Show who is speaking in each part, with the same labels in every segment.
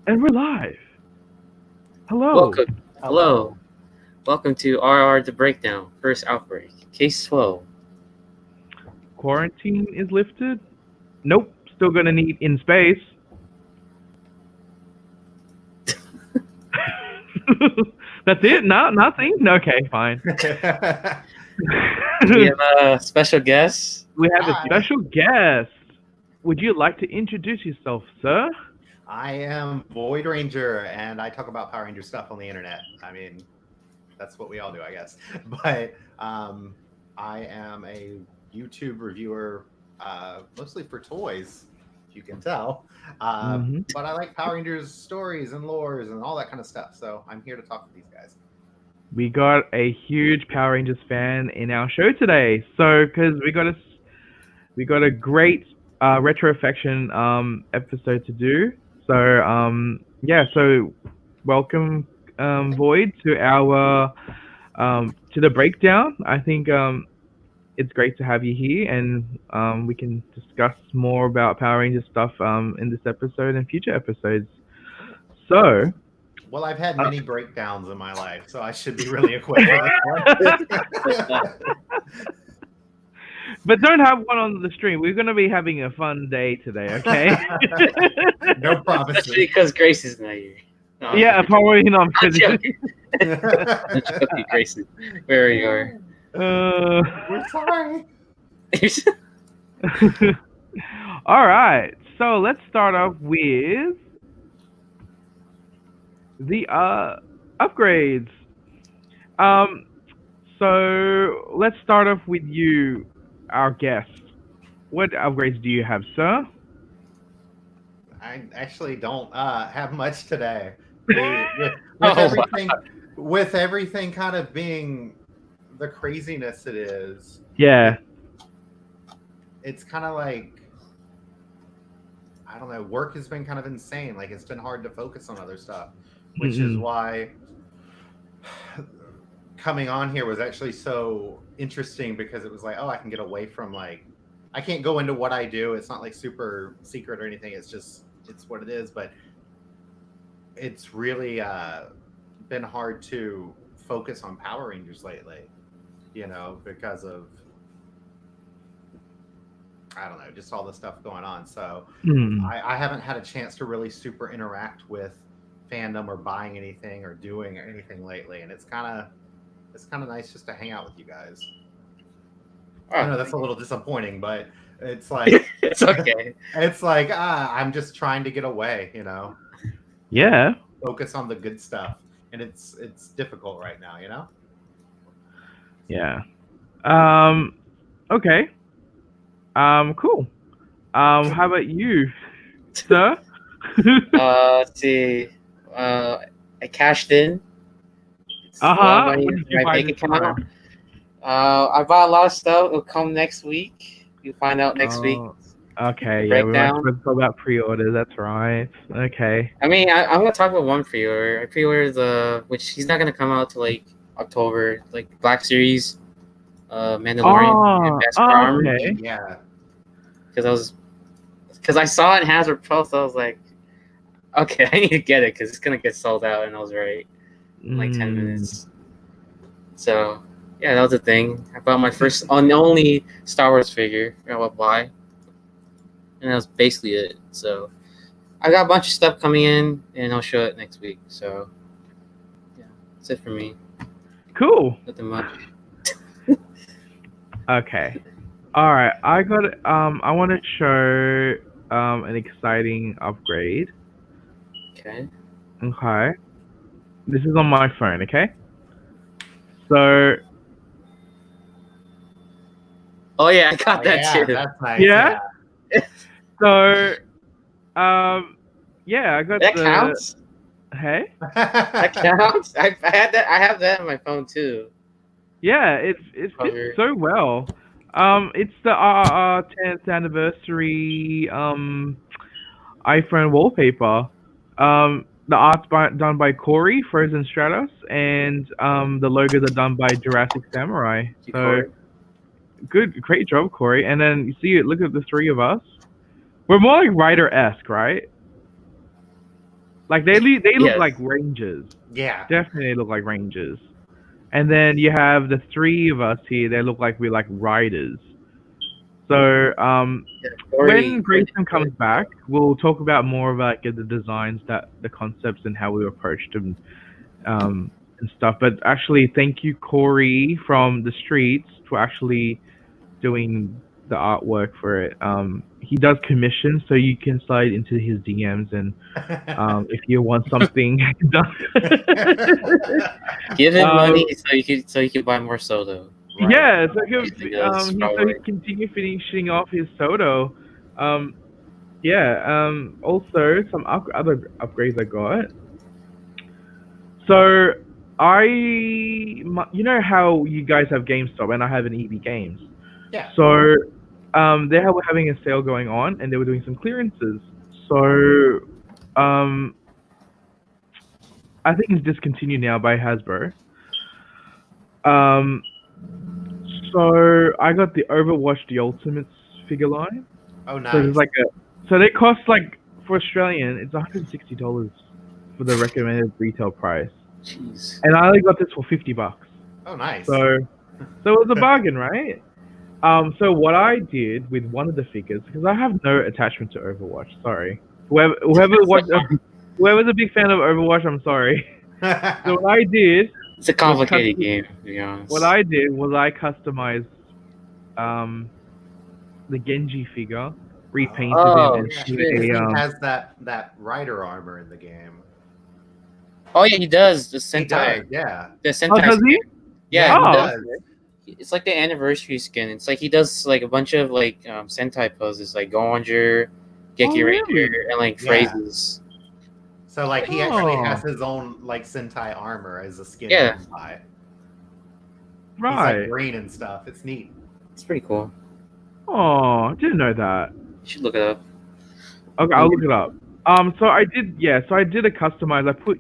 Speaker 1: And we're live. Hello.
Speaker 2: Welcome. Hello. Welcome to RRR The Breakdown, First Outbreak, Case 12.
Speaker 1: Quarantine is lifted? Nope. Still gonna need in space. That's it? No, nothing? Okay, fine.
Speaker 2: We have a special guest.
Speaker 1: We have a
Speaker 3: Hi.
Speaker 1: special guest. Would you like to introduce yourself, sir?
Speaker 3: I am Void Ranger, and I talk about Power Ranger stuff on the internet. I mean, that's what we all do, I guess. But I am a YouTube reviewer, mostly for toys, if you can tell. But I like Power Rangers stories and lores and all that kind of stuff. So I'm here to talk to these guys.
Speaker 1: We got a huge Power Rangers fan in our show today. So, because we got a great Retrofection episode to do. So, so welcome, Void, to our to the breakdown. I think it's great to have you here, and we can discuss more about Power Rangers stuff in this episode and future episodes. So,
Speaker 3: well, I've had many breakdowns in my life, so I should be really equipped for this one.
Speaker 1: But don't have one on the stream. We're going to be having a fun day today, okay?
Speaker 3: No promises.
Speaker 2: Especially because Grayson's not here. No,
Speaker 1: Yeah, probably not.
Speaker 2: I'm joking. I'm joking, Grayson. Where you are.
Speaker 3: We're sorry.
Speaker 1: All right. So let's start off with the upgrades. So let's start off with you, our guest. What upgrades do you have, sir?
Speaker 3: I actually don't have much today. With everything kind of being the craziness it is.
Speaker 1: Yeah.
Speaker 3: It's kind of like, I don't know, work has been kind of insane. Like, it's been hard to focus on other stuff, which is why coming on here was actually so interesting, because it was like, oh, I can get away from, like, I can't go into what I do. It's not like super secret or anything. It's just, it's what it is. But it's really been hard to focus on Power Rangers lately, you know, because of, I don't know, just all the stuff going on. So I haven't had a chance to really super interact with fandom or buying anything or doing anything lately. And it's kind of nice just to hang out with you guys. I know that's a little disappointing, but it's like
Speaker 2: it's okay.
Speaker 3: It's like I'm just trying to get away, you know.
Speaker 1: Yeah.
Speaker 3: Focus on the good stuff, and it's difficult right now, you know.
Speaker 1: Yeah. Okay. Cool. How about you, sir?
Speaker 2: Let's see. I cashed in.
Speaker 1: What
Speaker 2: My
Speaker 1: did you buy
Speaker 2: bank
Speaker 1: this
Speaker 2: account.
Speaker 1: time?
Speaker 2: I bought a lot of stuff. It'll come next week. You'll find out next week.
Speaker 1: Okay, yeah, we
Speaker 2: Breakdown.
Speaker 1: might talk about pre-orders. That's right. Okay.
Speaker 2: I mean, I'm gonna talk about one pre-order. I pre-ordered which he's not gonna come out till like October, like Black Series, Mandalorian, and Best Armor.
Speaker 1: Okay.
Speaker 3: Yeah.
Speaker 2: Because I saw it in Hasbro Pulse. I was like, okay, I need to get it because it's gonna get sold out, and I was right in like 10 minutes. So yeah, that was the thing. I bought my first and only Star Wars figure. I forgot what buy. And that was basically it. So I got a bunch of stuff coming in, and I'll show it next week. So yeah, that's it for me.
Speaker 1: Cool.
Speaker 2: Nothing much.
Speaker 1: Okay. All right. I got. I want to show an exciting upgrade.
Speaker 2: Okay.
Speaker 1: Okay. This is on my phone. Okay. So.
Speaker 2: Oh yeah, I got that
Speaker 3: yeah,
Speaker 2: too.
Speaker 3: That's nice.
Speaker 1: Yeah? So. Yeah, I got
Speaker 2: That counts.
Speaker 1: Hey.
Speaker 2: That counts. I had that. I have that on my phone too.
Speaker 1: Yeah, it fits so well. It's the RRR 10th anniversary iPhone wallpaper. The art's done by Corey, Frozen Stratos, and the logos are done by Jurassic Samurai. So great job, Corey. And then you see, look at the three of us. We're more like writer-esque, right? Like they look
Speaker 2: Yes.
Speaker 1: like rangers.
Speaker 3: Yeah.
Speaker 1: Definitely look like rangers. And then you have the three of us here. They look like we're like riders. So when Grayson comes back, we'll talk about more about the designs, the concepts, and how we approached them and stuff. But actually, thank you, Corey from the streets, for actually doing the artwork for it. He does commissions, so you can slide into his DMs and if you want something done.
Speaker 2: Give him money so you can buy more soda.
Speaker 3: Right.
Speaker 1: Yeah, so
Speaker 2: Yes,
Speaker 1: he continue finishing off his SODO. Also some other upgrades I got. So you know how you guys have GameStop and I have an EB Games.
Speaker 3: Yeah.
Speaker 1: So they were having a sale going on and they were doing some clearances. So I think it's discontinued now by Hasbro. So I got the Overwatch The Ultimates figure line.
Speaker 3: Oh, nice.
Speaker 1: So there's so they cost for Australian, it's $160 for the recommended retail price.
Speaker 2: Jeez.
Speaker 1: And I only got this for $50.
Speaker 3: Oh, nice.
Speaker 1: So it was a bargain, right? So what I did with one of the figures, because I have no attachment to Overwatch, sorry. Whoever's a big fan of Overwatch, I'm sorry. So what I did,
Speaker 2: it's a complicated game, to be honest.
Speaker 1: What I did was I customized the Genji figure, repainted him, and
Speaker 3: he has that rider armor in the game.
Speaker 2: Oh yeah, he does. The Sentai.
Speaker 3: Yeah.
Speaker 2: The Sentai.
Speaker 1: Does he?
Speaker 2: Yeah,
Speaker 3: he
Speaker 2: does. It's like the anniversary skin. It's like he does like a bunch of Sentai poses, like Gonger, Geki Ranger, and phrases.
Speaker 3: So he actually has his own Sentai armor as a skin.
Speaker 2: Yeah.
Speaker 1: Right.
Speaker 3: He's green and stuff. It's neat.
Speaker 2: It's pretty cool.
Speaker 1: Oh, I didn't know that.
Speaker 2: You should look it up.
Speaker 1: Okay, I'll look it up. So I did a customize. I put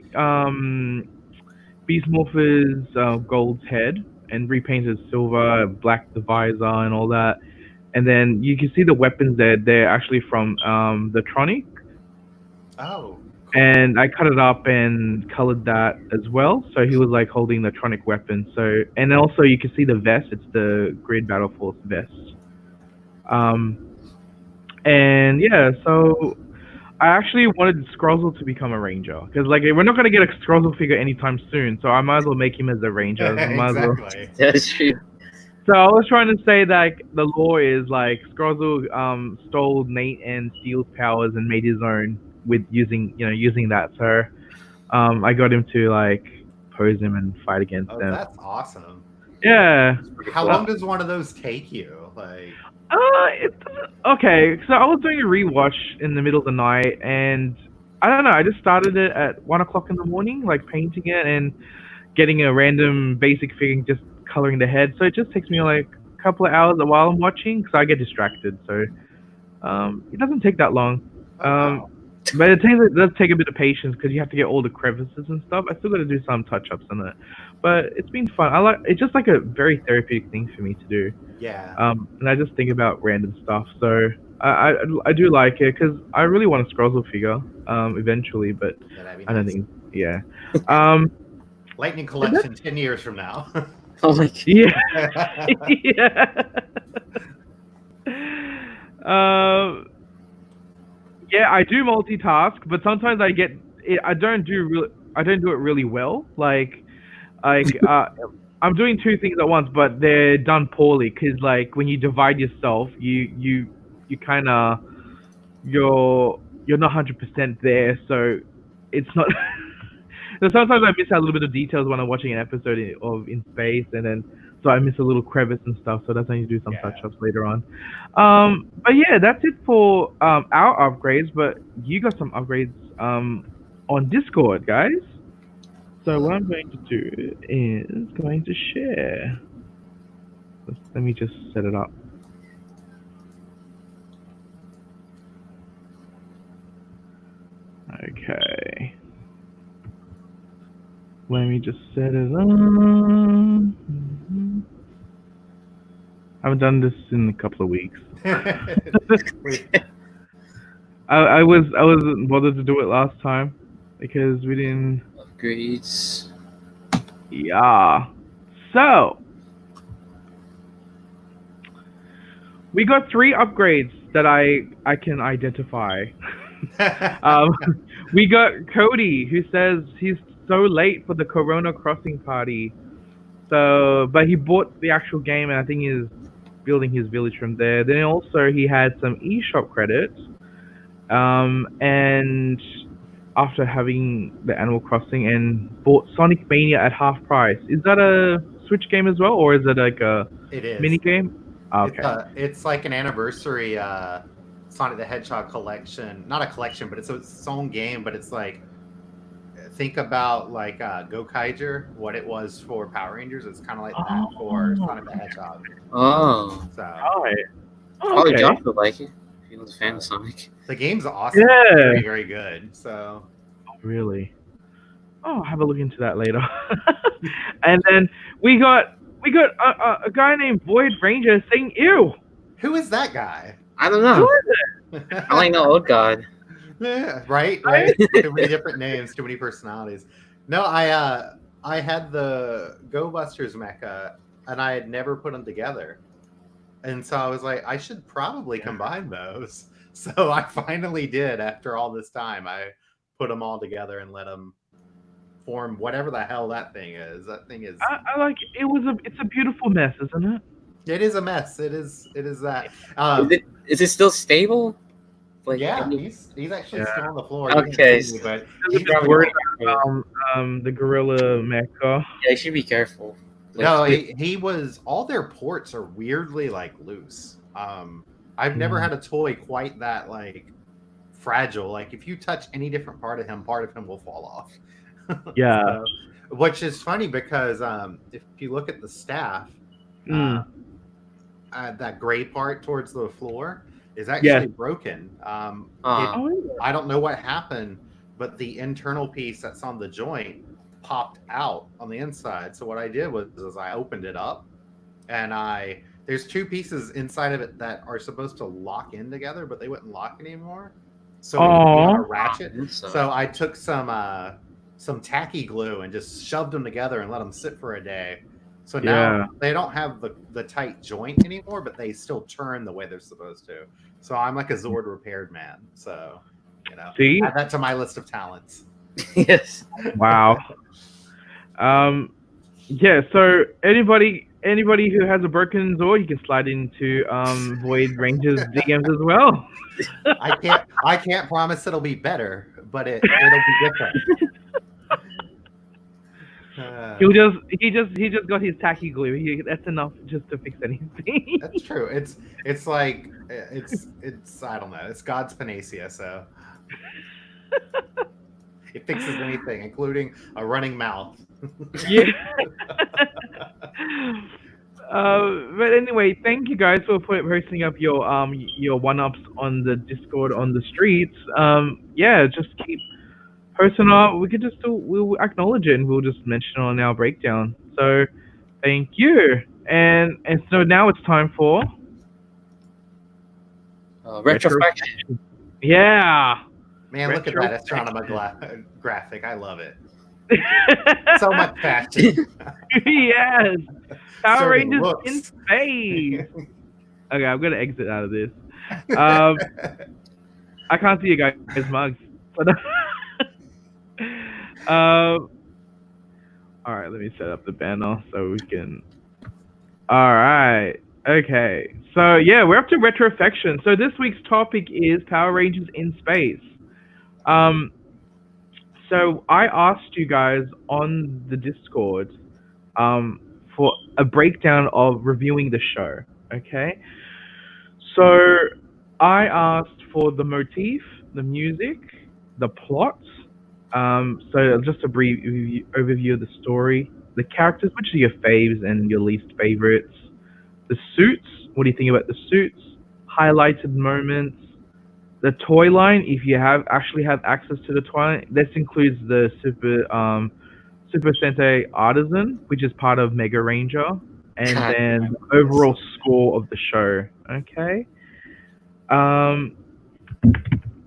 Speaker 1: Beast Morpher's gold's head and repainted silver, black the visor and all that. And then you can see the weapons there. They're actually from the Tronic.
Speaker 3: Oh.
Speaker 1: And I cut it up and colored that as well. So he was holding the Tronic weapon. So, and also you can see the vest. It's the Grid Battle Force vest. And yeah, so I actually wanted Scrozzle to become a ranger because we're not gonna get a Scrozzle figure anytime soon. So I might as well make him as a ranger.
Speaker 3: Exactly.
Speaker 2: That's true.
Speaker 1: So I was trying to say that the lore is Scrozzle stole Nate and Steel's powers and made his own with using that. So I got him to pose him and fight against them.
Speaker 3: That's awesome.
Speaker 1: Yeah.
Speaker 3: How long does one of those take you?
Speaker 1: Okay, so I was doing a rewatch in the middle of the night, and I don't know. I just started it at 1:00 in the morning, painting it and getting a random basic figure, just coloring the head. So it just takes me a couple of hours while I'm watching, because I get distracted. So it doesn't take that long. But it does take a bit of patience because you have to get all the crevices and stuff. I still got to do some touch-ups on it, but it's been fun. It's just a very therapeutic thing for me to do.
Speaker 3: Yeah.
Speaker 1: And I just think about random stuff. So I do like it because I really want a Scrozzle figure eventually, but I don't think. Yeah.
Speaker 3: Lightning collection 10 years from now.
Speaker 2: Oh my God.
Speaker 1: Yeah. Yeah. Yeah, I do multitask, but sometimes I don't do it really well. I'm doing two things at once, but they're done poorly. Cause when you divide yourself, you kind of you're not 100% there, so it's not. So sometimes I miss out a little bit of details when I'm watching an episode of In Space, and then so I miss a little crevice and stuff. So that's how you do some touch-ups later on. But yeah, that's it for our upgrades. But you got some upgrades on Discord, guys. So what I'm going to do is going to share. Let me just set it up. Okay. Let me just set it up. I haven't done this in a couple of weeks. I wasn't bothered to do it last time. because we didn't.
Speaker 2: Upgrades.
Speaker 1: Yeah. So we got 3 upgrades that I can identify. We got Cody, who says he's so late for the Corona Crossing party. So, but he bought the actual game, and I think he's building his village from there. Then also he had some eShop credits, and after having the Animal Crossing, and bought Sonic Mania at half price. Is that a Switch game as well, or is it like a
Speaker 3: It is.
Speaker 1: mini game? Okay.
Speaker 3: It's like an anniversary Sonic the Hedgehog collection. Not a collection, but it's its own game. But it's like, think about like Gokaiger, what it was for Power Rangers. It's kind of like that for Sonic the Hedgehog.
Speaker 2: Oh.
Speaker 3: So
Speaker 2: Probably
Speaker 1: Okay.
Speaker 2: Josh would like it. If he was a fan of Sonic.
Speaker 3: the game's awesome.
Speaker 1: Yeah.
Speaker 3: Very, very good. So
Speaker 1: Really? Oh, I'll have a look into that later. And then we got a guy named Void Ranger saying "ew."
Speaker 3: who is that guy?
Speaker 2: I don't know. I only know Old God.
Speaker 3: Yeah, right. Too many different names, too many personalities. No, I had the Go Busters mecha, and I had never put them together, and so I was like, I should probably combine those. So I finally did. After all this time, I put them all together and let them form whatever the hell that thing is. That thing is.
Speaker 1: I like it. It's a beautiful mess, isn't it?
Speaker 3: It is a mess. It is that.
Speaker 2: Is it still stable? Like,
Speaker 3: Yeah, he's actually still on the floor.
Speaker 2: Okay,
Speaker 3: See me, but
Speaker 2: he's
Speaker 3: he's
Speaker 2: probably
Speaker 1: worried
Speaker 2: not-
Speaker 1: The gorilla mecha.
Speaker 2: Yeah, you should be careful. Like,
Speaker 3: No, he was. All their ports are weirdly like loose. I've never had a toy quite that like fragile. Like if you touch any different part of him will fall off.
Speaker 1: Yeah.
Speaker 3: So, which is funny because if you look at the staff, that gray part towards the floor is actually broken. I don't know what happened, but the internal piece that's on the joint popped out on the inside. So what I did was I opened it up, and there's 2 pieces inside of it that are supposed to lock in together, but they wouldn't lock anymore. So it would be on a ratchet. So I took some tacky glue and just shoved them together and let them sit for a day. So now they don't have the tight joint anymore, but they still turn the way they're supposed to. So I'm like a Zord repaired man. So,
Speaker 1: See?
Speaker 3: add that to my list of talents.
Speaker 2: Yes.
Speaker 1: Wow. Yeah. So anybody who has a broken Zord, you can slide into Void Ranger's DMs as well.
Speaker 3: I can't promise it'll be better, but it'll be different.
Speaker 1: He just got his tacky glue. That's enough just to fix anything.
Speaker 3: That's true. It's like it's I don't know. It's God's panacea, so it fixes anything, including a running mouth.
Speaker 1: Yeah. But anyway, thank you guys for posting up your 1-ups on the Discord on the streets. Yeah, just keep posting up. We'll acknowledge it and we'll just mention it on our breakdown. So thank you. And so now it's time for
Speaker 2: Retrofection.
Speaker 1: Yeah.
Speaker 3: Man, look at that Astronema graphic. I love it. So much fashion.
Speaker 1: Yes. Power
Speaker 3: Serving
Speaker 1: Rangers
Speaker 3: looks.
Speaker 1: in space. Okay, I'm gonna exit out of this. I can't see you guys' mugs. But, all right, let me set up the banner so we can. All right. Okay. So yeah, we're up to Retrofection. So this week's topic is Power Rangers in space. So I asked you guys on the Discord for a breakdown of reviewing the show. Okay. So I asked for the motif, the music, the plot. So just a brief overview of the story, the characters, which are your faves and your least favorites, the suits, what do you think about the suits, highlighted moments, the toy line, if you actually have access to the toy line. This includes the Super Sentai Artisan, which is part of Mega Ranger, and then the overall score of the show. Okay.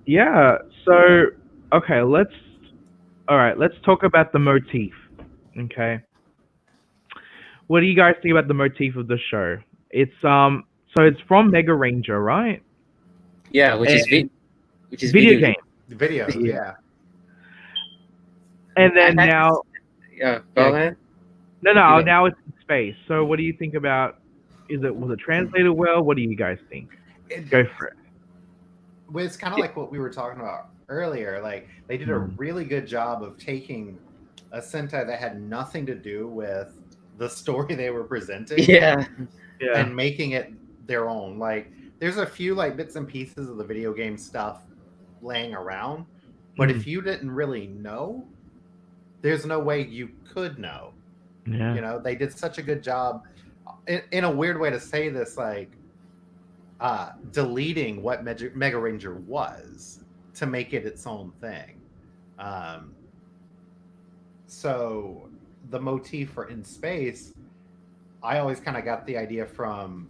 Speaker 1: Yeah. So okay, let's All right, let's talk about the motif. Okay, what do you guys think about the motif of the show? So it's from Mega Ranger, right?
Speaker 2: Yeah, which is
Speaker 1: And video
Speaker 2: video
Speaker 1: game.
Speaker 3: Videos,
Speaker 1: Yeah.
Speaker 3: yeah.
Speaker 1: And then
Speaker 2: I had
Speaker 1: now,
Speaker 2: yeah,
Speaker 1: yeah,
Speaker 2: go ahead.
Speaker 1: no,
Speaker 2: Yeah.
Speaker 1: now it's in space. So what do you think about? Was it translated well? What do you guys think? Go for it.
Speaker 3: Well, it's kind of like what we were talking about earlier. Like they did a
Speaker 1: Mm.
Speaker 3: really good job of taking a Sentai that had nothing to do with the story they were presenting
Speaker 2: Yeah.
Speaker 1: Yeah.
Speaker 3: and making it their own. Like there's a few like bits and pieces of the video game stuff laying around, but if you didn't really know, there's no way you could know.
Speaker 1: Yeah.
Speaker 3: You know, they did such a good job in a weird way to say this, like deleting what Mega Ranger was to make it its own thing. So the motif for In Space, I always kind of got the idea from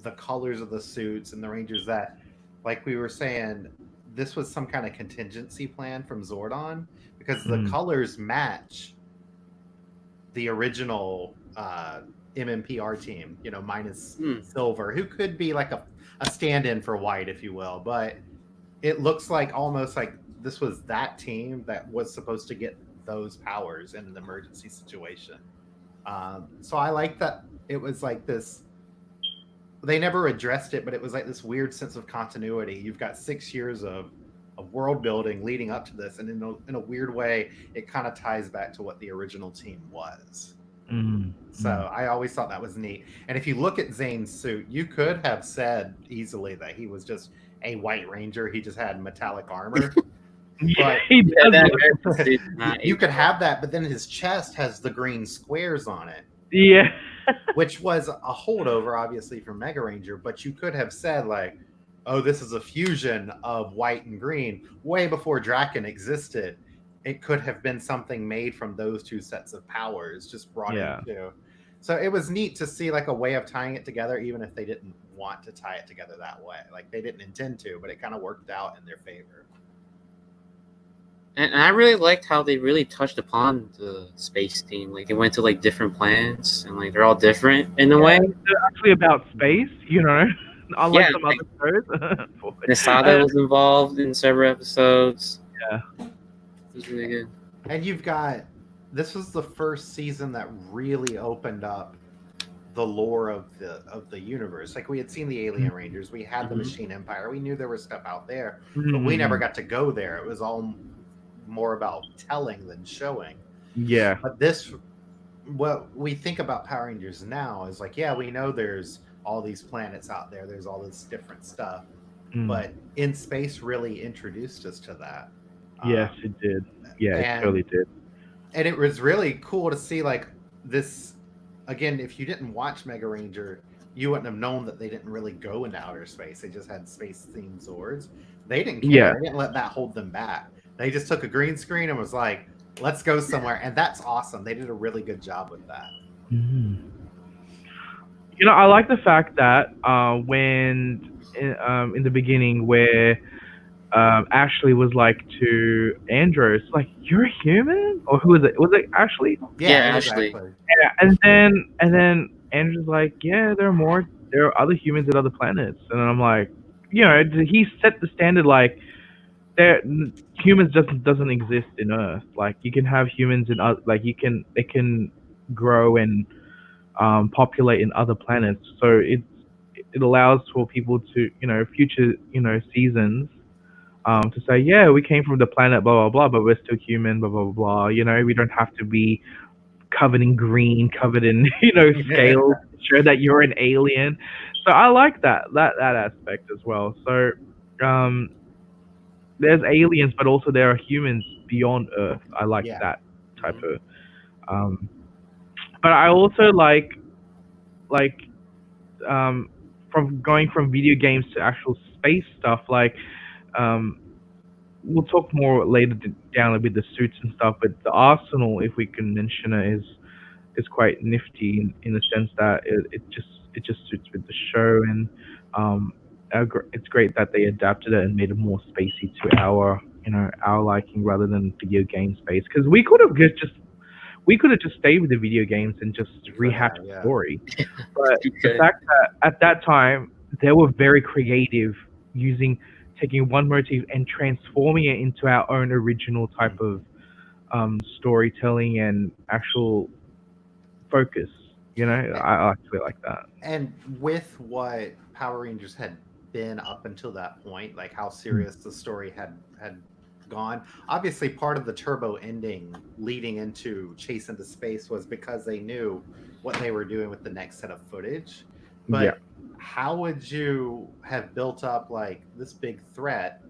Speaker 3: the colors of the suits and the Rangers that, like we were saying, this was some kind of contingency plan from Zordon because the colors match the original MMPR team, you know, minus Silver, who could be like a stand-in for White, if you will. But it looks like almost like this was that team that was supposed to get those powers in an emergency situation. So I like that it was like this. They never addressed it, but it was like this weird sense of continuity. You've got 6 years of world building leading up to this, and in a weird way, it kind of ties back to what the original team was. So I always thought that was neat. And if you look at Zane's suit, you could have said easily that he was just a White Ranger. He just had metallic armor.
Speaker 1: Yeah,
Speaker 3: But you could have that, but then his chest has the green squares on it.
Speaker 1: Yeah.
Speaker 3: Which was a holdover, obviously, from Mega Ranger. But you could have said, like, oh, this is a fusion of white and green. Way before Draken existed, it could have been something made from those two sets of powers, just brought into. So it was neat to see like a way of tying it together, even if they didn't want to tie it together that way. Like they didn't intend to, but it kind of worked out in their favor.
Speaker 2: And I really liked how they really touched upon the space theme. Like they went to like different planets, and like they're all different in a way.
Speaker 1: They're actually about space, you know. Unlike some other shows.
Speaker 2: Nisada was involved in several episodes.
Speaker 1: Yeah.
Speaker 2: It was really good.
Speaker 3: And you've got, this was the first season that really opened up the lore of the universe. Like we had seen the Alien Rangers, we had the Machine Empire, we knew there was stuff out there, but we never got to go there. It was all more about telling than showing.
Speaker 1: Yeah.
Speaker 3: But this, what we think about Power Rangers now is like, yeah, we know there's all these planets out there, there's all this different stuff, but In Space really introduced us to that.
Speaker 1: Yes, it did. Yeah, it totally did.
Speaker 3: And it was really cool to see like this, again, if you didn't watch Mega Ranger, you wouldn't have known that they didn't really go into outer space. They just had space-themed Zords. They didn't care.
Speaker 1: Yeah.
Speaker 3: They didn't let that hold them back. They just took a green screen and was like, let's go somewhere. And that's awesome. They did a really good job with that.
Speaker 1: You know, I like the fact that when in the beginning where Ashley was like to Andros, like, you're a human? Or who was it? Was it Ashley?
Speaker 2: Yeah, Ashley.
Speaker 3: Exactly.
Speaker 1: Yeah, and then Andrew's like, yeah, there are other humans at other planets. And I'm like, you know, he set the standard like humans doesn't exist in Earth. Like you can have humans in like they can grow and populate in other planets. So it allows for people to, you know, future, you know, seasons to say, yeah, we came from the planet blah blah blah, but we're still human blah blah blah. You know, we don't have to be covered in green, covered in, you know, scales to show that you're an alien. So I like that aspect as well. So there's aliens, but also there are humans beyond Earth. I like that type of. But I also like from going from video games to actual space stuff. Like we'll talk more later down with the suits and stuff. But the arsenal, if we can mention it, is quite nifty in the sense that it just suits with the show, and it's great that they adapted it and made it more spacey to our our liking rather than video game space. Because we could have just stayed with the video games and just
Speaker 3: We could
Speaker 1: rehashed
Speaker 3: have,
Speaker 1: the
Speaker 3: yeah.
Speaker 1: story. But
Speaker 2: You
Speaker 1: the
Speaker 2: could.
Speaker 1: fact that at that time they were very creative, taking one motif and transforming it into our own original type of storytelling and actual focus. I actually like that.
Speaker 3: And with what Power Rangers had been up until that point, like how serious the story had gone. Obviously, part of the Turbo ending leading into Chase into Space was because they knew what they were doing with the next set of footage.
Speaker 1: Yeah.
Speaker 3: But how would you have built up like this big threat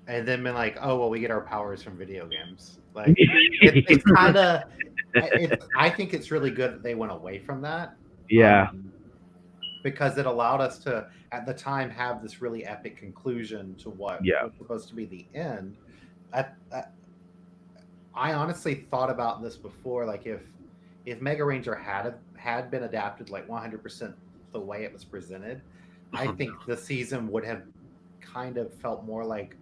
Speaker 3: and then been like, oh well, we get our powers from video games? Like it's kind of. I think it's really good that they went away from that.
Speaker 1: Yeah.
Speaker 3: Because it allowed us to, at the time, have this really epic conclusion to what
Speaker 1: Yeah.
Speaker 3: was supposed to be the end. I honestly thought about this before, like if Mega Ranger had been adapted like 100% the way it was presented, I think the season would have kind of felt more like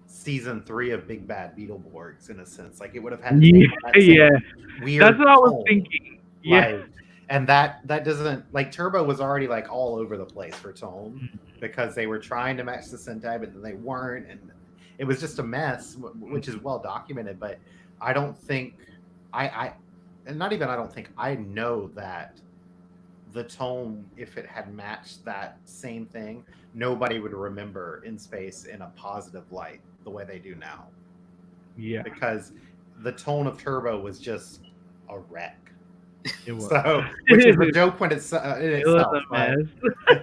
Speaker 3: season 3 of Big Bad Beetleborgs in a sense. Like it would have had to take that same weird
Speaker 1: That's what I was
Speaker 3: tone.
Speaker 1: thinking. Yeah.
Speaker 3: Like, and that doesn't, like, Turbo was already like all over the place for tone because they were trying to match the Sentai, but then they weren't, and it was just a mess, which is well documented. But I don't think and not even I don't think I know that the tone, if it had matched that same thing, nobody would remember In Space in a positive light the way they do now.
Speaker 1: Yeah.
Speaker 3: Because the tone of Turbo was just a wreck.
Speaker 1: It was.
Speaker 3: So, which is a joke when it's in
Speaker 1: It was
Speaker 3: itself.
Speaker 1: a
Speaker 3: But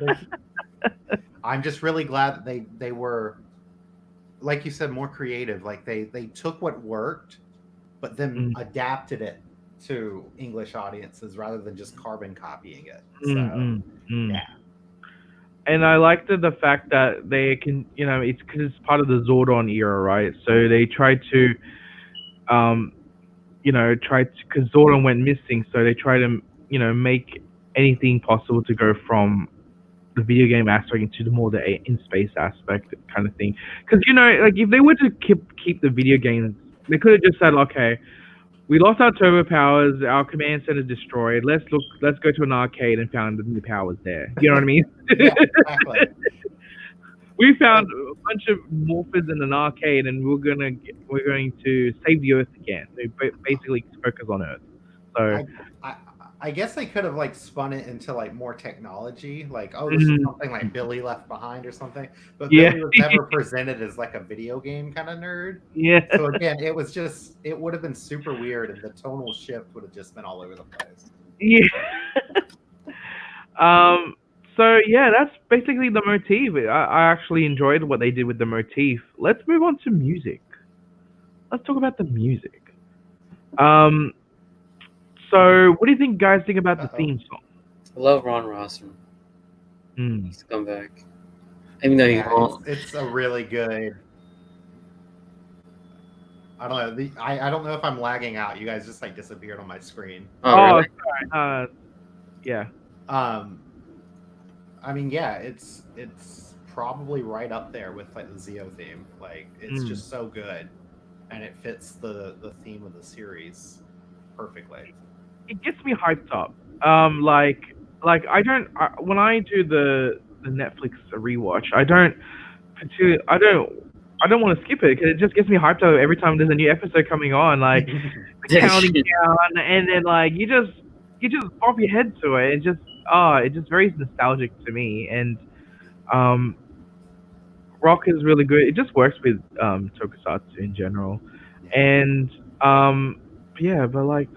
Speaker 1: mess.
Speaker 3: I'm just really glad that they were, like you said, more creative. Like they took what worked, but then adapted it to English audiences rather than just carbon copying it. So, yeah.
Speaker 1: And I liked the fact that they can, it's because it's part of the Zordon era, right? So they tried to, because Zordon went missing, so they tried to, make anything possible to go from the video game aspect into the more the in space aspect kind of thing. Because like if they were to keep the video games, they could have just said, okay, we lost our turbo powers, our command center destroyed. Let's go to an arcade and found the new powers there. You know what I mean?
Speaker 3: Yeah, exactly.
Speaker 1: We found a bunch of morphers in an arcade, and we're going to save the Earth again. They basically focus on Earth. So
Speaker 3: I guess they could have like spun it into like more technology, like, oh, this is something like Billy Left Behind or something. But Billy was never presented as like a video game kind of nerd.
Speaker 1: Yeah.
Speaker 3: So again, it would have been super weird, and the tonal shift would have just been all over the place.
Speaker 1: Yeah. So yeah, that's basically the motif. I actually enjoyed what they did with the motif. Let's move on to music. Let's talk about the music. So what do you guys think about the theme song?
Speaker 2: I love Ron Rosser. He's come back. Even though
Speaker 3: it's a really good. I don't know. I don't know if I'm lagging out. You guys just like disappeared on my screen.
Speaker 2: Oh, really?
Speaker 1: Sorry. Yeah.
Speaker 3: I mean, yeah, it's probably right up there with like the Zeo theme. like it's just so good, and it fits the theme of the series perfectly.
Speaker 1: It gets me hyped up. When I do the Netflix rewatch, I don't want to skip it because it just gets me hyped up every time there's a new episode coming on, like counting down, and then like you just pop your head to it. It just very nostalgic to me, and rock is really good. It just works with tokusatsu in general, and yeah, but like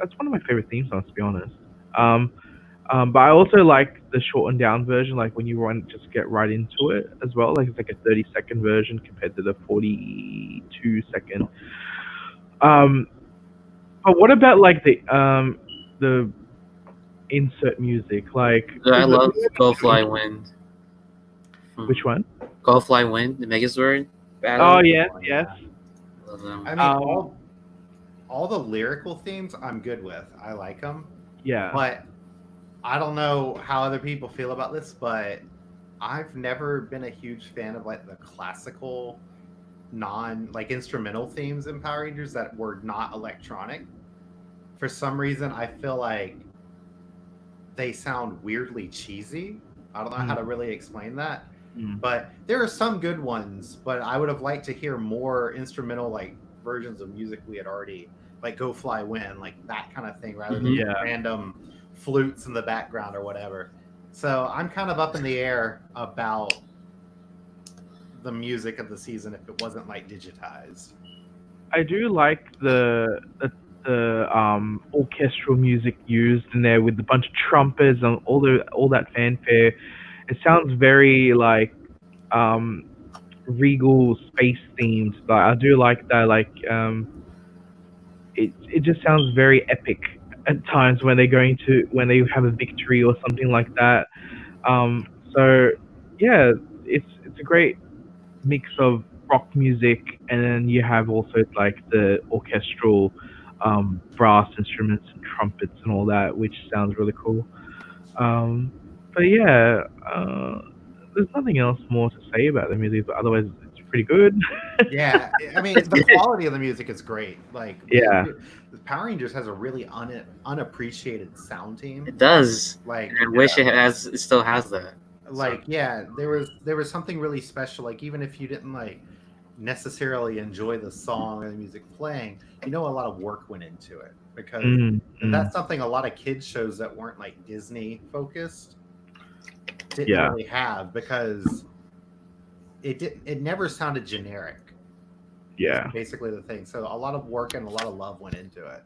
Speaker 1: that's one of my favorite theme songs, to be honest. But I also like the shortened down version, like when you want to just get right into it as well. Like it's like a 30-second version compared to the 42-second. But what about like the insert music? Like
Speaker 2: I love Go Fly Wind.
Speaker 1: Which one?
Speaker 2: Go Fly Wind, the Megazord battle.
Speaker 1: Oh yes, yes.
Speaker 3: I mean, all the lyrical themes I'm good with. I like them.
Speaker 1: Yeah.
Speaker 3: But I don't know how other people feel about this, but I've never been a huge fan of like the classical instrumental themes in Power Rangers that were not electronic. For some reason, I feel like they sound weirdly cheesy. I don't know how to really explain that. But there are some good ones, but I would have liked to hear more instrumental like versions of music we had already, like Go Fly Win, like that kind of thing, rather than random flutes in the background or whatever. So I'm kind of up in the air about the music of the season if it wasn't like digitized.
Speaker 1: I do like the orchestral music used in there with a bunch of trumpets and all that fanfare. It sounds very like regal space themed. But I do like that. Like it just sounds very epic at times when they have a victory or something like that. So yeah, it's a great mix of rock music, and then you have also like the orchestral brass instruments and trumpets and all that, which sounds really cool. But yeah, there's nothing else more to say about the music, but otherwise it's pretty good.
Speaker 3: Yeah, I mean the quality of the music is great. Like the Power Rangers has a really unappreciated sound team.
Speaker 2: It does.
Speaker 3: Like
Speaker 2: I wish it still has that.
Speaker 3: Like there was something really special. Like even if you didn't like necessarily enjoy the song or the music playing, a lot of work went into it, because that's something a lot of kids shows that weren't like Disney focused didn't really have, because it never sounded generic.
Speaker 1: Yeah,
Speaker 3: that's basically the thing. So a lot of work and a lot of love went into it.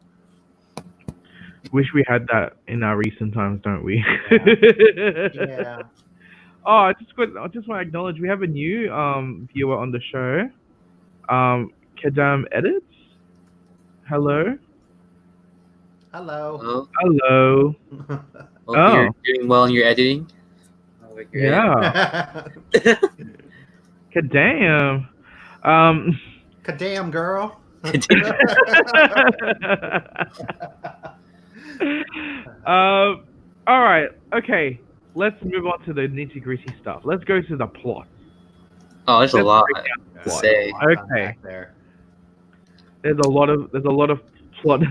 Speaker 1: Wish we had that in our recent times, don't we?
Speaker 3: Yeah.
Speaker 1: Oh, I just want to acknowledge we have a new viewer on the show. Kedam Edits. Hello.
Speaker 3: Hello.
Speaker 1: Hello.
Speaker 2: Hope you're doing well in your editing.
Speaker 1: Yeah. Kedam.
Speaker 3: Kadam, girl.
Speaker 1: All right. Okay. Let's move on to the nitty gritty stuff. Let's go to the plot.
Speaker 2: Oh, there's a lot to say.
Speaker 1: Okay. There's a lot of plot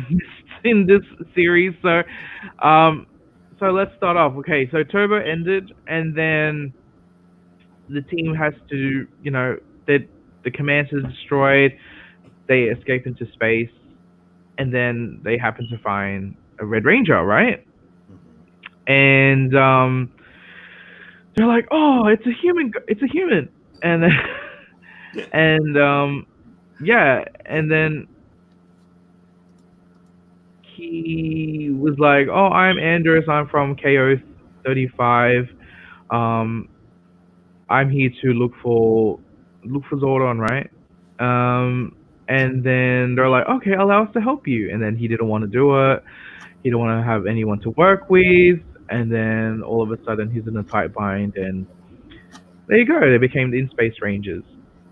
Speaker 1: in this series. So, so let's start off. Okay. So Turbo ended, and then the team has to, the command is destroyed. They escape into space, and then they happen to find a Red Ranger, right? And they're like, "Oh, it's a human! It's a human!" And then, and then he was like, "Oh, I'm Anders. I'm from KO 35. I'm here to look for Zordon, right?" And then they're like, "Okay, allow us to help you." And then he didn't want to do it. He didn't want to have anyone to work with. And then all of a sudden he's in a tight bind, and there you go. They became the In-Space Rangers.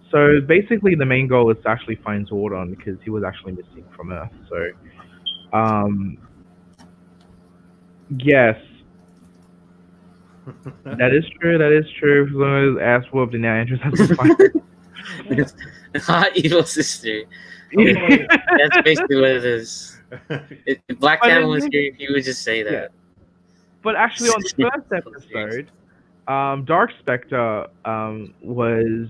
Speaker 1: So basically the main goal is to actually find Zordon, because he was actually missing from Earth. So, yes. That is true. As long as ass whooped and now Andrews has to fight.
Speaker 2: Hot evil sister. That's basically what it is. If Black Cat was here, he would just say that.
Speaker 1: Yeah. But actually, on the first episode, Dark Spectre was,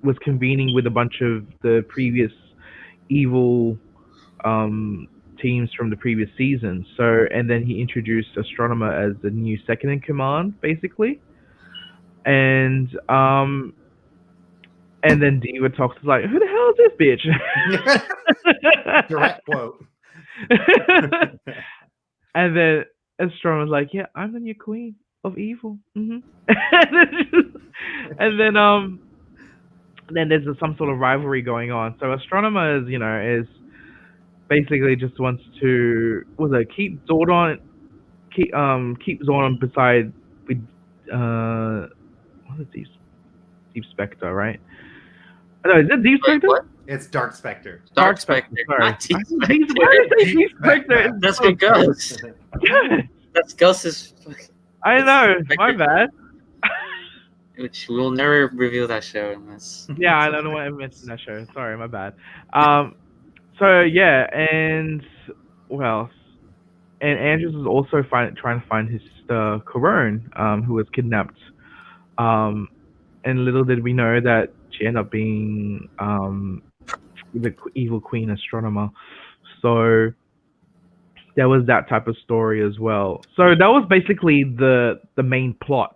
Speaker 1: was convening with a bunch of the previous evil teams from the previous season. So, and then he introduced Astronomer as the new second in command, basically. And then Diva talks like, "Who the hell is this bitch?"
Speaker 3: Direct quote.
Speaker 1: And then Astronomer's like, "Yeah, I'm the new queen of evil." And then there's some sort of rivalry going on. So Astronomer is basically just wants to keep Zordon beside with what is Deep Spectre, right? No, is it Deep Spectre?
Speaker 2: What?
Speaker 3: It's Dark Spectre.
Speaker 2: Dark Spectre.
Speaker 1: Sorry.
Speaker 2: Not Deep
Speaker 1: Why did I say Deep Spectre?
Speaker 2: That's what Ghost.
Speaker 1: Yeah.
Speaker 2: That's Ghost's.
Speaker 1: I know. My bad.
Speaker 2: which we will never review that show unless.
Speaker 1: Yeah, I don't know what I missed in that show. Sorry, my bad. So yeah, and well, and Andrews was also trying to find his sister Corone, who was kidnapped. Um, and little did we know that she ended up being the evil queen astronomer. So there was that type of story as well. So that was basically the main plot.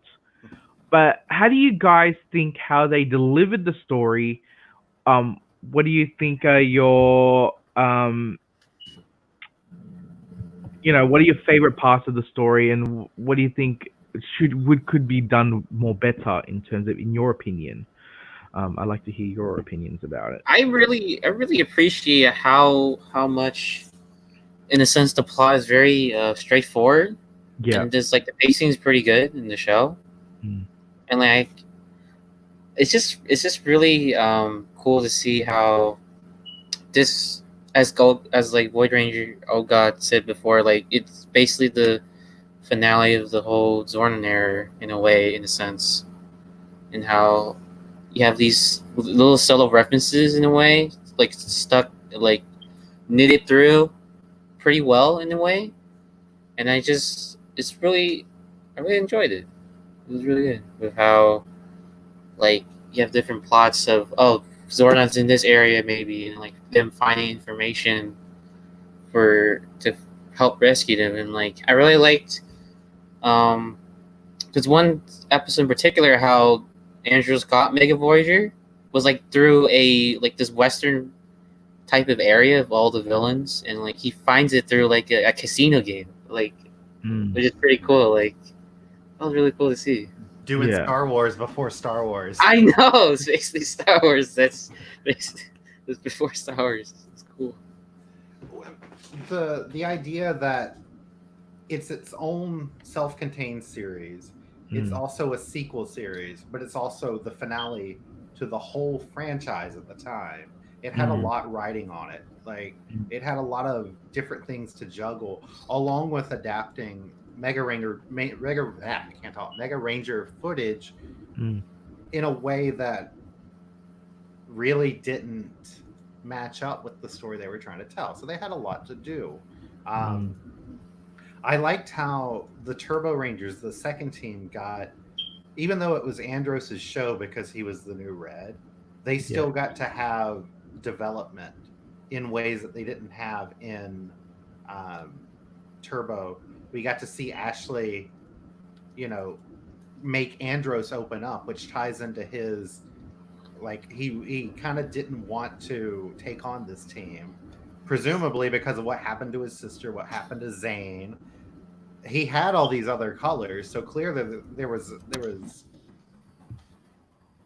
Speaker 1: But how do you guys think how they delivered the story? What do you think are your what are your favorite parts of the story, and what do you think could be done more better in terms of, in your opinion? I'd like to hear your opinions about it.
Speaker 2: I really appreciate how much, in a sense, the plot is very straightforward.
Speaker 1: Yeah.
Speaker 2: And just like the pacing is pretty good in the show.
Speaker 1: Mm.
Speaker 2: And like it's just really cool to see how this, as like Void Ranger God said before, like it's basically the finale of the whole Zorn era in a way, in a sense, and how you have these little subtle references in a way, like stuck, like knitted through pretty well in a way, and I really enjoyed it. It was really good with how, like, you have different plots of, oh, Zordon's in this area maybe, and like them finding information to help rescue them, and like I really liked because one episode in particular, how Andrews got Mega Voyager was like through this western type of area of all the villains, and like he finds it through like a casino game, like which is pretty cool. Like that was really cool to see.
Speaker 3: Doing Star Wars before Star Wars.
Speaker 2: I know, it's basically Star Wars. That's before Star Wars. It's cool.
Speaker 3: The idea that it's its own self-contained series. It's also a sequel series, but it's also the finale to the whole franchise at the time. It had a lot riding on it. Like it had a lot of different things to juggle, along with adapting Mega Ranger footage in a way that really didn't match up with the story they were trying to tell. So they had a lot to do. I liked how the Turbo Rangers, the second team, got, even though it was Andros's show because he was the new Red, they still got to have development in ways that they didn't have in Turbo. We got to see Ashley, make Andros open up, which ties into his, like, he kind of didn't want to take on this team, presumably because of what happened to his sister, what happened to Zane. He had all these other colors, so clearly there was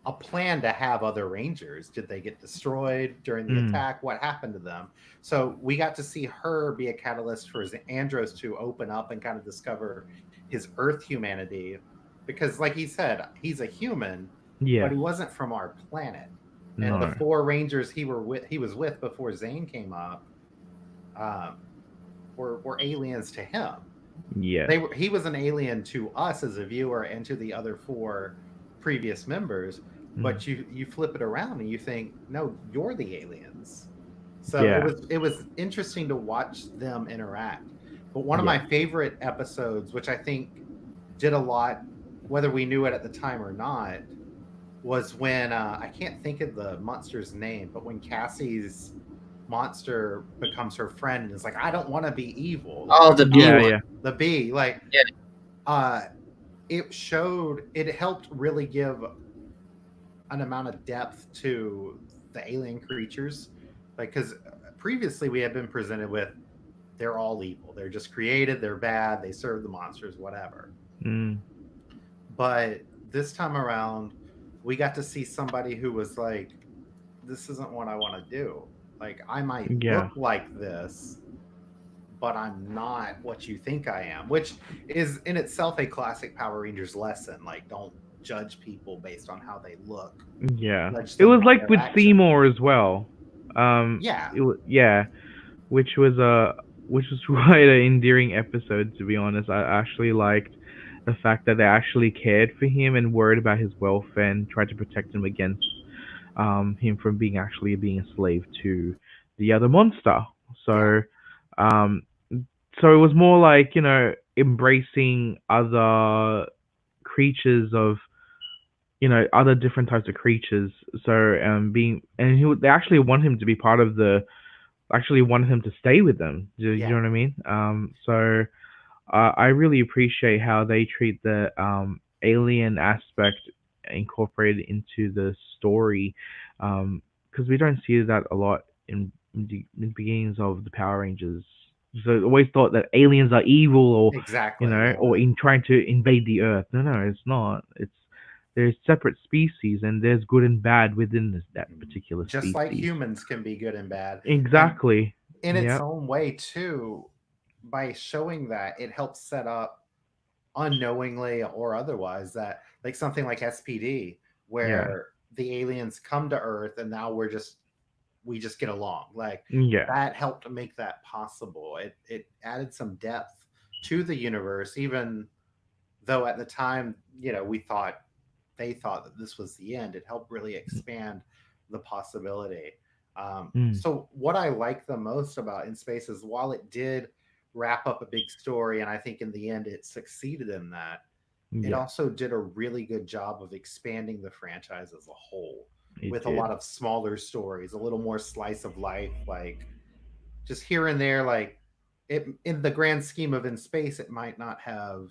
Speaker 3: a plan to have other Rangers. Did they get destroyed during the attack? What happened to them? So we got to see her be a catalyst for Andros to open up and kind of discover his Earth humanity, because, like he said, he's a human, but he wasn't from our planet. And the four Rangers he was with before Zane came up were aliens to him. Yeah, he was an alien to us as a viewer and to the other four previous members. But you flip it around and you think, no, you're the aliens. So it was interesting to watch them interact. But one of my favorite episodes, which I think did a lot, whether we knew it at the time or not, was when I can't think of the monster's name, but when Cassie's monster becomes her friend and is like, I don't want to be evil.
Speaker 2: Oh, the bee one.
Speaker 3: The bee. Like, it helped really give an amount of depth to the alien creatures. Like, because previously we had been presented with, they're all evil. They're just created. They're bad. They serve the monsters, whatever. But this time around, we got to see somebody who was like, this isn't what I want to do. Like, I might look like this, but I'm not what you think I am, which is in itself a classic Power Rangers lesson. Like, don't judge people based on how they look.
Speaker 1: Yeah. It was like with Seymour as well. Which was quite an endearing episode, to be honest. I actually liked, the fact that they actually cared for him and worried about his welfare and tried to protect him against him from being a slave to the other monster. So um, so it was more like embracing other creatures of other different types of creatures. So being and they actually want him to be part of the actually wanted him to stay with them. You know what I mean? So I really appreciate how they treat the alien aspect incorporated into the story, because we don't see that a lot in the beginnings of the Power Rangers. So I always thought that aliens are evil, or
Speaker 3: Exactly.
Speaker 1: or in trying to invade the Earth. No, it's not. There's separate species, and there's good and bad within that particular
Speaker 3: Just
Speaker 1: species.
Speaker 3: like humans can be good and bad.
Speaker 1: Exactly.
Speaker 3: And in its own way too, by showing that, it helps set up unknowingly or otherwise that like something like SPD where the aliens come to Earth and now we just get along. Like that helped make that possible. It added some depth to the universe, even though at the time, they thought that this was the end. It helped really expand the possibility. So what I like the most about In Space is while it did wrap up a big story, and I think in the end it succeeded in that, it also did a really good job of expanding the franchise as a whole with a lot of smaller stories, a little more slice of life, like just here and there. Like it in the grand scheme of In Space, it might not have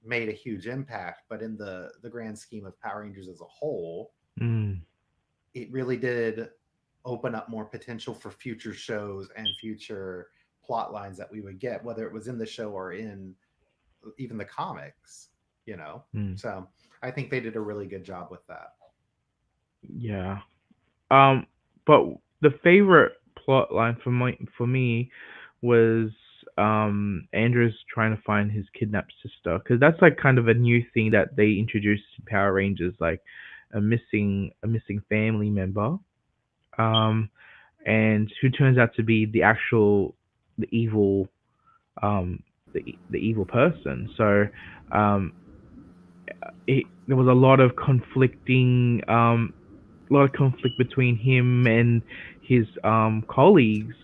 Speaker 3: made a huge impact, but in the grand scheme of Power Rangers as a whole, it really did open up more potential for future shows and future plot lines that we would get, whether it was in the show or in even the comics, So I think they did a really good job with that.
Speaker 1: Yeah. But the favorite plot line for me was Andrew's trying to find his kidnapped sister, because that's like kind of a new thing that they introduced in Power Rangers, like a missing family member, and who turns out to be the evil the evil person. So there was a lot of conflict between him and his colleagues.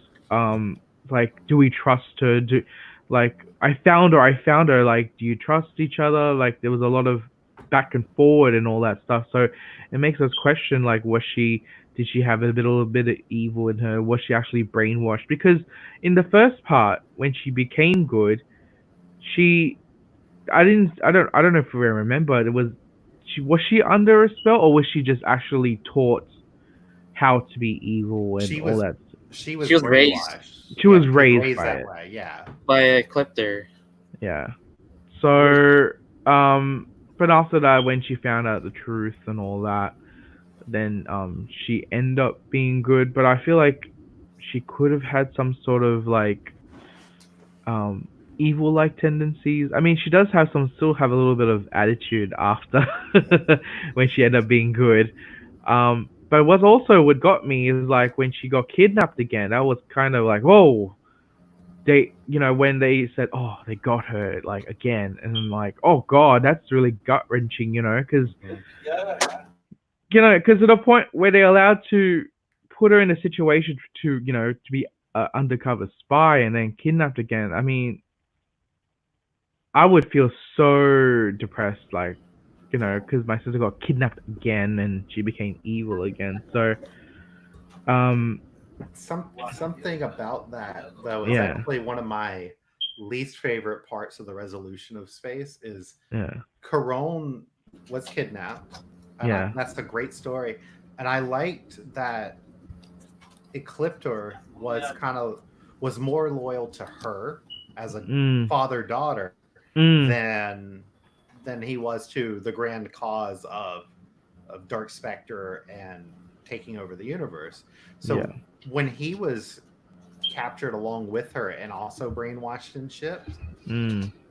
Speaker 1: Like, do we trust her? Like, I found her. Like, do you trust each other? Like, there was a lot of back and forward and all that stuff. So it makes us question, like, did she have a little bit of evil in her? Was she actually brainwashed? Because in the first part, when she became good, she I don't know if we remember. Was she under a spell, or was she just actually taught how to be evil and all that?
Speaker 3: She was
Speaker 2: raised.
Speaker 1: She was raised by
Speaker 3: that
Speaker 1: it.
Speaker 3: way, yeah.
Speaker 2: By a Clipter.
Speaker 1: Yeah. So but after that, when she found out the truth and all that, then she ended up being good. But I feel like she could have had some sort of like evil like tendencies. I mean, she does still have a little bit of attitude after when she ended up being good. But what got me is like when she got kidnapped again. That was kind of like, whoa. When they said, oh, they got her like again, and I'm like, oh god, that's really gut wrenching, because to the point where they're allowed to put her in a situation to be an undercover spy and then kidnapped again. I mean, I would feel so depressed, like, because my sister got kidnapped again and she became evil again. So,
Speaker 3: something about that though is actually one of my least favorite parts of the resolution of Space is Corone was kidnapped. And that's a great story, and I liked that Ecliptor was more loyal to her as a father-daughter than he was to the grand cause of Dark Spectre and taking over the universe. So when he was captured along with her and also brainwashed and shipped,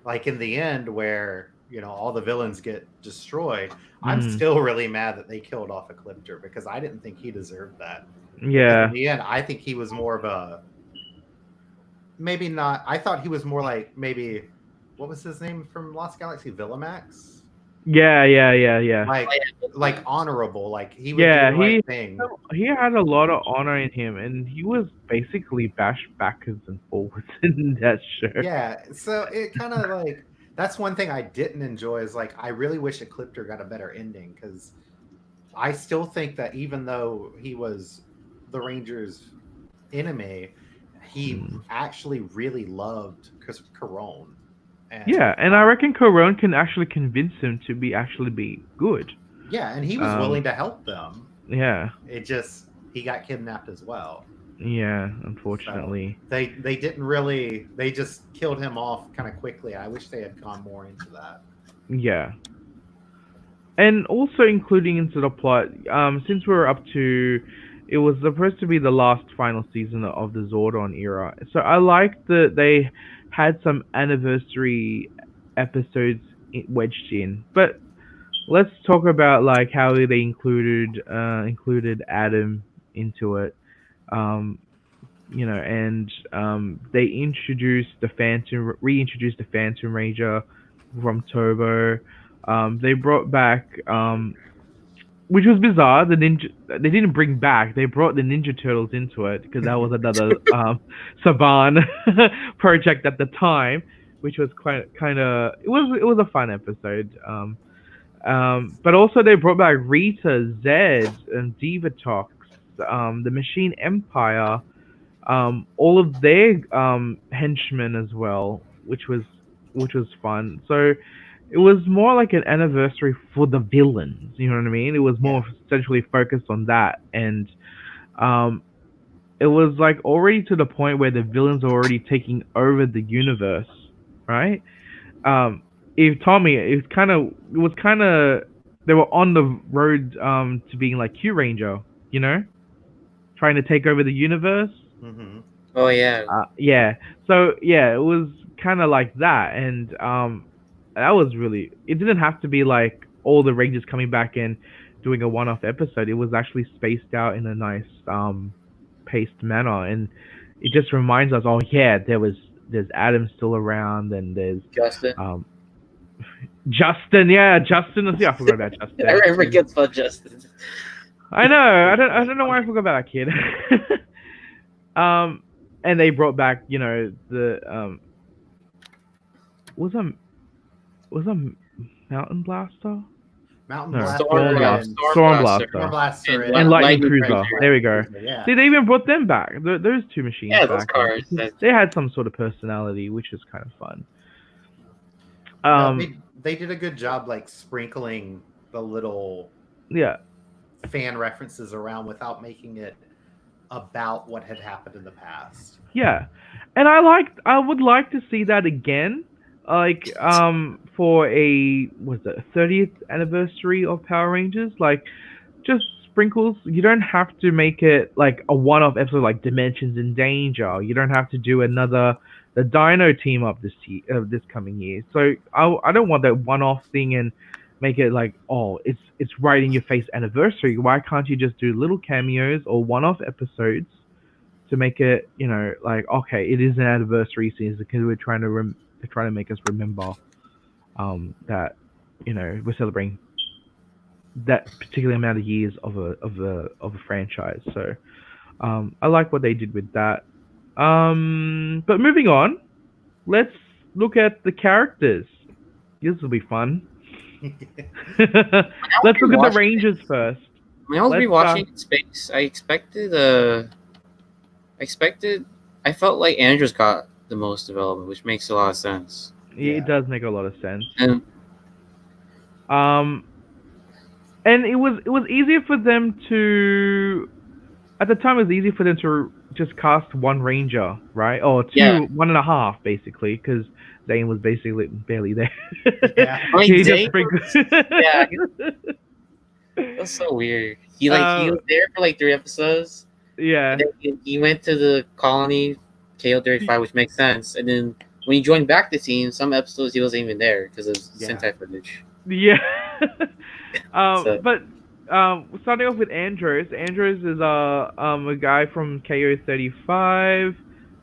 Speaker 3: like in the end where all the villains get destroyed, I'm still really mad that they killed off Ecliptor, because I didn't think he deserved that.
Speaker 1: Yeah.
Speaker 3: In the end, I think he was more of a maybe not. I thought he was more like maybe what was his name from Lost Galaxy? Villamax?
Speaker 1: Yeah.
Speaker 3: Like honorable, like he would
Speaker 1: Yeah,
Speaker 3: do the right thing.
Speaker 1: he had a lot of honor in him, and he was basically bashed backwards and forwards in that show.
Speaker 3: Yeah, so it kind of like that's one thing I didn't enjoy is like I really wish Ecliptor got a better ending because I still think that even though he was the Rangers' enemy, he actually really loved Caron.
Speaker 1: Yeah, and I reckon Caron can actually convince him to be good.
Speaker 3: Yeah, and he was willing to help them.
Speaker 1: Yeah.
Speaker 3: It just he got kidnapped as well.
Speaker 1: Yeah, unfortunately.
Speaker 3: So they didn't really they just killed him off kind of quickly. I wish they had gone more into that.
Speaker 1: Yeah. And also including into the plot, since we're up to it was supposed to be the last final season of the Zordon era. So I liked that they had some anniversary episodes wedged in. But let's talk about like how they included Adam into it. And they reintroduced the Phantom Ranger from Turbo. They brought back, which was bizarre. They didn't bring back. They brought the Ninja Turtles into it because that was another Saban project at the time, which was kind of it was a fun episode. But also they brought back Rita, Zed, and Divatox, the Machine Empire, all of their henchmen as well, which was fun. So it was more like an anniversary for the villains. You know what I mean? It was more essentially focused on that, and it was like already to the point where the villains are already taking over the universe, right? If Tommy, it was kind of they were on the road to being like Q Ranger, you know, trying to take over the universe.
Speaker 3: Mm-hmm.
Speaker 2: Oh yeah.
Speaker 1: Yeah. So yeah, it was kind of like that, and that was really. It didn't have to be like all the Rangers coming back and doing a one-off episode. It was actually spaced out in a nice paced manner, and it just reminds us, oh yeah, there's Adam still around, and there's
Speaker 2: Justin.
Speaker 1: Justin, yeah, Justin. Yeah, I forgot about Justin.
Speaker 2: I forget about Justin.
Speaker 1: I know. I don't know why I forgot about that kid. And they brought back, you know, the was a Mountain Blaster? Storm Blaster. And Lightning Cruiser. There we go.
Speaker 3: Yeah.
Speaker 1: See, they even brought them back. Those two machines.
Speaker 2: Yeah,
Speaker 1: back.
Speaker 2: those cars.
Speaker 1: They had some sort of personality, which is kind of fun.
Speaker 3: They did a good job, like sprinkling the little fan references around without making it about what had happened in the past.
Speaker 1: Yeah, and I would like to see that again, like for a 30th anniversary of Power Rangers, like just sprinkles. You don't have to make it like a one-off episode like Dimensions in Danger. You don't have to do the Dino team up this coming year. So I don't want that one-off thing and make it like, oh, it's right in your face anniversary. Why can't you just do little cameos or one-off episodes to make it, you know, like, okay, it is an anniversary season because we're trying to make us remember that, you know, we're celebrating that particular amount of years of a franchise. So I like what they did with that. But moving on, let's look at the characters. This will be fun. Let's look at the Rangers first.
Speaker 2: When I was rewatching Space, I felt like Andrews got the most development, which makes a lot of sense.
Speaker 1: Yeah, it does make a lot of sense.
Speaker 2: And
Speaker 1: it was easier for them to, at the time, it was easier for them to just cast one Ranger, right? Or one and a half, basically, because Zane was basically barely there.
Speaker 2: Yeah, I mean, it was so weird. He was there for like 3 episodes.
Speaker 1: Yeah.
Speaker 2: He went to the colony, KO-35, which makes sense. And then when he joined back the team, some episodes he wasn't even there because of Sentai footage.
Speaker 1: Yeah. But starting off with Andros. Andros is a guy from KO-35,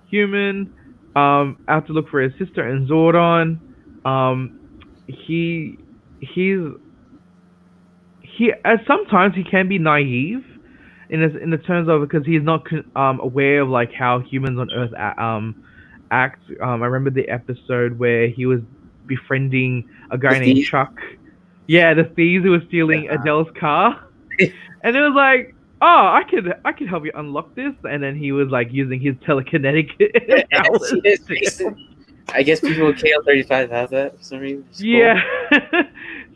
Speaker 1: human, out to look for his sister in Zordon. um, he he's sometimes he can be naive in the terms of because he's not aware of like how humans on Earth act. I remember the episode where he was befriending a
Speaker 2: The
Speaker 1: guy named
Speaker 2: thief.
Speaker 1: Chuck. Yeah, the thieves who was stealing
Speaker 3: Yeah.
Speaker 1: Adele's car, and it was like, oh, I could help you unlock this, and then he was like using his telekinetic powers.
Speaker 2: Yes, Grayson. I guess people with KL35 have that for some reason. It's cool.
Speaker 1: Yeah.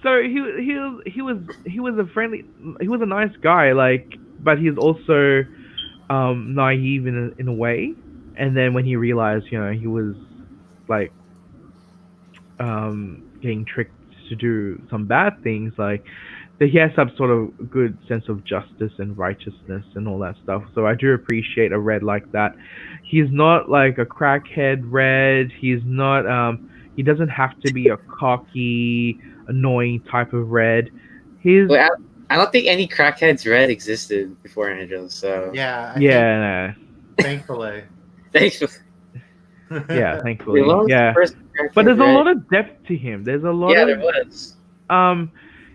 Speaker 1: So he was a friendly, he was a nice guy, like, but he's also naive in a way. And then when he realized, he was like getting tricked to do some bad things, like that he has some sort of good sense of justice and righteousness and all that stuff. So I do appreciate a Red like that. He's not like a crackhead Red. He's not he doesn't have to be a cocky, annoying type of Red. He's
Speaker 2: Wait, I don't think any crackheads Red existed before Andros, so
Speaker 3: Yeah. I
Speaker 1: yeah,
Speaker 3: think, thankfully.
Speaker 2: thanks for
Speaker 1: yeah, thankfully.
Speaker 2: What was the
Speaker 1: Yeah.
Speaker 2: first crackhead
Speaker 1: But there's a
Speaker 2: Red?
Speaker 1: lot of depth to him. There's a lot
Speaker 2: Yeah,
Speaker 1: of
Speaker 2: there was.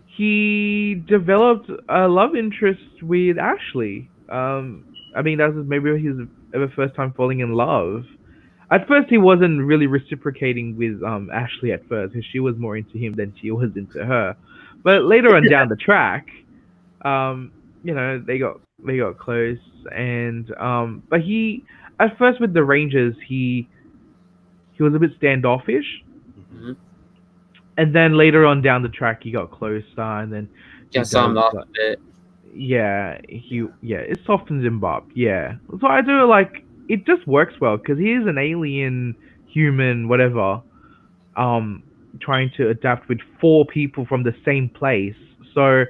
Speaker 1: he developed a love interest with Ashley. I mean that was maybe his ever first time falling in love. At first he wasn't really reciprocating with Ashley at first, because she was more into him than she was into her. But later on down the track, they got close, and but he at first with the Rangers he was a bit standoffish.
Speaker 2: Mhm.
Speaker 1: And then later on down the track, he got closer, and then he
Speaker 2: Just saw him
Speaker 1: does,
Speaker 2: off a bit.
Speaker 1: it softens him up. Yeah, so I do like it. Just works well because he is an alien, human, whatever, trying to adapt with 4 people from the same place. So,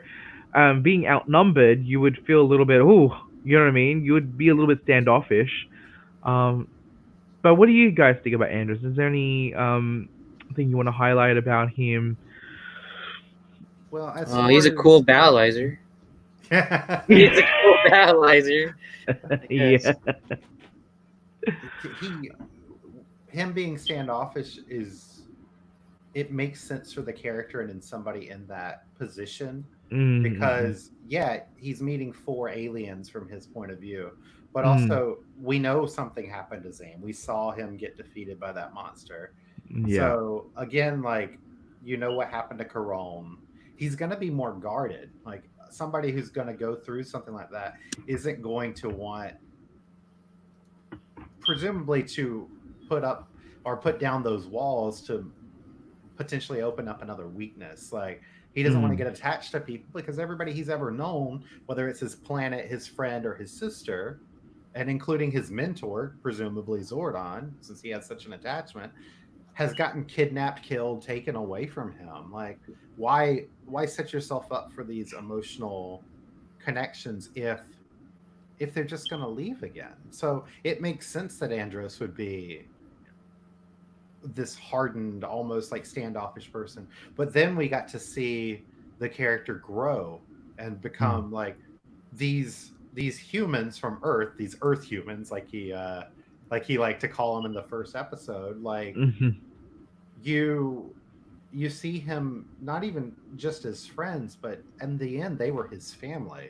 Speaker 1: being outnumbered, you would feel a little bit. Oh, you know what I mean? You would be a little bit standoffish. But what do you guys think about Andros? Is there any thing you want to highlight about him?
Speaker 3: Well, as
Speaker 2: He's a
Speaker 3: far
Speaker 2: cool battleizer.
Speaker 3: as-
Speaker 2: He's a cool battleizer.
Speaker 1: Yeah.
Speaker 3: Him being standoffish it makes sense for the character and in somebody in that position because he's meeting 4 aliens from his point of view, but also we know something happened to Zane. We saw him get defeated by that monster. So again, like, what happened to Caron. He's going to be more guarded. Like, somebody who's going to go through something like that isn't going to want, presumably, to put up or put down those walls to potentially open up another weakness. Like, he doesn't want to get attached to people because everybody he's ever known, whether it's his planet, his friend, or his sister, and including his mentor, presumably Zordon, since he has such an attachment, has gotten kidnapped, killed, taken away from him. Like, why set yourself up for these emotional connections if they're just going to leave again? So it makes sense that Andros would be this hardened, almost like standoffish person. But then we got to see the character grow and become like these humans from Earth, these Earth humans, like he liked to call them in the first episode. Like, you see him not even just as friends, but in the end they were his family.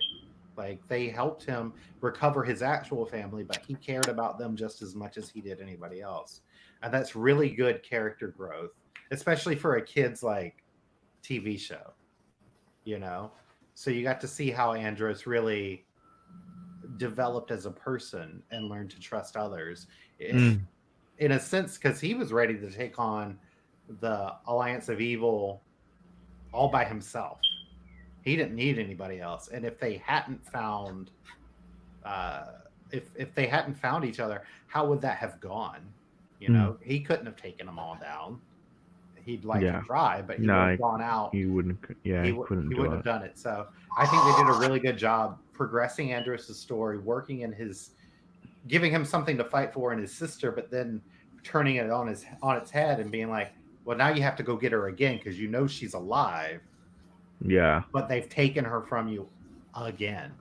Speaker 3: Like, they helped him recover his actual family, but he cared about them just as much as he did anybody else. And that's really good character growth, especially for a kid's like TV show, So you got to see how Andros really developed as a person and learned to trust others in a sense, because he was ready to take on the Alliance of Evil all by himself. He didn't need anybody else. And if they hadn't found if they hadn't found each other, how would that have gone? He couldn't have taken them all down. He'd like to try, but he would have gone out.
Speaker 1: He wouldn't. Yeah, he
Speaker 3: wouldn't have done it. So I think they did a really good job progressing Andros' story, working in giving him something to fight for in his sister, but then turning it on its head and being like, well, now you have to go get her again because she's alive.
Speaker 1: Yeah.
Speaker 3: But they've taken her from you again.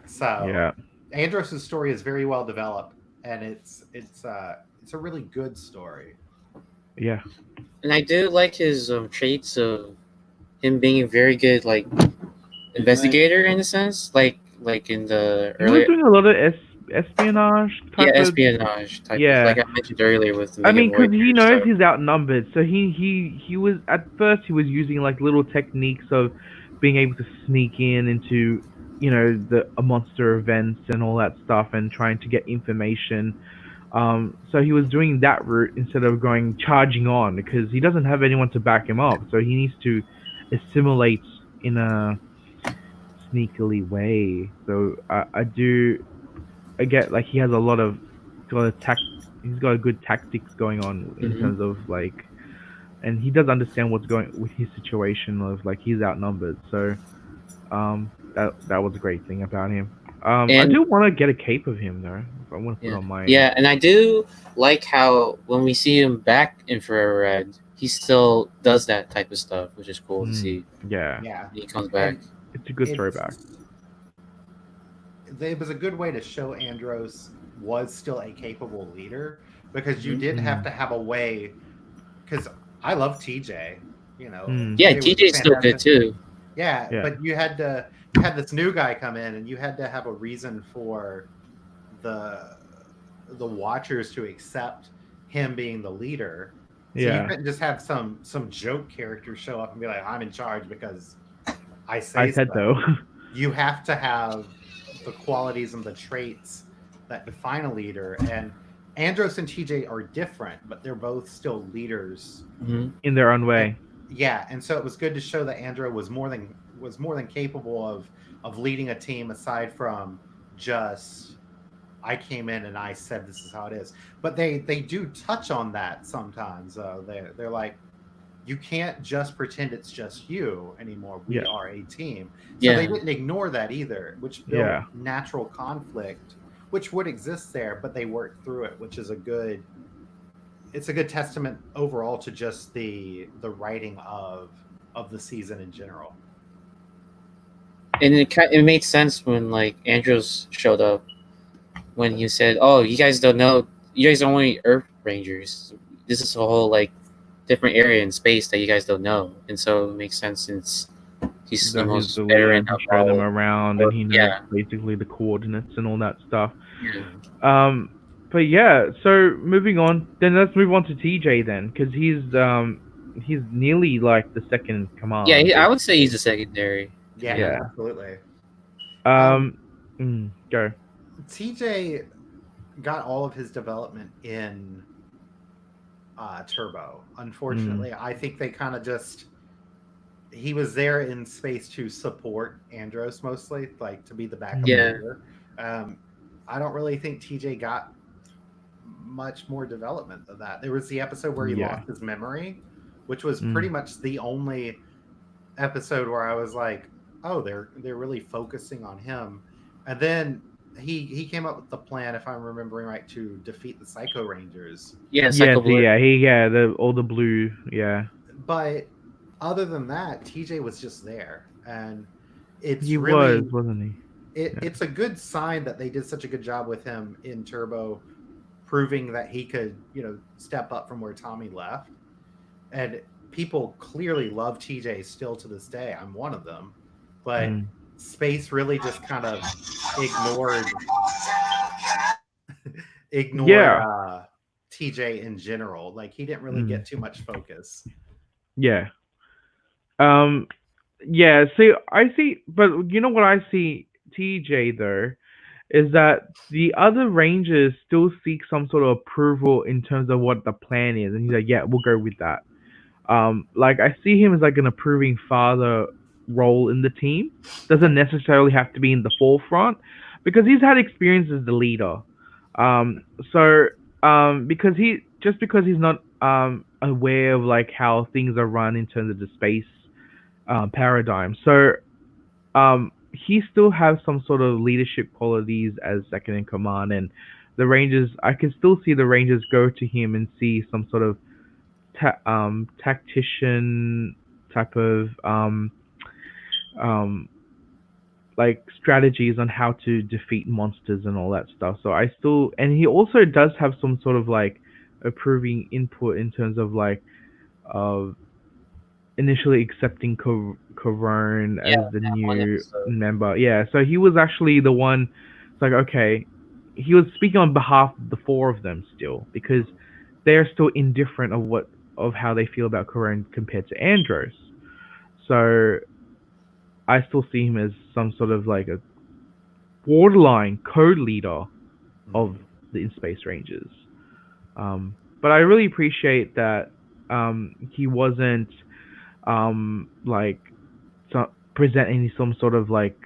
Speaker 3: So Andros' story is very well developed, and it's a really good story.
Speaker 1: Yeah.
Speaker 2: And I do like his traits of him being a very good like investigator in a sense, like in the
Speaker 1: He was
Speaker 2: earlier
Speaker 1: doing a lot of espionage
Speaker 2: yeah
Speaker 1: type of.
Speaker 2: espionage type of
Speaker 1: Yeah.
Speaker 2: like I mentioned earlier with the
Speaker 1: I
Speaker 2: Mega
Speaker 1: mean, because
Speaker 2: Voyager
Speaker 1: he knows
Speaker 2: stuff.
Speaker 1: he's outnumbered, so he was at first he was using like little techniques of being able to sneak in into the a monster events and all that stuff and trying to get information. So he was doing that route instead of going charging on because he doesn't have anyone to back him up, so he needs to assimilate in a sneakily way. So I get like he has a lot of got a he's got a good tactics going on in
Speaker 2: Hmm.
Speaker 1: terms of like, and he does understand what's going with his situation of like he's outnumbered. So that was a great thing about him. I
Speaker 2: And
Speaker 1: do want to get a cape of him though. If I want to put
Speaker 2: yeah,
Speaker 1: on my
Speaker 2: yeah, and I do like how when we see him back in Infrared, he still does that type of stuff, which is cool to see.
Speaker 1: yeah,
Speaker 3: Yeah,
Speaker 2: When he comes back.
Speaker 3: and
Speaker 1: it's a good throwback.
Speaker 3: it's it was a good way to show Andros was still a capable leader because you
Speaker 2: Mhm.
Speaker 3: did have to have a way. Because I love TJ,
Speaker 2: Yeah,
Speaker 3: TJ was
Speaker 2: TJ's still good
Speaker 3: fantastic.
Speaker 2: too.
Speaker 3: Yeah,
Speaker 1: Yeah,
Speaker 3: but you had this new guy come in, and you had to have a reason for the the Watchers to accept him being the leader. So you
Speaker 1: yeah.
Speaker 3: couldn't just have some joke character show up and be like, "I'm in charge because I
Speaker 1: I
Speaker 3: say
Speaker 1: said so.
Speaker 3: so." You have to have the qualities and the traits that define a leader. And Andros and TJ are different, but they're both still leaders.
Speaker 2: Hmm.
Speaker 1: In their own
Speaker 3: And
Speaker 1: way.
Speaker 3: yeah, and so it was good to show that Andro was more than capable of leading a team aside from just I came in and I said this is how it is. But they do touch on that sometimes. They're like, you can't just pretend it's just you anymore. We
Speaker 1: Yeah,
Speaker 3: are a team. So they
Speaker 2: Yeah,
Speaker 3: didn't ignore that either, which built
Speaker 1: yeah,
Speaker 3: natural conflict, which would exist there, but they worked through it, which is a good testament overall to just the writing of the season in general.
Speaker 2: and it made sense when like Andros showed up when he said, "Oh, you guys don't know, you guys are only Earth Rangers. This is a whole like different area in space that you guys don't know," and so it makes sense since he's the
Speaker 1: that he's
Speaker 2: most
Speaker 1: the leader
Speaker 2: veteran
Speaker 1: and can
Speaker 2: of
Speaker 1: show them
Speaker 2: all.
Speaker 1: around and he knows
Speaker 2: Yeah,
Speaker 1: basically the coordinates and all that stuff.
Speaker 2: yeah,
Speaker 3: Mhm.
Speaker 1: But yeah, so moving on, then let's move on to TJ then, because he's nearly like the second in
Speaker 2: yeah.
Speaker 1: command.
Speaker 2: I would say he's a secondary
Speaker 3: Yeah,
Speaker 2: commander.
Speaker 1: Yeah.
Speaker 3: absolutely. Um,
Speaker 1: Um. Go.
Speaker 3: TJ got all of his development in Turbo.
Speaker 1: Mm.
Speaker 3: Unfortunately, I think they kind of just he was there in space to support Andros mostly, like to be the backup
Speaker 1: Mm.
Speaker 2: Yeah,
Speaker 3: leader. Um, I don't really think TJ got much more development than that. There was the episode where he
Speaker 1: Yeah.
Speaker 3: lost his memory, which was pretty
Speaker 1: Mm.
Speaker 3: much the only episode where I was like, "Oh, they're really focusing on him." And then he came up with the plan, if I'm remembering right, to defeat the Psycho Rangers.
Speaker 2: yeah.
Speaker 1: Yes.
Speaker 2: Psycho Blue.
Speaker 1: Yeah. The all the blue. Yeah.
Speaker 3: But other than that, TJ was just there, and it's
Speaker 1: He was,
Speaker 3: really
Speaker 1: wasn't he? Yeah.
Speaker 3: it's a good sign that they did such a good job with him in Turbo, proving that he could step up from where Tommy left. And people clearly love TJ still to this day. I'm one of them, but
Speaker 1: Mm.
Speaker 3: space really just kind of ignored ignored
Speaker 1: Yeah.
Speaker 3: TJ in general. Like he didn't really
Speaker 1: Mm.
Speaker 3: get too much focus.
Speaker 1: Yeah. Um. Yeah. See, I see, but you know what I see TJ though is that the other rangers still seek some sort of approval in terms of what the plan is, and he's like, "Yeah, we'll go with that." Like I see him as like an approving father role in the team. Doesn't necessarily have to be in the forefront because he's had experience as the leader. Um, so because he's not aware of like how things are run in terms of the space paradigm. So he still has some sort of leadership qualities as second in command, and the Rangers. I can still see the Rangers go to him and see some sort of tactician type of um, like strategies on how to defeat monsters and all that stuff. So I still, and he also does have some sort of like approving input in terms of like uh, initially accepting Corone
Speaker 2: Yeah,
Speaker 1: as the
Speaker 2: that one
Speaker 1: new
Speaker 2: episode.
Speaker 1: member. Yeah, so he was actually the one. It's like, okay, he was speaking on behalf of the four of them still, because they're still indifferent of how they feel about Corone compared to Andros. So I still see him as some sort of like a borderline co-leader of the In Space Rangers. But I really appreciate that he wasn't like presenting some sort of like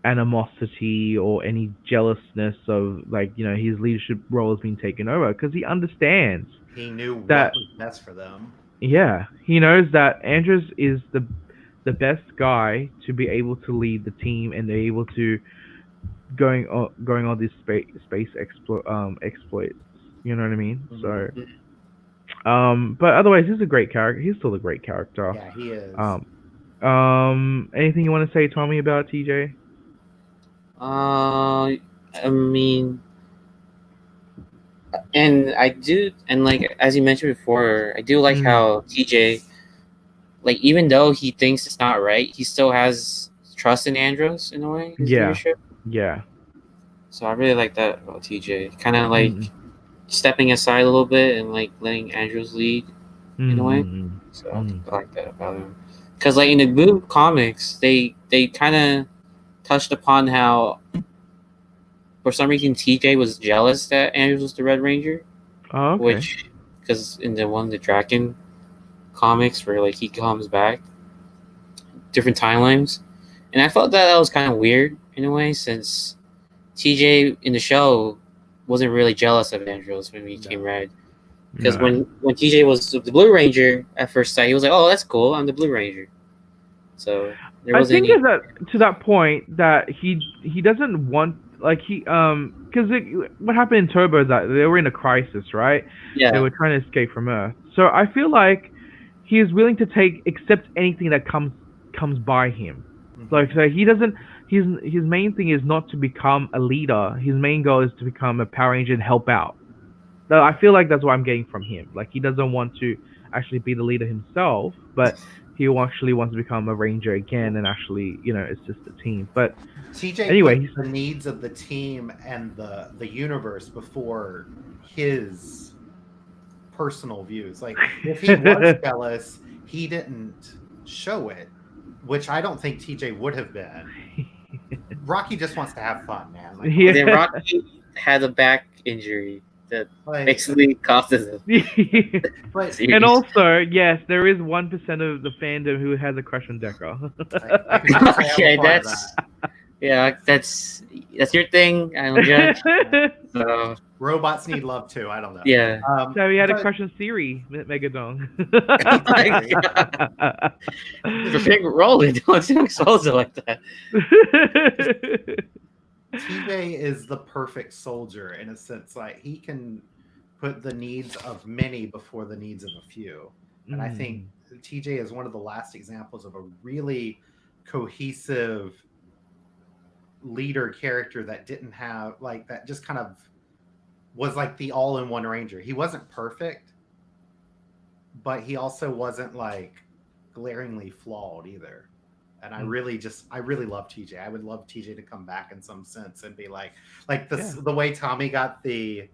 Speaker 1: animosity or any jealousness of like his leadership role has been taken over, because he understands
Speaker 3: He knew
Speaker 1: that
Speaker 3: what was best for them.
Speaker 1: he knows that Andrews is the best guy to be able to lead the team, and they're able to going on these space exploits. You know what I mean? So but otherwise, he's a great character. He's still a great character.
Speaker 3: Yeah, he is.
Speaker 1: Anything you want to say, Tommy, about TJ?
Speaker 2: I mean, and I do, and like as you mentioned before, I do like how TJ, like even though he thinks it's not right, he still has trust in Andros in a way, his leadership.
Speaker 1: Yeah.
Speaker 2: So I really like that about TJ. Kind of like stepping aside a little bit and like letting Andros lead in a way. So I like that about him. Because like in the Blue comics, they kind of touched upon how for some reason TJ was jealous that Andros was the Red Ranger.
Speaker 1: Oh, okay.
Speaker 2: Which, because in the Draken comics where like he comes back, different timelines, and I felt that was kind of weird in a way, since TJ in the show wasn't really jealous of Andros when he became Red. Because when TJ was the Blue Ranger at first sight, he was like, "Oh, that's cool. I'm the Blue Ranger." So there
Speaker 1: I
Speaker 2: wasn't
Speaker 1: think
Speaker 2: any.
Speaker 1: that to that point that he doesn't want like because what happened in Turbo is that they were in a crisis, right?
Speaker 2: Yeah.
Speaker 1: They were trying to escape from Earth. So I feel like he is willing to accept anything that comes by him. Like, so he doesn't. His main thing is not to become a leader. His main goal is to become a Power Ranger and help out. So I feel like that's what I'm getting from him. Like, he doesn't want to actually be the leader himself, but he actually wants to become a Ranger again and actually, assist the team. But
Speaker 3: TJ
Speaker 1: anyway,
Speaker 3: puts the needs of the team and the universe before his personal views. Like, if he was jealous, he didn't show it, which I don't think TJ would have been. Rocky just wants to have fun, man. Like,
Speaker 2: And then Rocky had a back injury that basically causes him.
Speaker 1: And also, yes, there is 1% of the fandom who has a crush on Decker.
Speaker 2: That's your thing. I don't judge. So
Speaker 3: robots need love too. I don't know.
Speaker 2: Yeah.
Speaker 1: So he had a crush on Siri, Megadon.
Speaker 2: Oh my god! The big Roland. Don't expose it like that.
Speaker 3: TJ is the perfect soldier in a sense. Like, he can put the needs of many before the needs of a few, and I think TJ is one of the last examples of a really cohesive leader character that didn't have like that, just kind of was like the all-in-one Ranger. He wasn't perfect, but he also wasn't like glaringly flawed either. And I really love TJ. I would love TJ to come back in some sense and be like this, the way Tommy got the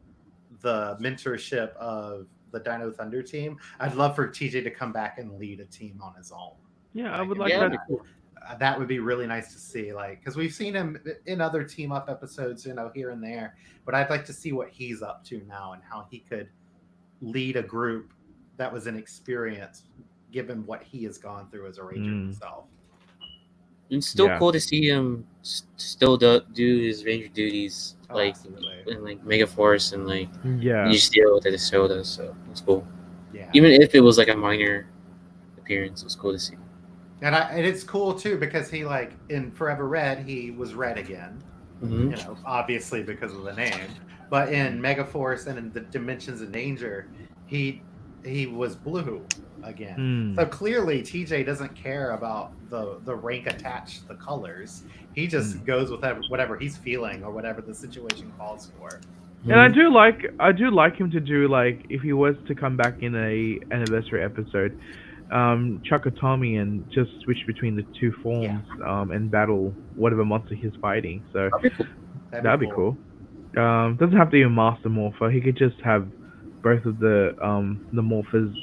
Speaker 3: mentorship of the Dino Thunder team. I'd love for TJ to come back and lead a team on his own.
Speaker 1: Yeah, I would like that.
Speaker 3: That would be really nice to see, like, because we've seen him in other team up episodes, here and there. But I'd like to see what he's up to now and how he could lead a group that was inexperienced, given what he has gone through as a Ranger himself.
Speaker 2: It's still cool to see him still do his Ranger duties, like in like Megaforce and like Ninja Steel that the show does. So it's cool. Yeah. Even if it was like a minor appearance, it was cool to see.
Speaker 3: And it's cool too because he, like, in Forever Red, he was red again. Obviously because of the name. But in Megaforce and in the Dimensions of Danger, he he was blue again.
Speaker 1: Hmm.
Speaker 3: So clearly TJ doesn't care about the rank attached to the colors. He just goes with whatever he's feeling or whatever the situation calls for.
Speaker 1: And I do like him to do, like, if he was to come back in a anniversary episode, chuck a Tommy and just switch between the two forms, and battle whatever monster he's fighting. So
Speaker 2: That'd be cool.
Speaker 1: that'd be cool. Doesn't have to be a master morpher. He could just have both of the morphers.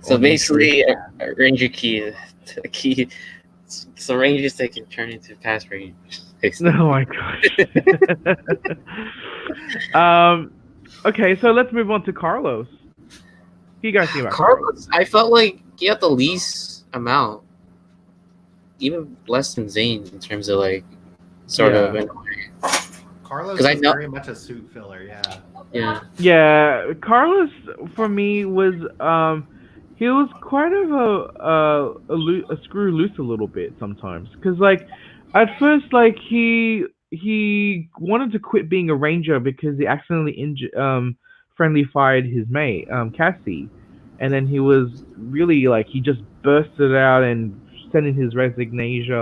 Speaker 2: So
Speaker 1: on
Speaker 2: basically, a ranger key. So rangers they can turn into past rangers. Basically.
Speaker 1: Oh my gosh. Okay, so let's move on to Carlos. What do you guys think about
Speaker 2: Carlos? I felt like he had the least amount, even less than Zane in terms of like sort of. In a way.
Speaker 3: Carlos is very much a suit filler. Yeah.
Speaker 1: Yeah, Carlos for me was he was quite of a screw loose a little bit sometimes, because like at first like he wanted to quit being a ranger because he accidentally friendly fired his mate Cassie, and then he was really like he just bursted out and sent in his resignation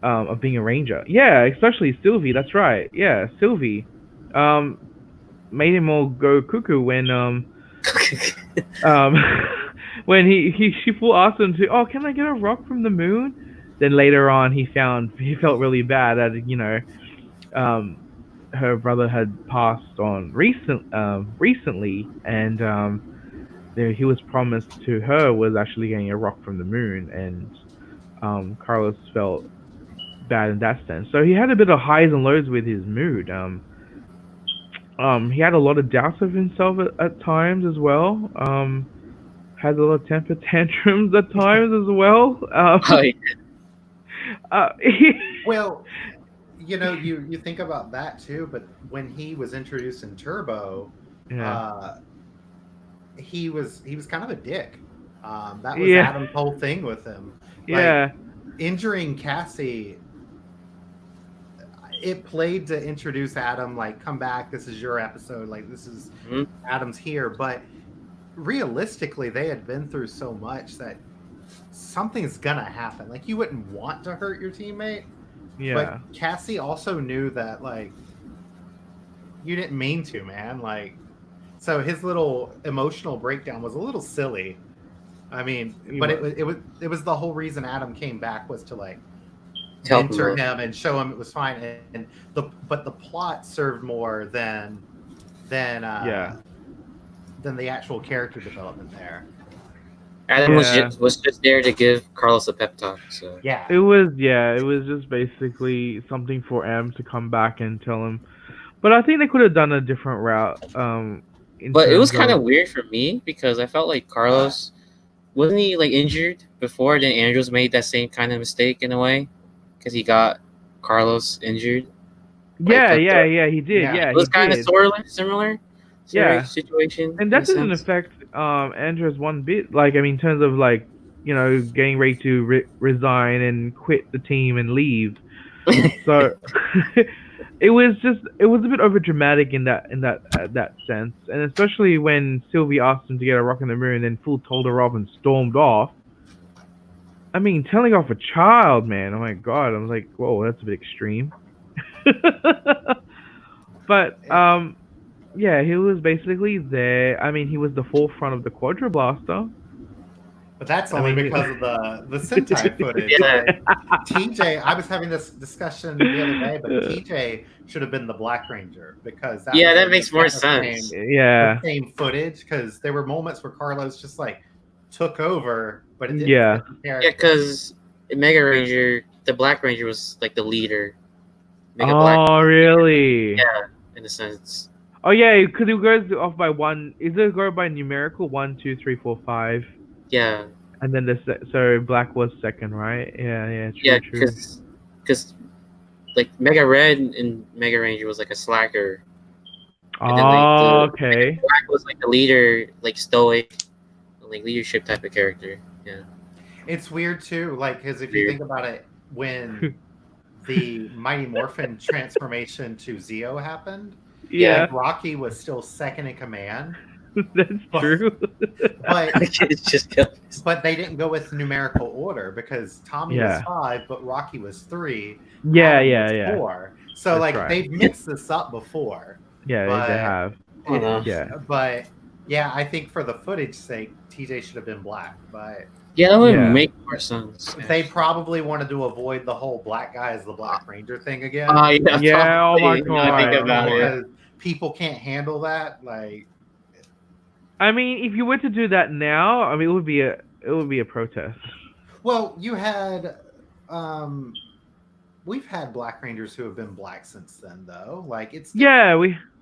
Speaker 1: of being a ranger. Yeah, especially Sylvie. That's right. Yeah, Sylvie. Made him all go cuckoo when when she full asked him to, oh, can I get a rock from the moon? Then later on he felt really bad that her brother had passed on recently, and he was promised to her was actually getting a rock from the moon, and Carlos felt bad in that sense. So he had a bit of highs and lows with his mood. He had a lot of doubts of himself at times as well. Had a lot of temper tantrums at times as well.
Speaker 3: Well, you think about that too, but when he was introduced in Turbo, he was kind of a dick. That was Adam's whole thing with him. Like, injuring Cassie, it played to introduce Adam, like, come back, this is your episode, like, this is Adam's here. But realistically, they had been through so much that something's gonna happen. Like, you wouldn't want to hurt your teammate. But Cassie also knew that, like, you didn't mean to, man. Like, so his little emotional breakdown was a little silly. I mean, but it was the whole reason Adam came back was to, like, mentor him and show him it was fine. But the plot served more than the actual character development there.
Speaker 2: Adam was just there to give Carlos a pep talk. So
Speaker 1: it was just basically something for Am to come back and tell him. But I think they could have done a different route.
Speaker 2: But it was kind of weird for me because I felt like Carlos wasn't he like injured before? Then Andrews made that same kind of mistake in a way because he got Carlos injured.
Speaker 1: He did. Yeah,
Speaker 2: it was kind of similar. Situation.
Speaker 1: And that doesn't affect Andrews one bit. Like, I mean, in terms of like, getting ready to resign and quit the team and leave. So it was a bit over dramatic in that sense, and especially when Sylvie asked him to get a rock in the moon and then full told her off and stormed off. I mean, telling off a child, man. Oh my god! I was like, whoa, that's a bit extreme. But he was basically there. I mean, he was the forefront of the Quadra Blaster.
Speaker 3: But that's only because of the Sentai footage. Like, TJ, I was having this discussion the other day, but TJ should have been the Black Ranger because
Speaker 2: that makes more sense.
Speaker 3: The same footage, because there were moments where Carlos just like took over, but it didn't.
Speaker 2: Yeah, because in Mega Ranger, the Black Ranger was like the leader.
Speaker 1: Really?
Speaker 2: Yeah, in a sense.
Speaker 1: Oh yeah, because it goes off by one. Is it go by numerical 1, 2, 3, 4, 5?
Speaker 2: Yeah.
Speaker 1: And then so Black was second, right? Yeah, true.
Speaker 2: Because like Mega Red and Mega Ranger was like a slacker. And then,
Speaker 1: okay.
Speaker 2: Black was like the leader, like stoic, like leadership type of character. Yeah.
Speaker 3: It's weird too, like because if you think about it, when the Mighty Morphin transformation to Zeo happened,
Speaker 1: Yeah,
Speaker 3: And Rocky was still second in command,
Speaker 1: that's true.
Speaker 3: but
Speaker 2: It's just villains.
Speaker 3: but they didn't go with numerical order because Tommy was
Speaker 1: Yeah.
Speaker 3: 5, but Rocky was 3.
Speaker 1: Yeah,
Speaker 3: Adam
Speaker 1: yeah,
Speaker 3: was
Speaker 1: yeah.
Speaker 3: 4. So
Speaker 1: That's
Speaker 3: like
Speaker 1: right.
Speaker 3: they've mixed this up before.
Speaker 1: Yeah, they
Speaker 3: But
Speaker 1: have.
Speaker 2: I don't know.
Speaker 1: Yeah.
Speaker 3: but yeah, I think for the footage sake, TJ should have been black. But
Speaker 2: Yeah, that would
Speaker 1: Yeah.
Speaker 2: make more sense.
Speaker 3: they probably wanted to avoid the whole black guy as the Black Ranger thing again.
Speaker 2: Yeah,
Speaker 1: Yeah, oh my
Speaker 2: probably, now I think
Speaker 1: God,
Speaker 2: about
Speaker 1: oh
Speaker 2: it.
Speaker 3: Because people can't handle that. Like,
Speaker 1: I mean, if you were to do that now, I mean, it would be a protest.
Speaker 3: well, you had we've had Black Rangers who have been black since then, though. Like, it's
Speaker 1: Yeah,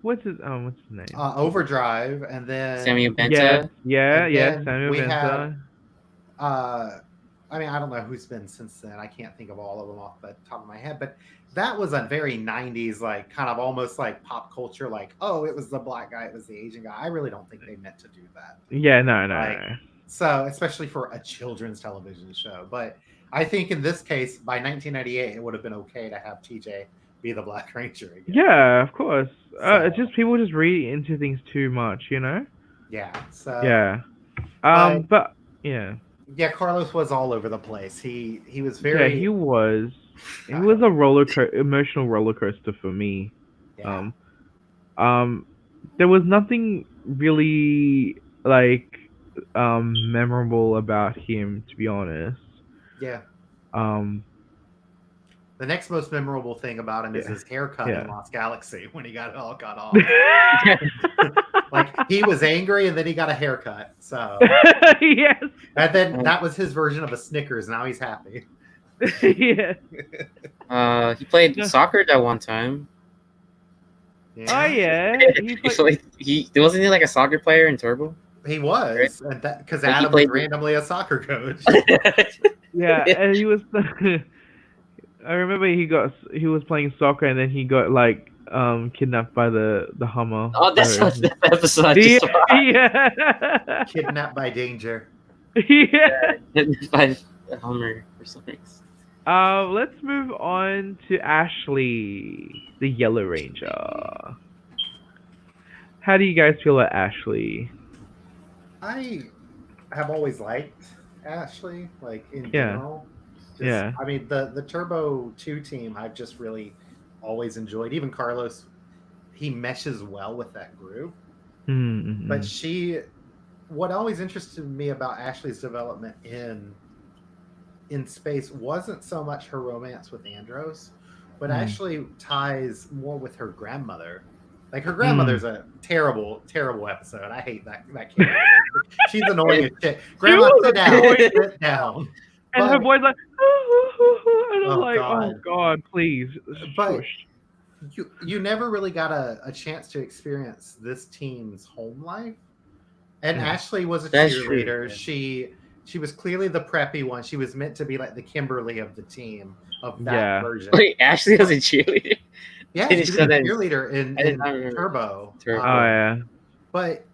Speaker 1: what's his name?
Speaker 3: Overdrive, and then
Speaker 2: Samuel
Speaker 1: Yeah,
Speaker 2: Benta.
Speaker 1: yeah,
Speaker 3: and
Speaker 1: yeah.
Speaker 3: then
Speaker 1: Samuel
Speaker 3: we
Speaker 1: Benta.
Speaker 3: I mean, I don't know who's been since then. I can't think of all of them off the top of my head, but that was a very 90s, like, kind of almost like pop culture, like, oh, it was the black guy, it was the Asian guy. I really don't think they meant to do that.
Speaker 1: Yeah, no.
Speaker 3: Like, so, especially for a children's television show. But I think in this case, by 1998, it would have been okay to have TJ be the Black Ranger again.
Speaker 1: Yeah, of course. It's
Speaker 3: So-
Speaker 1: just people just read into things too much, you know?
Speaker 3: Yeah. So
Speaker 1: Yeah. But yeah.
Speaker 3: yeah, Carlos was all over the place. He was
Speaker 1: Yeah,
Speaker 3: very
Speaker 1: he was. It was a emotional roller coaster for me.
Speaker 3: yeah.
Speaker 1: There was nothing really like memorable about him, to be honest.
Speaker 3: Yeah.
Speaker 1: Um,
Speaker 3: The next most memorable thing about him is
Speaker 1: Yeah.
Speaker 3: his haircut
Speaker 1: Yeah.
Speaker 3: in Lost Galaxy when he got it all cut off. Like, he was angry and then he got a haircut. So
Speaker 1: yes.
Speaker 3: and then that was his version of a Snickers. Now he's happy.
Speaker 1: Yeah.
Speaker 2: He played
Speaker 1: Yeah.
Speaker 2: soccer that one time.
Speaker 1: Oh yeah.
Speaker 2: He wasn't he like a soccer player in Turbo?
Speaker 3: He was, and that because
Speaker 2: Like, he
Speaker 3: Adam was
Speaker 2: played-
Speaker 3: randomly a soccer coach.
Speaker 1: Yeah, and he was. I remember he was playing soccer and then he got like kidnapped by the Hummer.
Speaker 2: Oh, that's
Speaker 1: So-
Speaker 2: what that episode I just watched.
Speaker 1: yeah.
Speaker 3: Kidnapped by danger.
Speaker 1: Yeah.
Speaker 2: By the Hummer or something.
Speaker 1: Let's move on to Ashley, the Yellow Ranger. How do you guys feel about Ashley?
Speaker 3: I have always liked Ashley, like in
Speaker 1: Yeah.
Speaker 3: general. Just,
Speaker 1: Yeah.
Speaker 3: I mean, the Turbo 2 team, I've just really always enjoyed. Even Carlos, he meshes well with that group.
Speaker 1: Mm-hmm.
Speaker 3: But what always interested me about Ashley's development in space wasn't so much her romance with Andros, but actually ties more with her grandmother. Like, her grandmother's a terrible, terrible episode. I hate that character. She's annoying as shit. Grandma,
Speaker 1: was
Speaker 3: sit down.
Speaker 1: annoying.
Speaker 3: Sit down.
Speaker 1: and her
Speaker 3: But-
Speaker 1: boy's like, and I'm
Speaker 3: Oh,
Speaker 1: like,
Speaker 3: God.
Speaker 1: oh God, please.
Speaker 3: But-
Speaker 1: Shush.
Speaker 3: you never really got a chance to experience this team's home life. And
Speaker 1: Yeah.
Speaker 3: Ashley was a
Speaker 2: That's true,
Speaker 3: cheerleader.
Speaker 2: yeah.
Speaker 3: She was clearly the preppy one. She was meant to be like the Kimberly of the team, of that
Speaker 1: Yeah.
Speaker 3: version.
Speaker 2: Wait, Ashley was a cheerleader.
Speaker 3: Yeah,
Speaker 2: Did
Speaker 3: she
Speaker 2: you
Speaker 3: was a
Speaker 2: say that?
Speaker 3: cheerleader in
Speaker 2: I did not remember.
Speaker 3: Turbo.
Speaker 2: Turbo.
Speaker 1: Oh yeah.
Speaker 3: But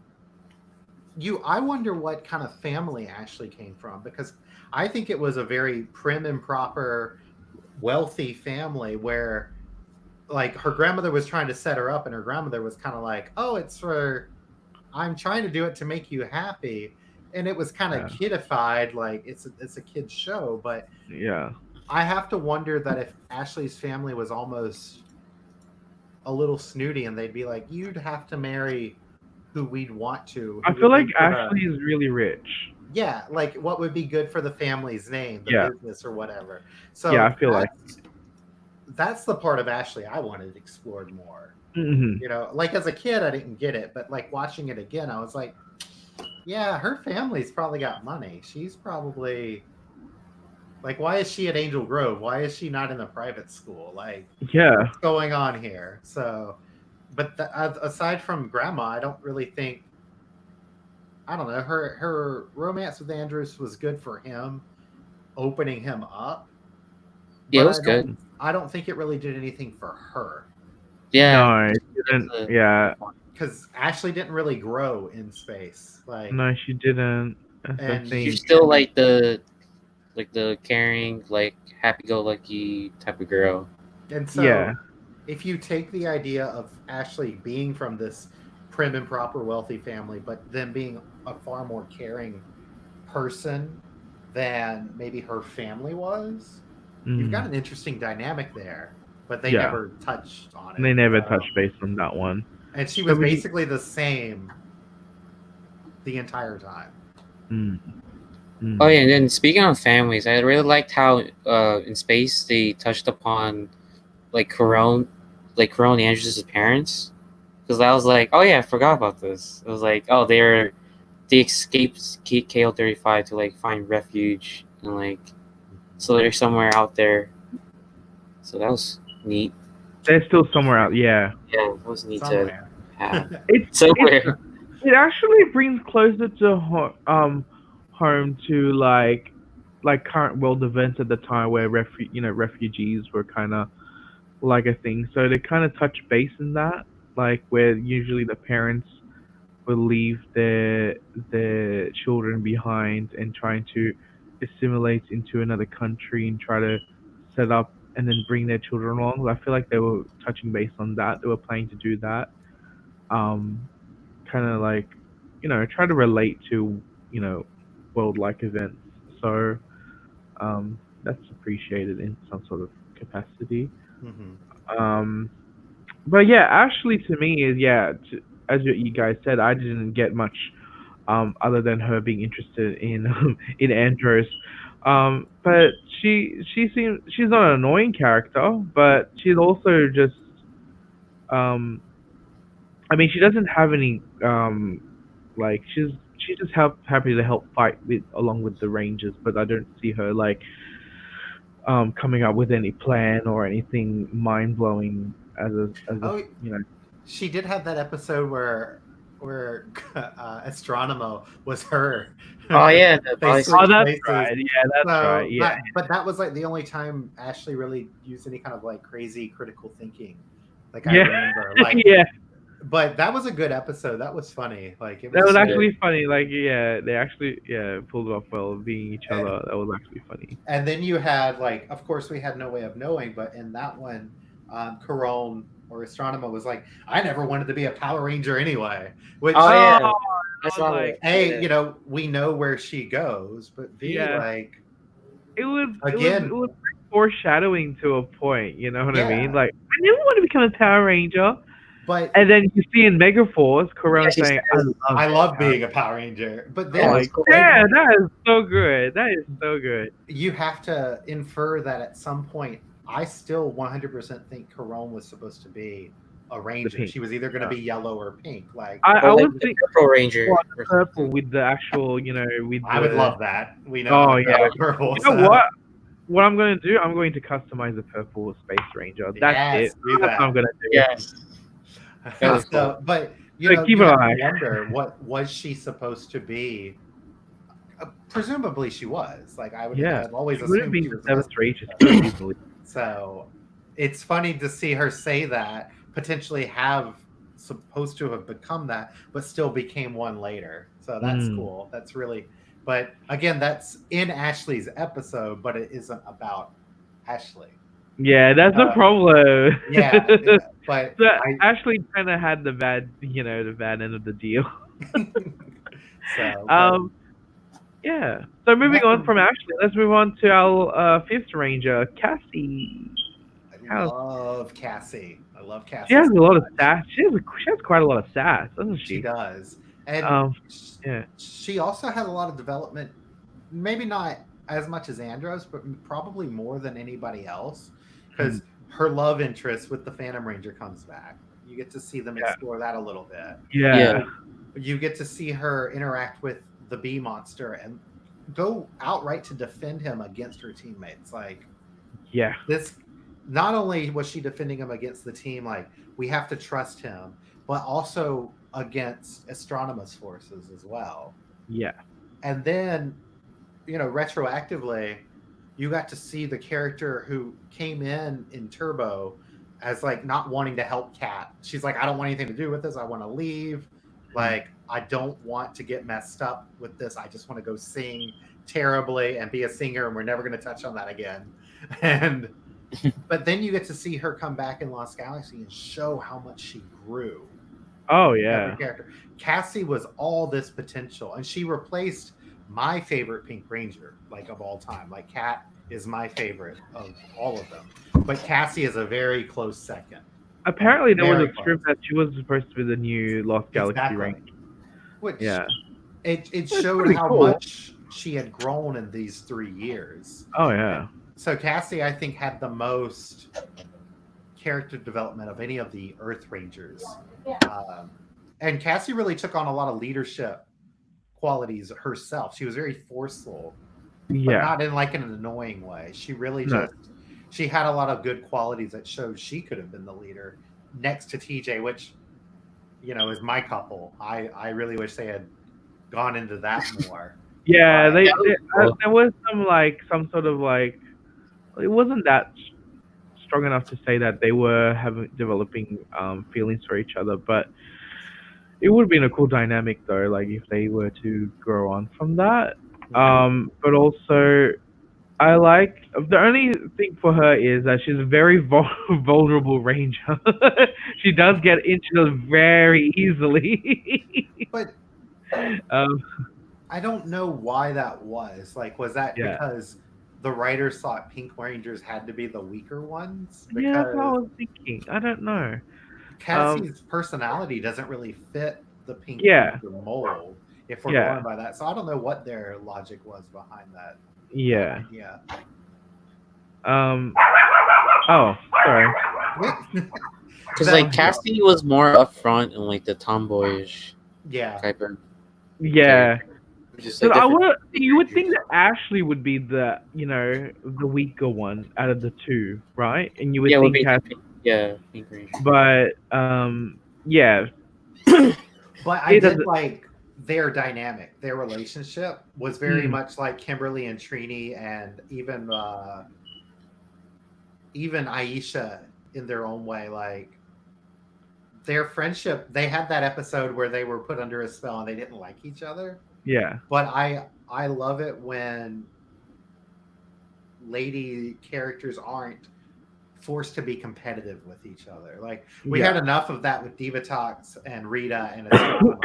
Speaker 3: I wonder what kind of family Ashley came from, because I think it was a very prim and proper, wealthy family where, like, her grandmother was trying to set her up, and her grandmother was kind of like, "Oh, I'm trying to do it to make you happy," and it was kind of kidified, like it's a kid's show. But
Speaker 1: Yeah.
Speaker 3: I have to wonder that if Ashley's family was almost a little snooty, and they'd be like, "You'd have to marry who we'd want to."
Speaker 1: I
Speaker 3: who
Speaker 1: feel
Speaker 3: would
Speaker 1: like
Speaker 3: be for the-"
Speaker 1: Ashley is really rich.
Speaker 3: Yeah, like what would be good for the family's name, the
Speaker 1: Yeah.
Speaker 3: business, or whatever. So
Speaker 1: Yeah, I feel like-
Speaker 3: that's the part of Ashley I wanted explored more.
Speaker 1: Hmm.
Speaker 3: You know, like as a kid, I didn't get it, but like watching it again, I was like, yeah, her family's probably got money. She's probably like, why is she at Angel Grove? Why is she not in a private school? Like,
Speaker 1: Yeah.
Speaker 3: what's going on here? So, but aside from Grandma, I don't really think. I don't know. Her romance with Andrews was good for him, opening him up.
Speaker 2: Yeah, it
Speaker 3: but
Speaker 2: was good.
Speaker 3: I don't think it really did anything for her,
Speaker 2: Yeah.
Speaker 1: No, it didn't. Yeah.
Speaker 3: because Ashley didn't really grow in space. Like,
Speaker 1: No, she didn't. That's the
Speaker 3: And
Speaker 1: thing.
Speaker 2: She's still like the caring, like happy-go-lucky type of girl.
Speaker 3: and so
Speaker 1: Yeah.
Speaker 3: if you take the idea of Ashley being from this prim and proper wealthy family, but then being a far more caring person than maybe her family was, you've got
Speaker 1: Mm.
Speaker 3: an interesting dynamic there. But they
Speaker 1: Yeah.
Speaker 3: never touched on it.
Speaker 1: They never
Speaker 3: so-
Speaker 1: touched base on that one.
Speaker 3: And she
Speaker 1: So
Speaker 3: was
Speaker 1: would you-
Speaker 3: basically the same the entire time.
Speaker 1: Mm. Mm.
Speaker 2: Oh yeah, and then speaking of families, I really liked how in Space they touched upon like Corone Andrews' parents, because I was like, oh yeah, I forgot about this. It was like, oh, they escaped KO-35 to like find refuge, and like so they're somewhere out there. So that was neat.
Speaker 1: They're still somewhere out. Yeah.
Speaker 2: Yeah, that was neat
Speaker 3: Somewhere.
Speaker 2: to have
Speaker 1: It's
Speaker 2: somewhere.
Speaker 1: it actually brings closer to home to like current world events at the time where refugees were kind of like a thing. So they kind of touch base in that, like where usually the parents will leave their children behind and trying to assimilate into another country and try to set up and then bring their children along. I feel like they were touching base on that. They were planning to do that. Kind of like, try to relate to, world-like events. So, that's appreciated in some sort of capacity.
Speaker 3: Mhm.
Speaker 1: But yeah, Ashley to me is as you guys said, I didn't get much other than her being interested in in Andros. But she's not an annoying character, but she's also just um I mean she doesn't have any like she's just happy to help fight along with the Rangers, but I don't see her like coming up with any plan or anything mind blowing as a
Speaker 3: Oh,
Speaker 1: you know.
Speaker 3: she did have that episode where Astronomo was her.
Speaker 2: Oh yeah, the
Speaker 3: They
Speaker 2: body
Speaker 3: switched
Speaker 1: Oh, that's
Speaker 3: places.
Speaker 1: right. Yeah, that's
Speaker 3: So
Speaker 1: right. Yeah.
Speaker 3: but that was like the only time Ashley really used any kind of like crazy critical thinking. Like I
Speaker 1: Yeah.
Speaker 3: remember. Like
Speaker 1: Yeah.
Speaker 3: but that was a good episode. That was funny. Like it
Speaker 1: That was
Speaker 3: good.
Speaker 1: actually funny. Like, yeah, they actually pulled it off well, being each other. That was actually funny.
Speaker 3: And then you had like, of course, we had no way of knowing, but in that one, Corone or Astronomo was like, I never wanted to be a Power Ranger anyway. Which,
Speaker 2: Oh yeah,
Speaker 1: I
Speaker 2: I saw
Speaker 1: like,
Speaker 2: that.
Speaker 3: A,
Speaker 2: Yeah.
Speaker 3: We know where she goes, but B,
Speaker 1: Yeah.
Speaker 3: like,
Speaker 1: it was
Speaker 3: Again.
Speaker 1: it was foreshadowing to a point. You know what I mean?
Speaker 3: Yeah.
Speaker 1: Like, I never want to become a Power Ranger.
Speaker 3: but
Speaker 1: And then you see in Megaforce, Corona
Speaker 2: Yeah, she
Speaker 1: saying,
Speaker 2: says,
Speaker 3: I love being a Power Ranger. But then
Speaker 1: Like,
Speaker 2: cool.
Speaker 1: yeah, that is so good. That is so good.
Speaker 3: you have to infer that at some point, I still 100% think Corone was supposed to be a Ranger.
Speaker 1: pink,
Speaker 3: She was either going to be yellow or pink. Like,
Speaker 1: I
Speaker 2: Or like
Speaker 1: would
Speaker 2: the
Speaker 1: think
Speaker 2: Purple Ranger.
Speaker 1: purple with the actual, with
Speaker 3: I would
Speaker 1: the-
Speaker 3: love that. We know.
Speaker 1: Oh,
Speaker 3: it's
Speaker 1: yeah.
Speaker 3: purple.
Speaker 1: You know what? What I'm going to do, I'm going to customize the purple Space Ranger. That's
Speaker 3: Yes,
Speaker 1: it.
Speaker 3: do
Speaker 1: That's
Speaker 3: that.
Speaker 1: what I'm going to do.
Speaker 2: Yes. That was
Speaker 3: So, but you
Speaker 1: So
Speaker 3: know,
Speaker 1: keep
Speaker 3: you
Speaker 1: an
Speaker 3: have to
Speaker 1: eye.
Speaker 3: wonder what was she supposed to be? Presumably, she was. Like I would
Speaker 1: Yeah.
Speaker 3: have always
Speaker 1: It would have
Speaker 3: assumed
Speaker 1: been
Speaker 3: she
Speaker 1: the
Speaker 3: was.
Speaker 1: seventh Ranger so easily.
Speaker 3: So, it's funny to see her say that. Potentially have supposed to have become that, but still became one later. So that's cool. That's really. But again, that's in Ashley's episode, but it isn't about Ashley.
Speaker 1: Yeah, that's the problem.
Speaker 3: Yeah, but
Speaker 1: So Ashley kind of had the bad end of the deal.
Speaker 3: so
Speaker 1: Yeah. So moving on from Ashley, let's move on to our fifth Ranger, Cassie.
Speaker 3: I love Cassie. I love Cassie.
Speaker 1: She has a lot of sass. She has quite a lot of sass, doesn't she?
Speaker 3: She does. And
Speaker 1: yeah.
Speaker 3: she also had a lot of development, maybe not as much as Andros, but probably more than anybody else. Because her love interest with the Phantom Ranger comes back. You get to see them explore that a little bit.
Speaker 1: Yeah.
Speaker 3: You get to see her interact with the bee monster and go outright to defend him against her teammates. Like,
Speaker 1: Yeah.
Speaker 3: this, not only was she defending him against the team, like, we have to trust him, but also against Astronomus forces as well.
Speaker 1: Yeah.
Speaker 3: And then, retroactively, you got to see the character who came in Turbo as like not wanting to help Kat. She's like, I don't want anything to do with this. I want to leave. Like, I don't want to get messed up with this. I just want to go sing terribly and be a singer, and we're never going to touch on that again. And But then you get to see her come back in Lost Galaxy and show how much she grew.
Speaker 1: Oh
Speaker 3: Every
Speaker 1: yeah.
Speaker 3: character. Cassie was all this potential, and she replaced my favorite Pink Ranger, like of all time. Like Kat is my favorite of all of them, but Cassie is a very close second.
Speaker 1: Apparently, there was
Speaker 3: Very
Speaker 1: a script that she was supposed to be the new Lost Galaxy
Speaker 3: Exactly.
Speaker 1: Ranger.
Speaker 3: Which
Speaker 1: Yeah.
Speaker 3: it showed
Speaker 1: pretty
Speaker 3: how
Speaker 1: cool.
Speaker 3: much she had grown in these 3 years.
Speaker 1: Oh yeah.
Speaker 3: So Cassie, I think, had the most character development of any of the Earth Rangers. And Cassie really took on a lot of leadership qualities herself. She was very forceful, but
Speaker 1: Yeah.
Speaker 3: not in like an annoying way. She really
Speaker 1: No.
Speaker 3: she had a lot of good qualities that showed she could have been the leader next to TJ, which, you know, is my couple. I really wish they had gone into that more.
Speaker 1: Yeah,
Speaker 3: Right.
Speaker 1: there was some sort of like, it wasn't that strong enough to say that they were developing feelings for each other, but it would have been a cool dynamic though, like if they were to grow on from that. But also, I like, the only thing for her is that she's a very vulnerable ranger. She does get injured very easily.
Speaker 3: But I don't know why that was. Like, was that
Speaker 1: Yeah.
Speaker 3: because the writers thought Pink Rangers had to be the weaker ones?
Speaker 1: Yeah, that's what I
Speaker 3: Because
Speaker 1: was thinking. I don't know.
Speaker 3: Cassie's personality doesn't really fit the Pink
Speaker 1: Yeah.
Speaker 3: Ranger mold, if we're
Speaker 1: Yeah.
Speaker 3: going by that. So I don't know what their logic was behind that.
Speaker 1: Yeah.
Speaker 3: Yeah.
Speaker 1: Oh, sorry.
Speaker 2: Because like Cassie was more upfront and like the tomboyish
Speaker 3: Yeah.
Speaker 2: type of.
Speaker 1: Yeah.
Speaker 2: Just
Speaker 1: So
Speaker 2: like
Speaker 1: you would think that Ashley would be the, the weaker one out of the two, right? And you would
Speaker 2: yeah, would
Speaker 1: think
Speaker 2: be
Speaker 1: Cassie,
Speaker 2: Pink Ranger.
Speaker 1: but yeah,
Speaker 3: But I
Speaker 1: It
Speaker 3: did
Speaker 1: doesn't-
Speaker 3: like their dynamic. Their relationship was very much like Kimberly and Trini, and even Aisha in their own way. Like their friendship, they had that episode where they were put under a spell and they didn't like each other.
Speaker 1: yeah,
Speaker 3: But I love it when lady characters aren't forced to be competitive with each other. Like we
Speaker 1: Yeah.
Speaker 3: had enough of that with Divatox and Rita and Estrada.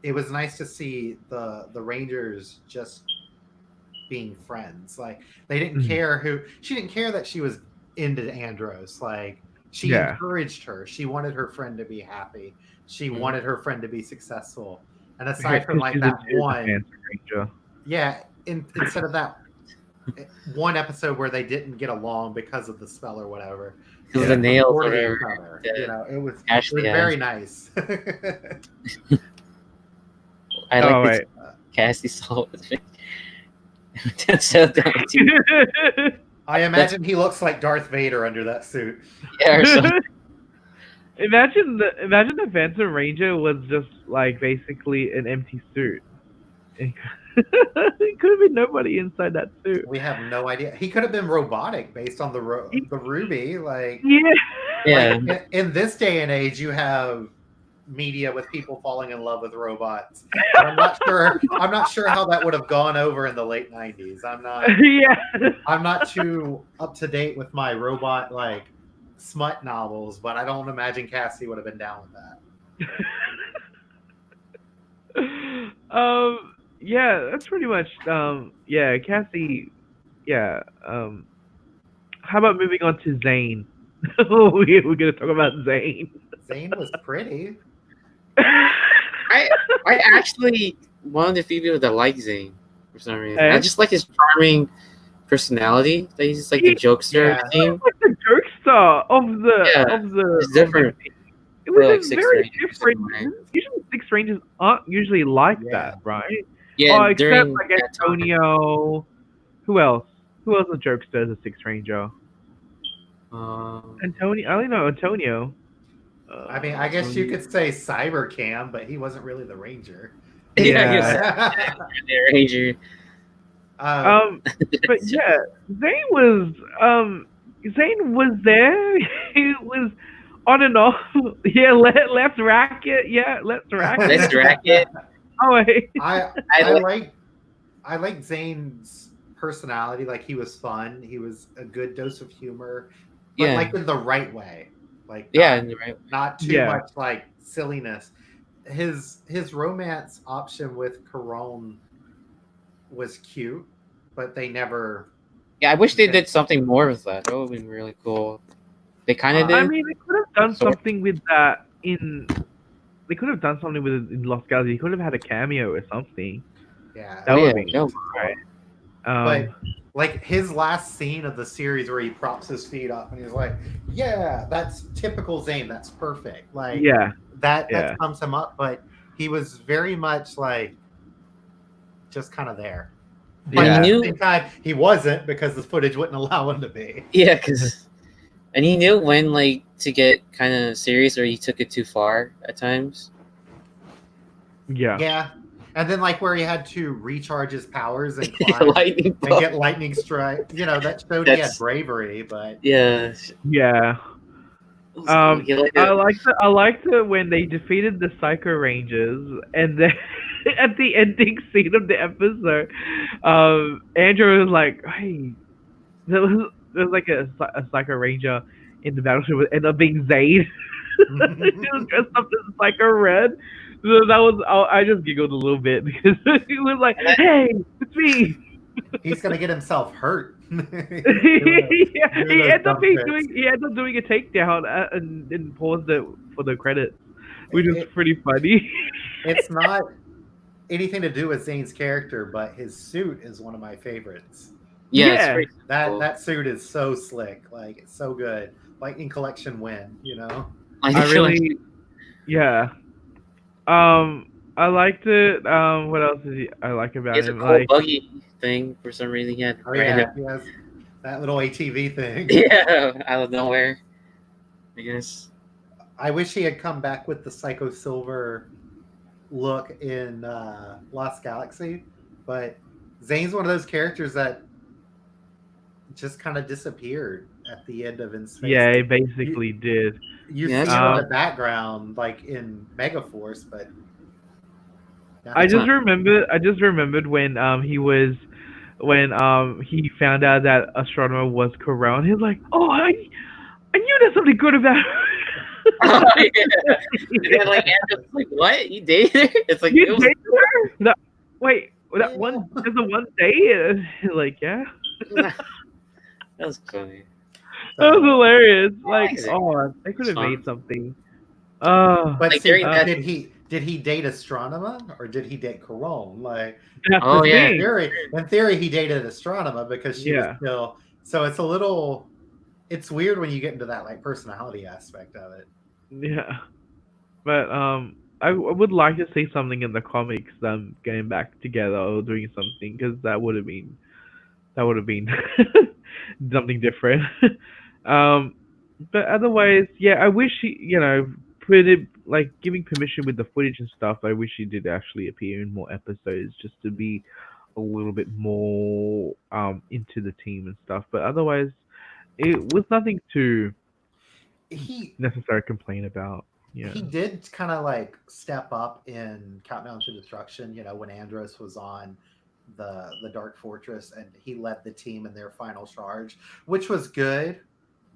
Speaker 3: It was nice to see the Rangers just being friends. Like they didn't
Speaker 1: Mhm.
Speaker 3: care she didn't care that she was into Andros. Like she
Speaker 1: Yeah.
Speaker 3: encouraged her. She wanted her friend to be happy. She
Speaker 2: Mhm.
Speaker 3: wanted her friend to be successful. And aside from like
Speaker 1: She's
Speaker 3: that
Speaker 1: a
Speaker 3: one,
Speaker 1: Panther Ranger.
Speaker 3: yeah, instead of that one episode where they didn't get along because of the spell or whatever,
Speaker 2: Because
Speaker 1: Yeah.
Speaker 2: the nails,
Speaker 3: supported
Speaker 2: whatever.
Speaker 3: each other.
Speaker 2: Yeah.
Speaker 3: You know, it was
Speaker 2: Ashley, yeah.
Speaker 3: very nice.
Speaker 2: I
Speaker 1: Oh,
Speaker 2: like this Cassie saw it. So dumb.
Speaker 3: I imagine he looks like Darth Vader under that suit.
Speaker 2: Yeah, or something.
Speaker 1: Imagine the Phantom Ranger was just like basically an empty suit. It could have been nobody inside that suit.
Speaker 3: We have no idea. He could have been robotic based on the Ruby. Like,
Speaker 1: Yeah.
Speaker 2: Yeah.
Speaker 3: like, in this day and age, you have media with people falling in love with robots. But I'm not sure how that would have gone over in the late '90s.
Speaker 1: Yeah.
Speaker 3: I'm not too up to date with my robot like smut novels, but I don't imagine Cassie would have been down with that.
Speaker 1: Yeah, that's pretty much yeah, Cassie, yeah. How about moving on to Zane? We're gonna talk about Zane.
Speaker 3: Zane was pretty.
Speaker 2: I actually wanted to feed people that like Zane for some reason.
Speaker 1: Eh?
Speaker 2: I just like his charming personality. That he's just like the jokester
Speaker 3: Yeah.
Speaker 2: thing.
Speaker 1: Like the jokester
Speaker 2: Yeah,
Speaker 1: of the
Speaker 2: It's different.
Speaker 1: It was
Speaker 2: like
Speaker 1: a
Speaker 2: Six
Speaker 1: very
Speaker 2: Rangers,
Speaker 1: different.
Speaker 2: right?
Speaker 1: Usually, Six Rangers aren't usually like
Speaker 3: Yeah.
Speaker 1: that, right?
Speaker 2: Yeah,
Speaker 1: Oh, except
Speaker 2: during
Speaker 1: like
Speaker 2: that time.
Speaker 1: Antonio. Who else? Who else a jokester as a Six Ranger? Antonio. I only know Antonio.
Speaker 3: I mean, I guess you could say Cyber Cam, but he wasn't really the Ranger.
Speaker 2: Yeah, he was
Speaker 1: Yeah.
Speaker 2: the Ranger.
Speaker 1: But yeah, Zane was there. He was on and off. Yeah, let's rack it. Yeah, let's rack it.
Speaker 2: Let's rack it.
Speaker 1: Oh wait.
Speaker 3: I like Zane's personality. Like he was fun. He was a good dose of humor, but
Speaker 2: Yeah.
Speaker 3: like in the right way. Like
Speaker 2: Yeah,
Speaker 3: not,
Speaker 2: in the right way.
Speaker 3: not too
Speaker 1: Yeah.
Speaker 3: much like silliness. His romance option with Caron was cute, but they never.
Speaker 2: Yeah, I wish they
Speaker 3: Yeah.
Speaker 2: did something more with that. That would have been really cool. They kind of
Speaker 3: Uh,
Speaker 2: did.
Speaker 1: I mean, they could have done
Speaker 2: Sort-
Speaker 1: something with that in. They could have done something with it in Lost Galaxy. He could have had a cameo or something.
Speaker 3: Yeah,
Speaker 1: That
Speaker 2: Oh
Speaker 1: would
Speaker 2: yeah,
Speaker 1: have been
Speaker 2: that was
Speaker 1: right.
Speaker 3: but like his last scene of the series where he props his feet up and he's like, "Yeah, that's typical Zane. That's perfect." Like
Speaker 1: yeah,
Speaker 3: that
Speaker 1: yeah.
Speaker 3: sums him up. But he was very much like just kind of there. But
Speaker 1: Yeah.
Speaker 3: at
Speaker 2: He
Speaker 3: the
Speaker 2: knew.
Speaker 3: same time, he wasn't because the footage wouldn't allow him to be.
Speaker 2: Yeah, and he knew when like to get kind of serious, or he took it too far at times.
Speaker 1: Yeah.
Speaker 3: Yeah. And then like where he had to recharge his powers and climb
Speaker 2: Lightning
Speaker 3: and
Speaker 2: bolt.
Speaker 3: get lightning strike. That showed he had
Speaker 2: That's-
Speaker 3: bravery, but
Speaker 2: Yeah.
Speaker 1: Yeah.
Speaker 2: He like
Speaker 1: I liked it when they defeated the Psycho Rangers, and then at the ending scene of the episode, Andrew was like, "Hey, there was like a Psycho Ranger in the battleship, would end up being Zane." He was dressed up as Psycho Red. So that was I just giggled a little bit because he was like, "Hey, it's me."
Speaker 3: he's gonna get himself hurt.
Speaker 1: He ended up doing a takedown and paused it for the credits, which is pretty funny.
Speaker 3: It's not anything to do with Zane's character, but his suit is one of my favorites.
Speaker 2: Yeah, it's
Speaker 1: Yeah.
Speaker 2: pretty
Speaker 3: That
Speaker 2: cool.
Speaker 3: that suit is so slick, like it's so good. Lightning Collection win,
Speaker 2: Like,
Speaker 1: I really, yeah. I liked it. What else did I like about
Speaker 2: he has a
Speaker 1: him?
Speaker 2: cool
Speaker 1: Like,
Speaker 2: buggy thing for some reason. He had
Speaker 3: Oh yeah, he has that little ATV thing.
Speaker 2: yeah, out of nowhere. I guess.
Speaker 3: I wish he had come back with the Psycho Silver look in Lost Galaxy, but Zane's one of those characters that just kind of disappeared at the end of In Space.
Speaker 1: yeah, it basically did.
Speaker 3: You
Speaker 2: Yeah,
Speaker 3: see him in the background, like in Megaforce, but
Speaker 1: I just remembered when he found out that astronomer was Corona. He was like, "Oh, I knew there's something good about her."
Speaker 2: Oh, yeah. And then, like, Andrew's like, what? You dated her? It's like,
Speaker 1: You
Speaker 2: it was,
Speaker 1: dated her? Wait, that one? There's a one day? Like, yeah.
Speaker 2: that was funny.
Speaker 1: That was hilarious. Like,
Speaker 2: Amazing.
Speaker 1: oh, they could have
Speaker 2: Fun.
Speaker 1: made something. Oh,
Speaker 3: But
Speaker 2: Like,
Speaker 3: see,
Speaker 2: during that-
Speaker 3: did he date Astronema or did he date Corone? Like
Speaker 1: that's
Speaker 2: Oh,
Speaker 1: the
Speaker 2: yeah.
Speaker 1: thing.
Speaker 3: in theory, he dated Astronema because she was
Speaker 1: Yeah.
Speaker 3: still. So it's a little. It's weird when you get into that like personality aspect of it.
Speaker 1: Yeah, but I would like to see something in the comics, them getting back together or doing something, because that would have been something different. But otherwise, yeah, I wish he, put it like giving permission with the footage and stuff. I wish he did actually appear in more episodes, just to be a little bit more into the team and stuff. But otherwise, it was nothing to
Speaker 3: He
Speaker 1: necessarily complain about. Yeah.
Speaker 3: he did kind of like step up in Countdown to Destruction. When Andros was on the Dark Fortress and he led the team in their final charge, which was good.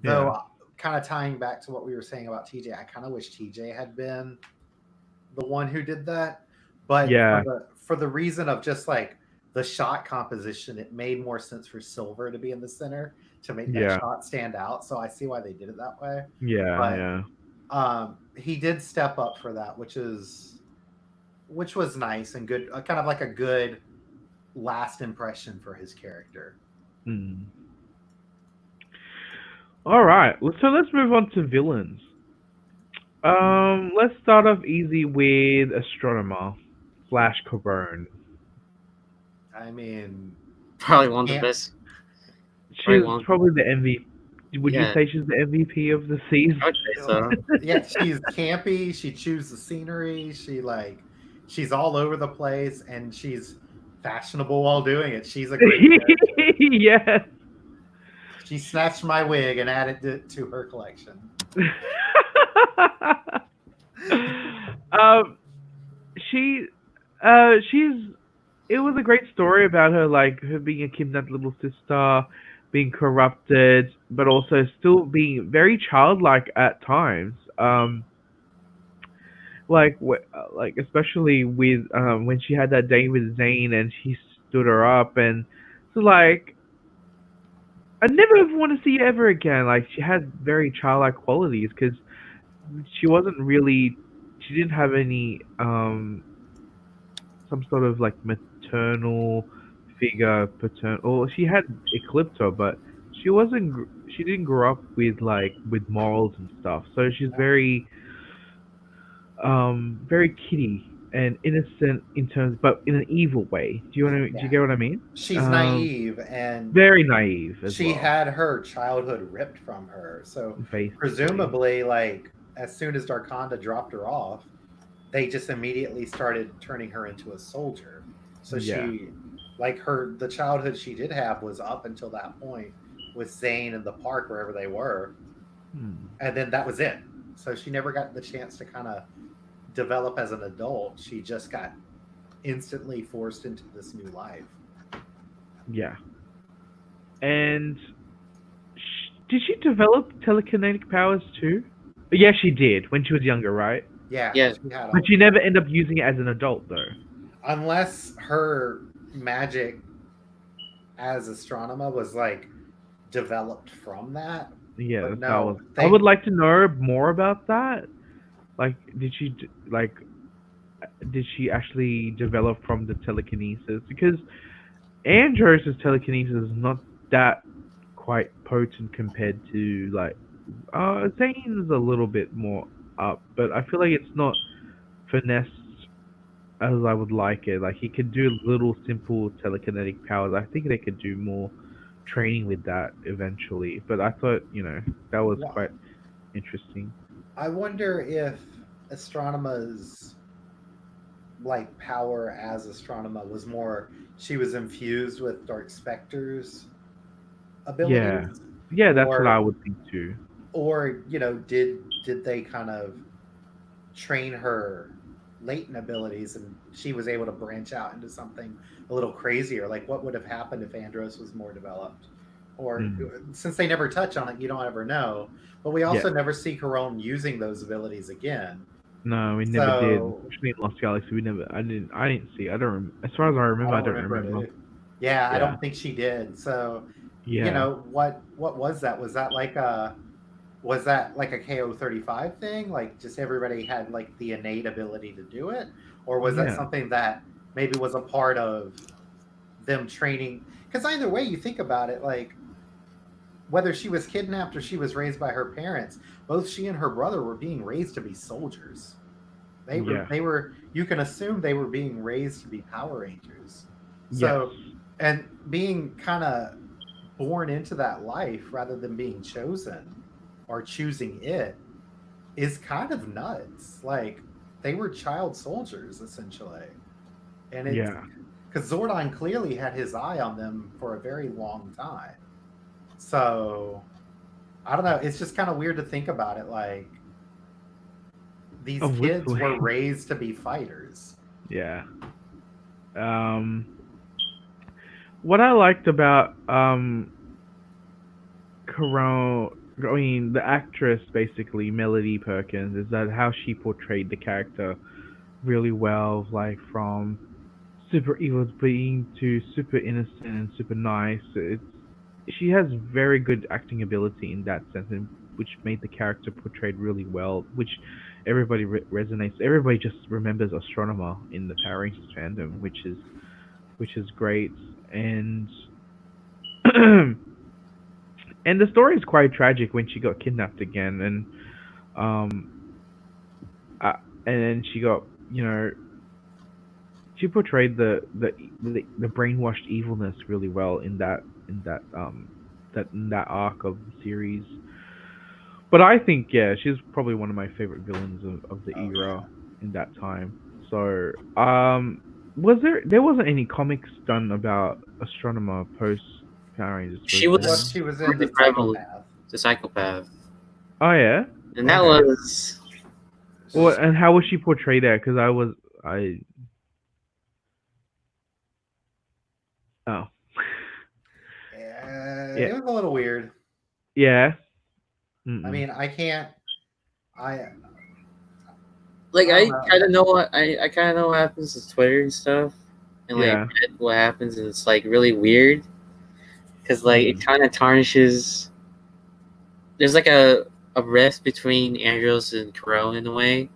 Speaker 3: Though, kind of tying back to what we were saying about TJ, I kind of wish TJ had been the one who did that. But
Speaker 1: Yeah.
Speaker 3: for the reason of just like the shot composition, it made more sense for Silver to be in the center to make that
Speaker 1: Yeah.
Speaker 3: shot stand out. So I see why they did it that way.
Speaker 1: Yeah,
Speaker 3: But-
Speaker 1: yeah.
Speaker 3: He did step up for that, which was nice and good, kind of like a good last impression for his character.
Speaker 1: Mm. All right, so let's move on to villains. Let's start off easy with Astronomer / Coburn.
Speaker 3: I mean,
Speaker 2: probably one of the
Speaker 3: Yeah.
Speaker 2: best.
Speaker 1: She's
Speaker 2: one.
Speaker 1: probably the MVP. Would you
Speaker 2: Yeah.
Speaker 1: say she's the MVP of the season?
Speaker 2: I would say so.
Speaker 3: yeah, she's campy. She chews the scenery. She's all over the place, and she's fashionable while doing it. She's a great character.
Speaker 1: Yes.
Speaker 3: She snatched my wig and added it to her collection.
Speaker 1: She's it was a great story about her, like her being a kidnapped little sister, being corrupted, but also still being very childlike at times. Like especially with when she had that day with Zane and he stood her up, and so like I never ever want to see her ever again. Like she had very childlike qualities because she wasn't really, she didn't have any some sort of like maternal figure, paternal. Or she had Eclipto, but she didn't grow up with like with morals and stuff. So she's very kitty and innocent in terms, but in an evil way. Do you
Speaker 3: Yeah.
Speaker 1: get what I mean?
Speaker 3: She's
Speaker 1: Um,
Speaker 3: naive and
Speaker 1: very naive as
Speaker 3: she
Speaker 1: well,
Speaker 3: had her childhood ripped from her. So
Speaker 1: basically.
Speaker 3: presumably, like as soon as Darkonda dropped her off, they just immediately started turning her into a soldier. So
Speaker 1: Yeah.
Speaker 3: she, like the childhood she did have was up until that point with Zane in the park wherever they were,
Speaker 1: Hmm.
Speaker 3: and then that was it. So she never got the chance to kind of develop as an adult. She just got instantly forced into this new life.
Speaker 1: Yeah. And did she develop telekinetic powers too? Yeah, she did when she was younger, right?
Speaker 3: Yeah,
Speaker 2: Yeah.
Speaker 3: she had
Speaker 1: But
Speaker 3: all,
Speaker 1: she never ended up using it as an adult, though.
Speaker 3: unless her magic as astronomer was like developed from that.
Speaker 1: Yeah,
Speaker 3: But
Speaker 1: that's how I
Speaker 3: no,
Speaker 1: was. I would like to know more about that. Like, did she actually develop from the telekinesis? Because Andros' telekinesis is not that quite potent compared to like Zane's a little bit more up, but I feel like it's not finessed as I would like it. Like he could do little simple telekinetic powers. I think they could do more training with that eventually. But I thought, that was
Speaker 3: Wha-
Speaker 1: quite interesting.
Speaker 3: I wonder if astronomers like power as astronomer was more she was infused with Dark Spectre's
Speaker 1: Yeah.
Speaker 3: abilities,
Speaker 1: Yeah, that's what I
Speaker 3: or
Speaker 1: would think too.
Speaker 3: did they kind of train her latent abilities and she was able to branch out into something a little crazier? Like what would have happened if Andros was more developed? Or
Speaker 1: Mm.
Speaker 3: since they never touch on it, you don't ever know. But we
Speaker 1: Yeah.
Speaker 3: also never see Corone using those abilities again.
Speaker 1: No, we never did.
Speaker 3: So
Speaker 1: Especially in Lost Galaxy, we never. I didn't see. I don't. As far as I
Speaker 3: I
Speaker 1: remember, I
Speaker 3: don't
Speaker 1: don't
Speaker 3: remember
Speaker 1: remember.
Speaker 3: it. Yeah, I
Speaker 1: Yeah.
Speaker 3: don't think she did. So,
Speaker 1: Yeah.
Speaker 3: what was that? Was that like a KO-35 thing? Like just everybody had like the innate ability to do it, or was that
Speaker 1: Yeah.
Speaker 3: something that maybe was a part of them training? Because either way, you think about it, like whether she was kidnapped or she was raised by her parents, both she and her brother were being raised to be soldiers.
Speaker 1: Yeah.
Speaker 3: They were you can assume they were being raised to be Power Rangers.
Speaker 1: Yes.
Speaker 3: So and being kind of born into that life rather than being chosen or choosing it is kind of nuts. Like they were child soldiers essentially. And it's
Speaker 1: Yeah.
Speaker 3: because Zordon clearly had his eye on them for a very long time. So I don't know. It's just kind of weird to think about it. Like these
Speaker 1: Of which
Speaker 3: kids
Speaker 1: way?
Speaker 3: were raised to be fighters.
Speaker 1: Yeah. Um. What I liked about Corone, I mean, the actress basically, Melody Perkins, is that how she portrayed the character really well, like from super evil being to super innocent and super nice. She has very good acting ability in that sense, and which made the character portrayed really well, which everybody resonates. Everybody just remembers Astronomer in the Power Rangers fandom, which is great, and and the story is quite tragic when she got kidnapped again, um, uh, and then she got she portrayed the brainwashed evilness really well in that arc of the series. But I think she's probably one of my favorite villains of the
Speaker 3: Oh
Speaker 1: era
Speaker 3: yeah.
Speaker 1: in that time. So there wasn't any comics done about Astronomer post Power Rangers, was
Speaker 2: She
Speaker 3: Well,
Speaker 1: there?
Speaker 2: was
Speaker 3: she was in
Speaker 2: really
Speaker 3: the
Speaker 2: prevalent,
Speaker 3: psychopath.
Speaker 2: the psychopath,
Speaker 1: Oh yeah.
Speaker 2: and that
Speaker 1: Okay.
Speaker 2: was
Speaker 1: Well, and how was she portrayed there? Because I Oh.
Speaker 3: Yeah,
Speaker 1: Yeah.
Speaker 3: it was a little weird.
Speaker 1: Yeah.
Speaker 3: I mean, I can't. I
Speaker 2: Like
Speaker 3: I don't
Speaker 2: I
Speaker 3: know.
Speaker 2: kind of know what I kind of know what happens to Twitter and stuff, and like
Speaker 1: Yeah.
Speaker 2: read what happens, and it's like really weird because like it kind of tarnishes. There's like a rift between Andros and Corone in a way.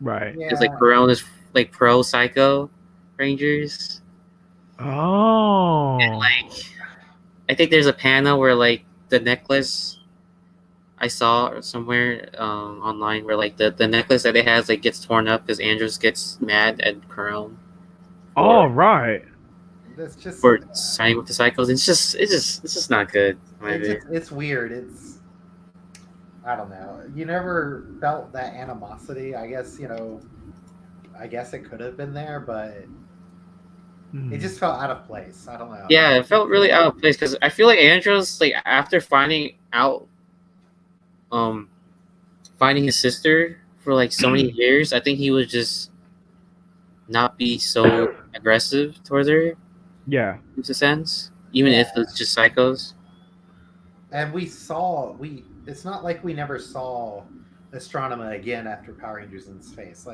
Speaker 1: Right.
Speaker 2: Because like
Speaker 3: Yeah,
Speaker 2: Corone is like pro Psycho Rangers,
Speaker 1: Oh.
Speaker 2: and like I think there's a panel where like the necklace I saw somewhere online where like the necklace that it has like gets torn up because Andros gets mad at Corone
Speaker 1: Oh, right.
Speaker 3: that's just
Speaker 2: for signing with the Psychos. It's just not good. in my opinion.
Speaker 3: it's weird. It's I don't know. You never felt that animosity. I guess I guess it could have been there, but it just felt out of place. I don't know.
Speaker 2: Yeah, it felt really out of place because I feel like Andros like after finding out finding his sister for like so many years, I think he would just not be so aggressive towards her.
Speaker 1: Yeah.
Speaker 2: In a sense, even if it's just psychos.
Speaker 3: And it's not like we never saw Astronema again after Power Rangers in Space,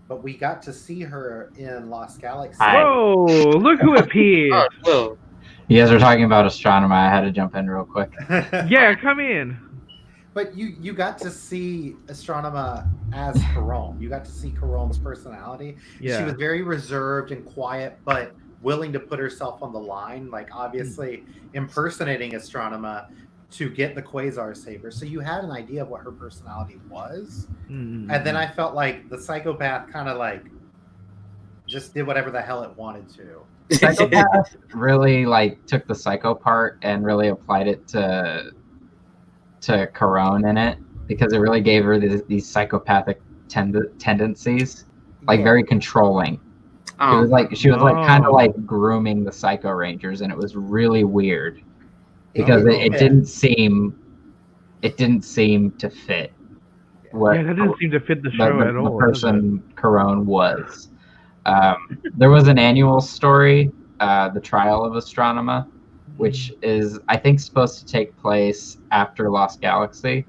Speaker 3: but we got to see her in Lost Galaxy.
Speaker 1: Whoa! Look who appeared.
Speaker 2: Oh, whoa.
Speaker 4: You guys were talking about Astronema. I had to jump in real quick.
Speaker 1: Yeah, come in.
Speaker 3: But you got to see Astronema as Corone. You got to see Corone's personality.
Speaker 1: Yeah.
Speaker 3: She was very reserved and quiet, but willing to put herself on the line, like obviously impersonating Astronema to get the Quasar Saber. So you had an idea of what her personality was. And then I felt like the psychopath kind of like just did whatever the hell it wanted to.
Speaker 4: Psychopath really like took the psycho part and really applied it to Corone in it, because it really gave her these psychopathic tendencies, like very controlling. She was like kind of like grooming the Psycho Rangers, and it was really weird because it didn't seem to fit. What,
Speaker 1: that didn't seem to fit the show at all.
Speaker 4: The person Corone was. There was an annual story, The Trial of Astronema, which is, I think, supposed to take place after Lost Galaxy.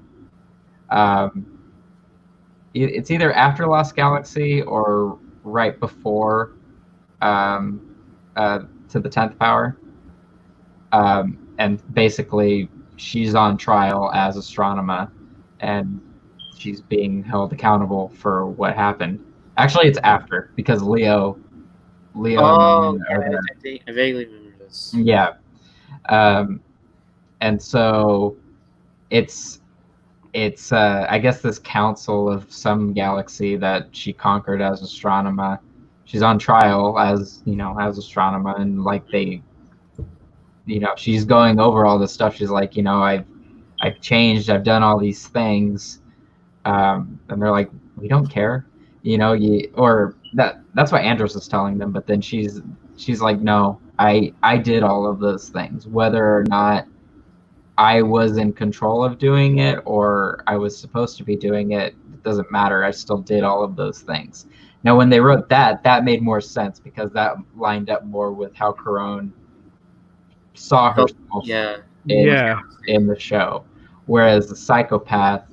Speaker 4: It's either after Lost Galaxy or right before To the 10th Power. And basically, she's on trial as Astronema, and she's being held accountable for what happened. Actually, it's after, because Leo.
Speaker 2: Oh, yeah, I vaguely remember this.
Speaker 4: Yeah. And so it's I guess this council of some galaxy that she conquered as Astronema. She's on trial as Astronema, and like they, she's going over all this stuff. She's like, I've changed, I've done all these things, and they're like, we don't care, that's what Andros is telling them. But then she's like, no, I did all of those things, whether or not I was in control of doing it or I was supposed to be doing it. It doesn't matter. I still did all of those things. Now, when they wrote that made more sense, because that lined up more with how Corone saw herself in the show. Whereas the psychopath,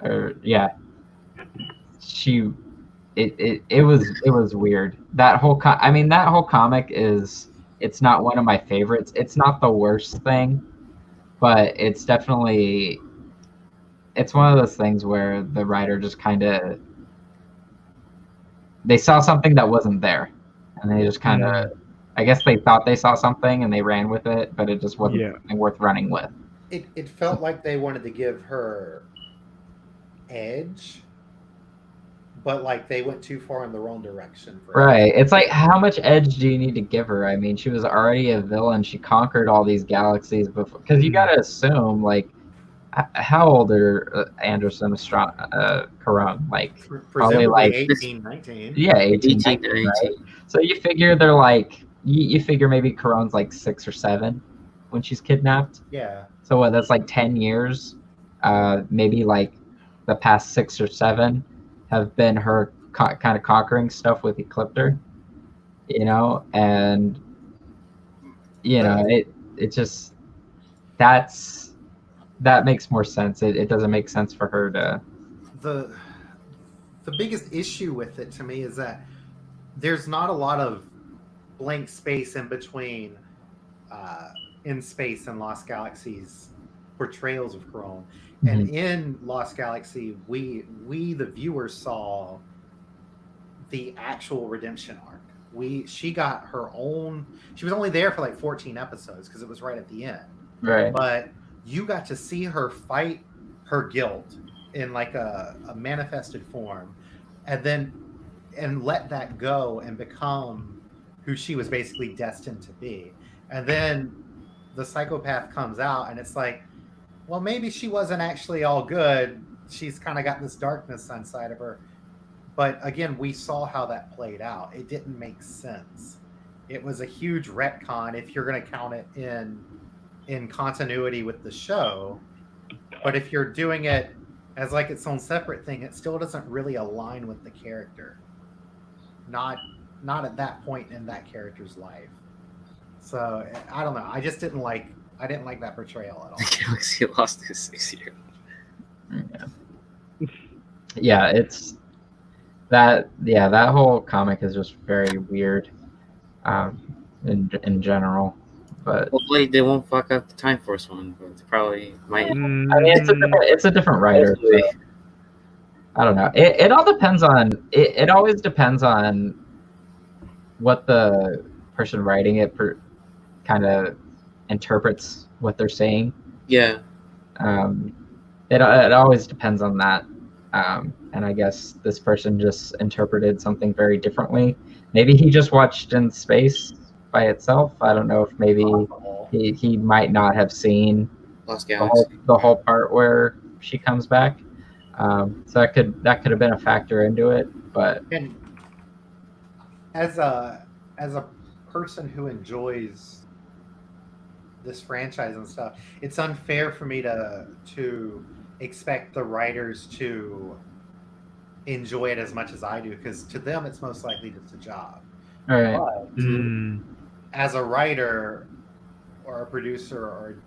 Speaker 4: it was weird. That whole comic it's not one of my favorites. It's not the worst thing, but it's definitely, it's one of those things where the writer just kind of, they saw something that wasn't there, and they just kind of, I guess they thought they saw something and they ran with it, but it just wasn't something worth running with.
Speaker 3: It felt like they wanted to give her edge, but like they went too far in the wrong direction.
Speaker 4: Right. It's like, how much edge do you need to give her? I mean, she was already a villain. She conquered all these galaxies before. Because you got to assume, like, how old are Andros and Corone? Like, probably like
Speaker 3: 18, 19.
Speaker 4: Yeah, 18, 19. Right? So you figure they're like, you figure maybe Corone's like 6 or 7 when she's kidnapped.
Speaker 3: Yeah.
Speaker 4: So what? That's like 10 years. Maybe like the past 6 or 7 have been her kind of conquering stuff with Ecliptor, and you know, it just that makes more sense. It doesn't make sense for her to.
Speaker 3: The biggest issue with it to me is that there's not a lot of blank space in between In Space and Lost Galaxy's portrayals of Crone. And in Lost Galaxy, we the viewers saw the actual redemption arc. She got her own. She was only there for like 14 episodes because it was right at the end.
Speaker 4: Right.
Speaker 3: But you got to see her fight her guilt in like a manifested form, and let that go and become who she was basically destined to be. And then the psychopath comes out, and it's like, well, maybe she wasn't actually all good. She's kind of got this darkness inside of her. But again, we saw how that played out. It didn't make sense. It was a huge retcon if you're going to count it in continuity with the show. But if you're doing it as like its own separate thing, it still doesn't really align with the character. Not at that point in that character's life. So I don't know. I didn't like that portrayal at all.
Speaker 2: Galaxy lost his 6 years.
Speaker 4: Yeah, it's that whole comic is just very weird in general. But
Speaker 2: hopefully they won't fuck up the Time Force one, but they probably might.
Speaker 4: I mean, it's a different writer. So I don't know. It all depends on it always depends on what the person writing it kind of interprets what they're saying.
Speaker 2: Yeah.
Speaker 4: It always depends on that. And I guess this person just interpreted something very differently. Maybe he just watched In Space by itself. I don't know if maybe he might not have seen
Speaker 2: Lost Galaxy.
Speaker 4: the whole part where she comes back. So that could have been a factor into it. But
Speaker 3: and as a person who enjoys this franchise and stuff, it's unfair for me to expect the writers to enjoy it as much as I do, because to them it's most likely just a job.
Speaker 4: all right.
Speaker 3: But as a writer or a producer or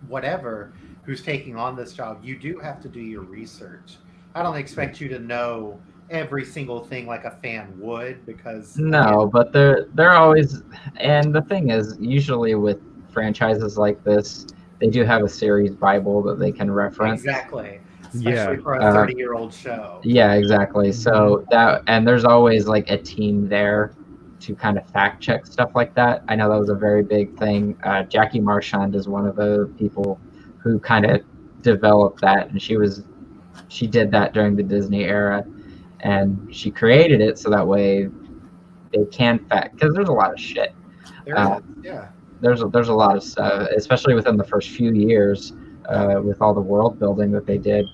Speaker 3: whatever who's taking on this job, you do have to do your research. I don't expect you to know every single thing like a fan would, because
Speaker 4: No, but they're always, and the thing is, usually with franchises like this, they do have a series Bible that they can reference.
Speaker 3: exactly, especially for a 30-year-old show.
Speaker 4: Yeah, exactly. So and there's always like a team there to kind of fact check stuff like that. I know that was a very big thing. Jackie Marchand is one of the people who kind of developed that, and she did that during the Disney era, and she created it so that way they can fact, because there's a lot of shit. There's a lot of stuff, especially within the first few years with all the world building that they did.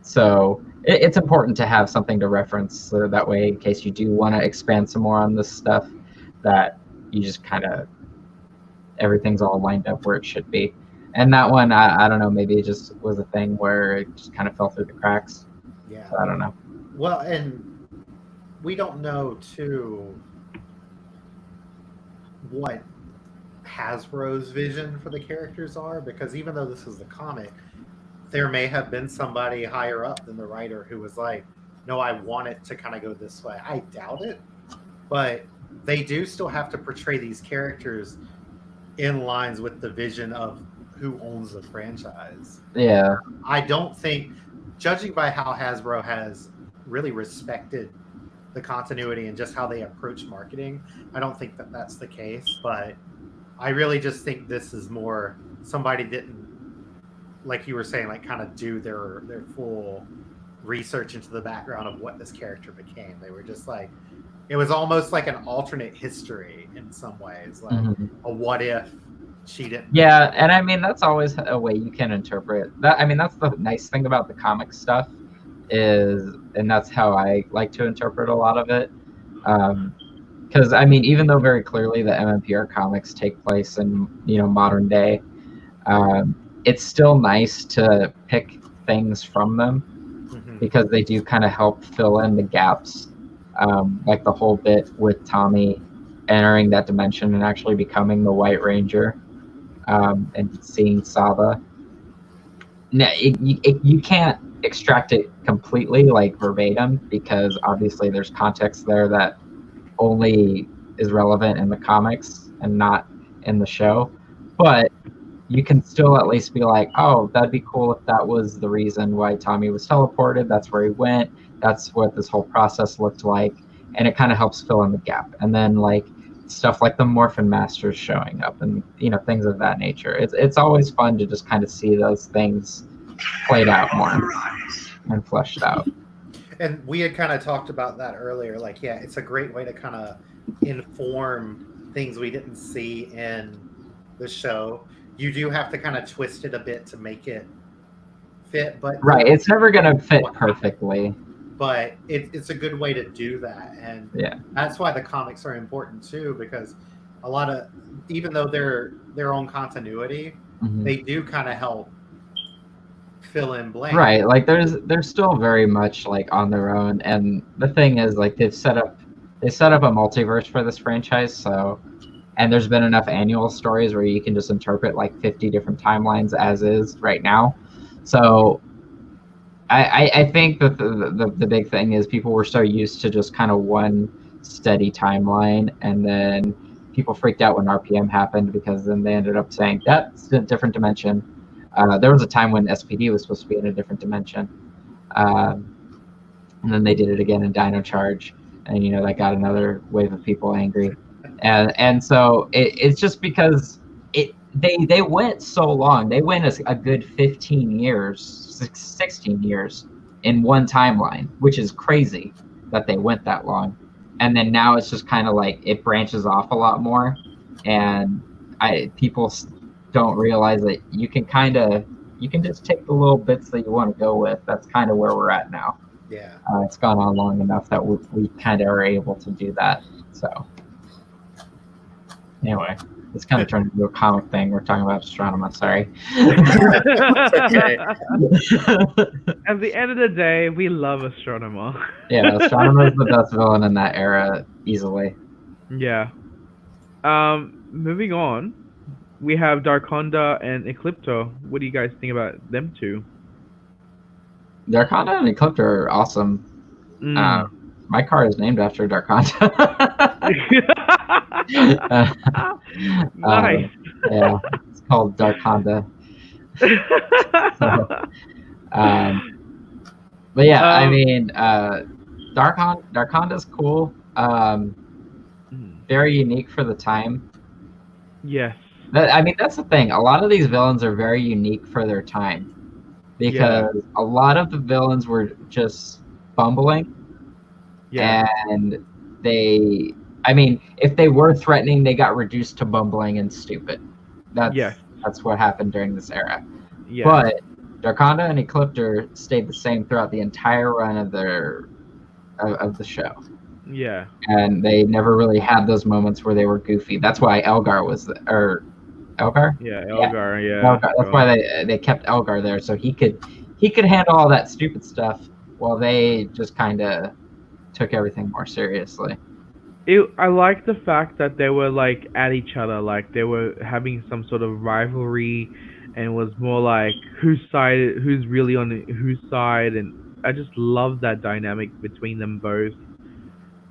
Speaker 4: So it's important to have something to reference, so that way, in case you do want to expand some more on this stuff, that you just kind of, everything's all lined up where it should be. And that one, I don't know, maybe it just was a thing where it just kind of fell through the cracks.
Speaker 3: Yeah.
Speaker 4: So I don't know.
Speaker 3: Well, and we don't know, too, what Hasbro's vision for the characters are, because even though this is the comic, there may have been somebody higher up than the writer who was like, no, I want it to kind of go this way. I doubt it, but they do still have to portray these characters in lines with the vision of who owns the franchise.
Speaker 4: Yeah.
Speaker 3: I don't think, judging by how Hasbro has really respected the continuity and just how they approach marketing, I don't think that that's the case. But I really just think this is more somebody didn't, like you were saying, like kind of do their full research into the background of what this character became. They were just like, it was almost like an alternate history in some ways, like a what if she didn't.
Speaker 4: Yeah, and I mean, that's always a way you can interpret that. I mean, that's the nice thing about the comic stuff is, and that's how I like to interpret a lot of it. Because I mean, even though very clearly the MMPR comics take place in modern day, it's still nice to pick things from them because they do kind of help fill in the gaps, like the whole bit with Tommy entering that dimension and actually becoming the White Ranger, and seeing Saba. No, you can't extract it completely, like verbatim, because obviously there's context there that only is relevant in the comics and not in the show. But you can still at least be like, oh, that'd be cool if that was the reason why Tommy was teleported. That's where he went. That's what this whole process looked like. And it kind of helps fill in the gap. And then like stuff like the Morphin Masters showing up and, you know, things of that nature. It's always fun to just kind of see those things played out more and fleshed out.
Speaker 3: And we had kind of talked about that earlier. Like, yeah, it's a great way to kind of inform things we didn't see in the show. You do have to kind of twist it a bit to make it fit, but
Speaker 4: right, it's never going to fit perfectly.
Speaker 3: But it's a good way to do that, and
Speaker 4: yeah,
Speaker 3: that's why the comics are important too, because a lot of, even though they're their own continuity, they do kind of help fill in blanks.
Speaker 4: Right, like they're still very much like on their own, and the thing is, like they set up a multiverse for this franchise, so, and there's been enough annual stories where you can just interpret like 50 different timelines as is right now. So I think that the big thing is people were so used to just kind of one steady timeline, and then people freaked out when RPM happened, because then they ended up saying that's a different dimension. There was a time when SPD was supposed to be in a different dimension, and then they did it again in Dino Charge, and you know that got another wave of people angry, and so it's just because they went so long. They went a good 15 years, 16 years in one timeline, which is crazy that they went that long. And then now it's just kind of like it branches off a lot more, and people don't realize that you can just take the little bits that you want to go with. That's kind of where we're at now.
Speaker 3: Yeah,
Speaker 4: it's gone on long enough that we kind of are able to do that. So anyway, it's kind of turned into a comic thing. We're talking about Astronema, sorry.
Speaker 2: Okay.
Speaker 1: At the end of the day, we love Astronema.
Speaker 4: Yeah, Astronema is the best villain in that era, easily.
Speaker 1: Yeah. Moving on, we have Darkonda and Eclipto. What do you guys think about them two?
Speaker 4: Darkonda and Eclipto are awesome. My car is named after Darkonda.
Speaker 1: Nice.
Speaker 4: Yeah, it's called Darkonda. But yeah, I mean, Darkonda's cool. Very unique for the time.
Speaker 1: Yes.
Speaker 4: I mean, that's the thing. A lot of these villains are very unique for their time, because a lot of the villains were just bumbling. Yeah. And I mean, if they were threatening, they got reduced to bumbling and stupid. That's what happened during this era. Yeah. But Darkonda and Ecliptor stayed the same throughout the entire run of the show.
Speaker 1: Yeah.
Speaker 4: And they never really had those moments where they were goofy. That's why Elgar was Elgar?
Speaker 1: Yeah, Elgar, yeah.
Speaker 4: Elgar. That's why they kept Elgar there, so he could handle all that stupid stuff while they just kind of took everything more seriously.
Speaker 1: I like the fact that they were like at each other, like they were having some sort of rivalry, and it was more like who's really on whose side, and I just love that dynamic between them both,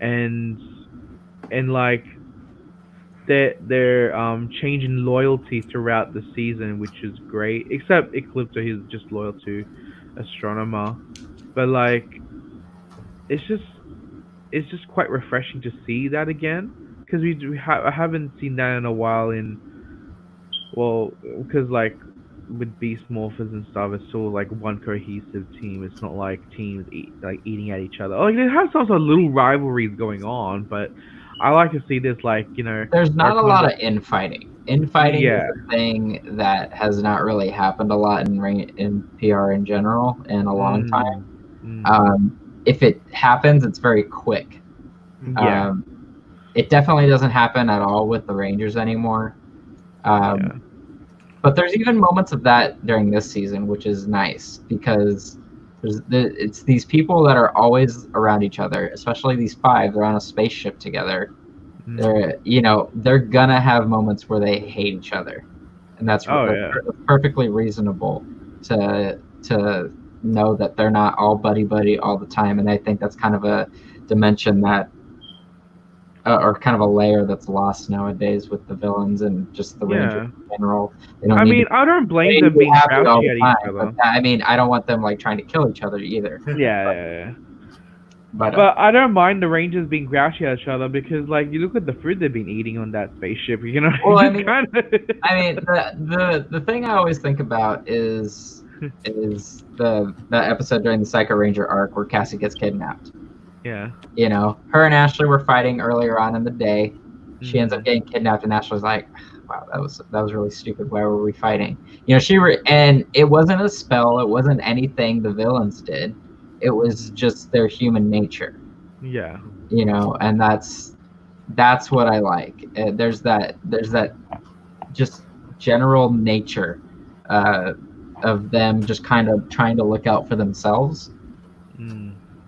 Speaker 1: and like they're changing loyalty throughout the season, which is great. Except Eclipto, he's just loyal to Astronema, but like it's just quite refreshing to see that again, because I haven't seen that in a while. Because like with Beast Morphers and stuff, it's still like one cohesive team. It's not like teams eating at each other. Like they have some sort of little rivalries going on, but I like to see this, like, you know.
Speaker 4: There's not a lot of infighting. Infighting is a thing that has not really happened a lot in PR in general in a long time. If it happens, it's very quick.
Speaker 1: Yeah.
Speaker 4: It definitely doesn't happen at all with the Rangers anymore. But there's even moments of that during this season, which is nice, because it's these people that are always around each other, especially these five. They're on a spaceship together, They're gonna have moments where they hate each other, and that's perfectly reasonable to know that they're not all buddy all the time. And I think that's kind of a dimension that or kind of a layer that's lost nowadays with the villains and just the Rangers in general.
Speaker 1: I don't blame them being grouchy at each other.
Speaker 4: I don't want them like trying to kill each other either.
Speaker 1: Yeah.
Speaker 4: But
Speaker 1: I don't mind the Rangers being grouchy at each other because, like, you look at the food they've been eating on that spaceship. You know.
Speaker 4: Well, the thing I always think about is the episode during the Psycho Ranger arc where Cassie gets kidnapped.
Speaker 1: Yeah.
Speaker 4: Her and Ashley were fighting earlier on in the day. She ends up getting kidnapped, and Ashley's like, "Wow, that was really stupid. Why were we fighting?" And it wasn't a spell. It wasn't anything the villains did. It was just their human nature.
Speaker 1: Yeah.
Speaker 4: And that's what I like. There's that just general nature of them just kind of trying to look out for themselves.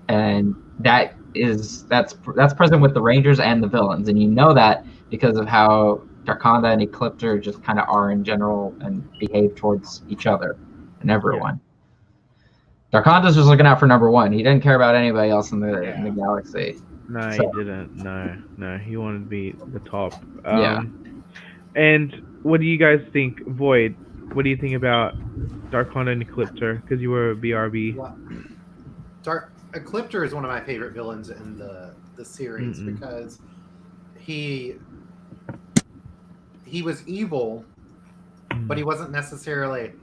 Speaker 4: And that's present with the Rangers and the villains, and that because of how Darkonda and Ecliptor just kind of are in general and behave towards each other and everyone. Darkonda's just looking out for number one. He didn't care about anybody else in the galaxy.
Speaker 1: No, he didn't. No, he wanted to be the top. And what do you guys think, Void? What do you think about Darkonda and Ecliptor? Because you were a BRB.
Speaker 3: Well, Ecliptor is one of my favorite villains in the series because he was evil, but he wasn't necessarily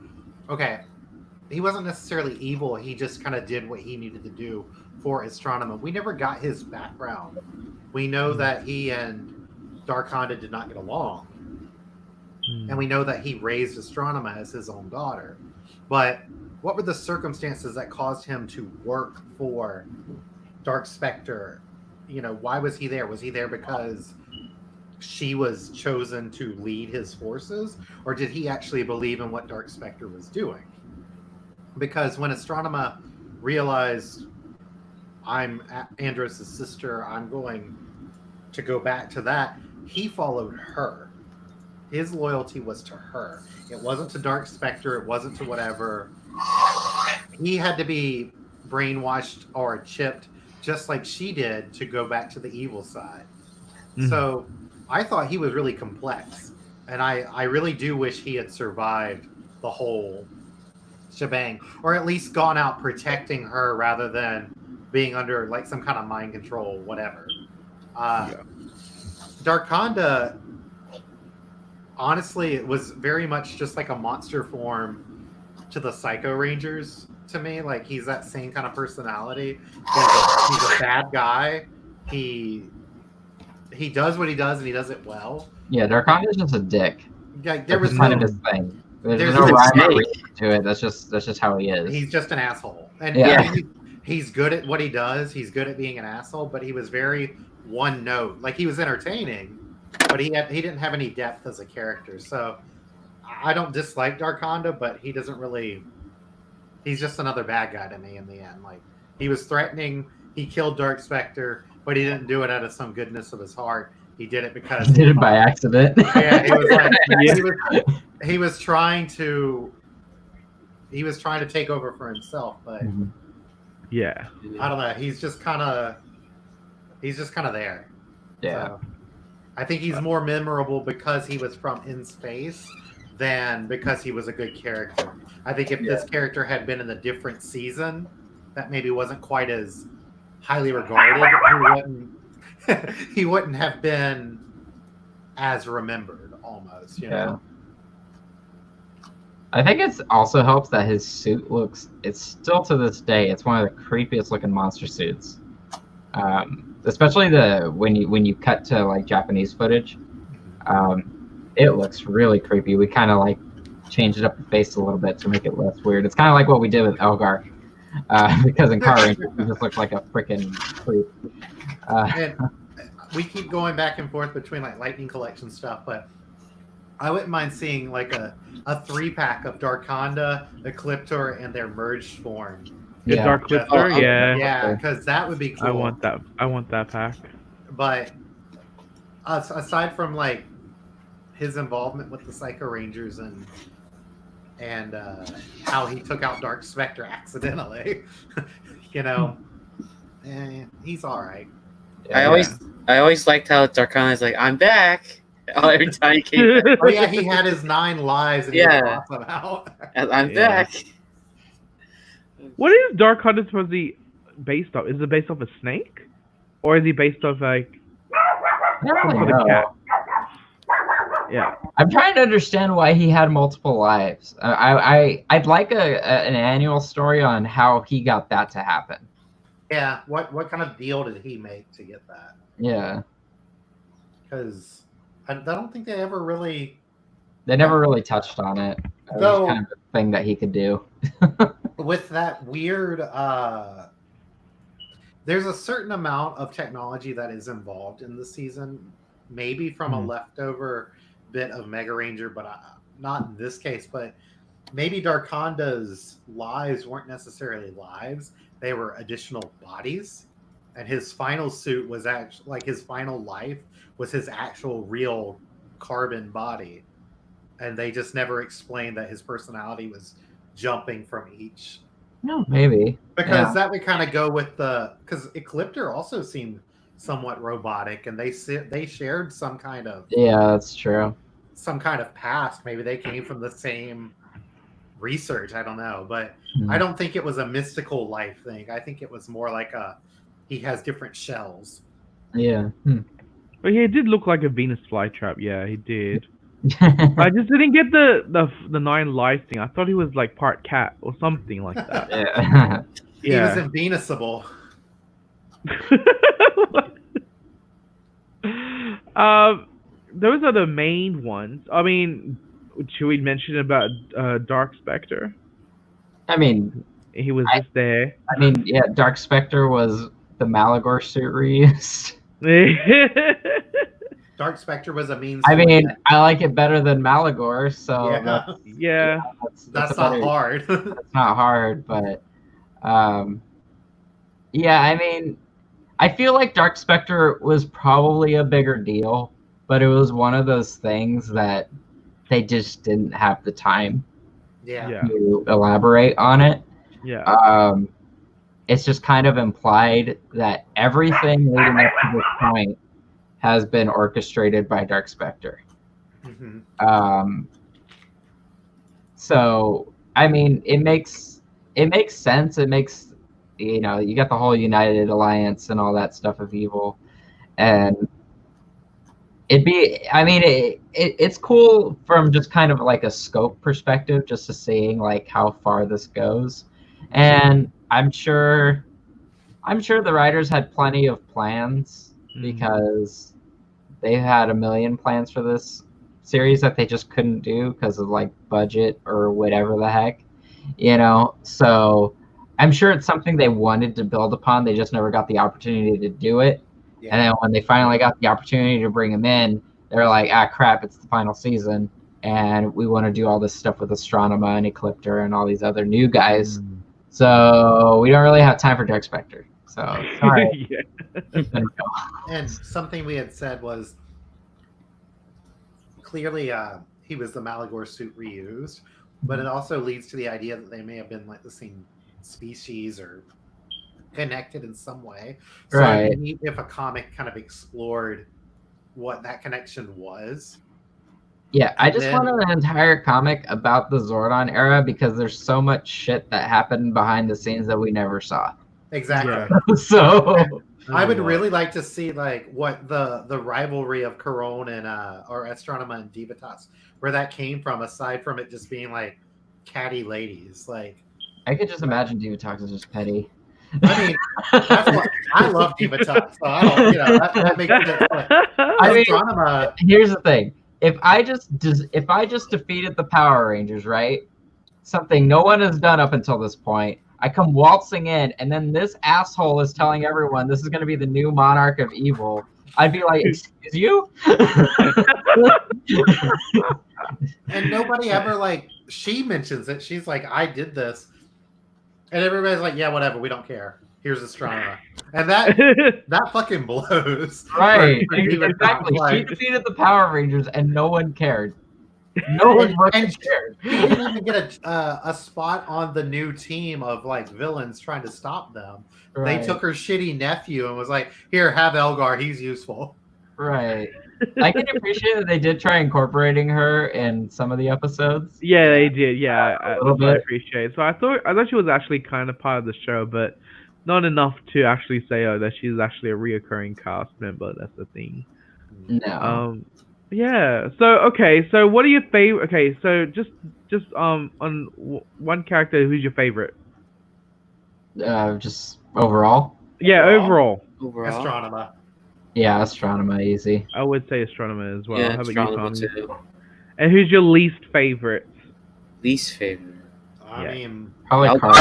Speaker 3: evil. He just kind of did what he needed to do for Astronema. We never got his background. We know that he and Darkonda did not get along, and we know that he raised Astronema as his own daughter. But what were the circumstances that caused him to work for Dark Spectre? Why was he there? Was he there because she was chosen to lead his forces? Or did he actually believe in what Dark Spectre was doing? Because when Astronema realized, I'm Andros' sister, I'm going to go back to that, he followed her. His loyalty was to her. It wasn't to Dark Spectre. It wasn't to whatever. He had to be brainwashed or chipped just like she did to go back to the evil side. So I thought he was really complex. And I really do wish he had survived the whole shebang, or at least gone out protecting her rather than being under like some kind of mind control, whatever. Darkonda, honestly, it was very much just like a monster form to the Psycho Rangers to me. Like, he's that same kind of personality. He's a bad guy. He does what he does, and he does it well.
Speaker 4: Yeah, Darkonda's just a dick.
Speaker 3: Like, there was
Speaker 4: kind of his thing. There's no rhyme or reason to it. That's just how he is.
Speaker 3: He's just an asshole. And he's good at what he does. He's good at being an asshole, but he was very one note. Like, he was entertaining, but he didn't have any depth as a character. So I don't dislike Darkonda, but he doesn't really. He's just another bad guy to me in the end. Like, he was threatening. He killed Dark Spectre, but he didn't do it out of some goodness of his heart. He did it because
Speaker 4: he did it by accident.
Speaker 3: Yeah, he was like he was trying to take over for himself, but
Speaker 1: yeah,
Speaker 3: I don't know. He's just kind of there.
Speaker 4: Yeah,
Speaker 3: so, I think he's more memorable because he was from in space than because he was a good character. I think if this character had been in a different season that maybe wasn't quite as highly regarded, he wouldn't have been as remembered almost, you know?
Speaker 4: I think it also helps that his suit it's still to this day, it's one of the creepiest looking monster suits. Especially when you cut to like Japanese footage. It looks really creepy. We kind of like changed up the face a little bit to make it less weird. It's kind of like what we did with Elgar. Because in Car Rangers, he just looks like a freaking creep.
Speaker 3: And we keep going back and forth between like Lightning Collection stuff, but I wouldn't mind seeing like a 3-pack of Darkonda, Ecliptor, and their merged form.
Speaker 1: Dark Ecliptor,
Speaker 3: yeah, because that would be cool.
Speaker 1: I want that pack.
Speaker 3: But aside from like his involvement with the Psycho Rangers and how he took out Dark Spectre accidentally, you know, he's all right.
Speaker 2: I always liked how Darkon is like, I'm back. Every time he came back.
Speaker 3: Oh yeah, he had his 9 lives and he was awesome out.
Speaker 2: I'm back.
Speaker 1: What is Dark Hunter supposed to be based off? Is it based off a snake, or is he based off like?
Speaker 4: I don't really know.
Speaker 1: Cat? Yeah,
Speaker 4: I'm trying to understand why he had multiple lives. I'd like an annual story on how he got that to happen.
Speaker 3: Yeah, what kind of deal did he make to get that?
Speaker 4: Yeah,
Speaker 3: because I don't think they ever really.
Speaker 4: They never really touched on it. It was kind of a thing that he could do.
Speaker 3: With that weird, there's a certain amount of technology that is involved in the season, maybe from a leftover bit of Mega Ranger, but not in this case. But maybe Darkonda's lives weren't necessarily lives; they were additional bodies, and his final suit was actually like his final life was his actual real carbon body, and they just never explained that his personality was jumping from each.
Speaker 4: No, maybe
Speaker 3: because that would kind of go with because Ecliptor also seemed somewhat robotic, and they shared some kind of
Speaker 4: that's true.
Speaker 3: Some kind of past. Maybe they came from the same research. I don't know, but I don't think it was a mystical life thing. I think it was more like he has different shells.
Speaker 4: Yeah.
Speaker 1: But yeah, it did look like a Venus flytrap. Yeah, he did. I just didn't get the 9 lives thing. I thought he was like part cat or something like that.
Speaker 4: Yeah.
Speaker 3: He was invenusable.
Speaker 1: Those are the main ones. I mean, should we mention about Dark Spectre?
Speaker 4: I mean,
Speaker 1: he was just there.
Speaker 4: I mean, yeah, Dark Spectre was the Malagor suit reused.
Speaker 3: Dark Spectre was a means.
Speaker 4: I mean, I like it better than Malagor, so
Speaker 3: that's not hard.
Speaker 4: That's not hard, but yeah, I mean, I feel like Dark Spectre was probably a bigger deal, but it was one of those things that they just didn't have the time to elaborate on it.
Speaker 1: Yeah.
Speaker 4: It's just kind of implied that everything leading up to this point has been orchestrated by Dark Spectre. So I mean, it makes sense. It makes, you know, you got the whole United Alliance and all that stuff of evil, and it's cool from just kind of like a scope perspective, just to seeing like how far this goes. And I'm sure the writers had plenty of plans because they had a million plans for this series that they just couldn't do because of like budget or whatever the heck, you know. So I'm sure it's something they wanted to build upon. They just never got the opportunity to do it. And then when they finally got the opportunity to bring him in, they're like, crap, it's the final season, and we want to do all this stuff with Astronema and Ecliptor and all these other new guys. So we don't really have time for Dark Spectre. So sorry.
Speaker 3: And something we had said was clearly he was the Malagor suit reused, but it also leads to the idea that they may have been like the same species or connected in some way. So
Speaker 4: right.
Speaker 3: If a comic kind of explored what that connection was.
Speaker 4: Yeah, I just wanted an entire comic about the Zordon era because there's so much shit that happened behind the scenes that we never saw.
Speaker 3: Exactly.
Speaker 4: Yeah. So
Speaker 3: I would really like to see like what the rivalry of Caron and or Astronema and Divatox, where that came from, aside from it just being like catty ladies. Like
Speaker 4: I could just imagine Divatox is just petty.
Speaker 3: I mean, that's what I love Divatox, so I don't, that makes sense.
Speaker 4: I mean, here's the thing: if I just defeated the Power Rangers, right? Something no one has done up until this point. I come waltzing in, and then this asshole is telling everyone this is going to be the new monarch of evil. I'd be like, "Excuse you?"
Speaker 3: And nobody ever she mentions it. She's like, "I did this." And everybody's like, yeah, whatever, we don't care. Here's Astronomer. And that fucking blows.
Speaker 4: Right,
Speaker 3: For even
Speaker 4: exactly.
Speaker 3: not,
Speaker 4: She
Speaker 3: like-
Speaker 4: defeated the Power Rangers and no one cared. No one fucking cared.
Speaker 3: He didn't even get a spot on the new team of like villains trying to stop them.
Speaker 4: Right.
Speaker 3: They took her shitty nephew and was like, "Here, have Elgar. He's useful."
Speaker 4: Right. I can appreciate that they did try incorporating her in some of the episodes.
Speaker 1: Yeah, they did. Yeah,
Speaker 4: A little
Speaker 1: that's what I
Speaker 4: bit.
Speaker 1: appreciate. So I thought she was actually kind of part of the show, but not enough to actually say that she's actually a reoccurring cast member. That's the thing.
Speaker 4: No.
Speaker 1: Yeah. So okay. So what are your favorite? Okay. So just on one character, who's your favorite?
Speaker 4: Just overall.
Speaker 1: Yeah,
Speaker 3: Overall?
Speaker 1: overall.
Speaker 3: Astronomer.
Speaker 4: Yeah, Astronomer, easy.
Speaker 1: I would say Astronomer as well.
Speaker 2: Yeah,
Speaker 1: How about
Speaker 2: Astronomer
Speaker 1: you, Tommy?
Speaker 2: too.
Speaker 1: And who's your least favorite?
Speaker 2: Least favorite.
Speaker 3: I
Speaker 1: Yeah.
Speaker 3: mean,
Speaker 4: Probably
Speaker 2: I'll-
Speaker 4: Carl.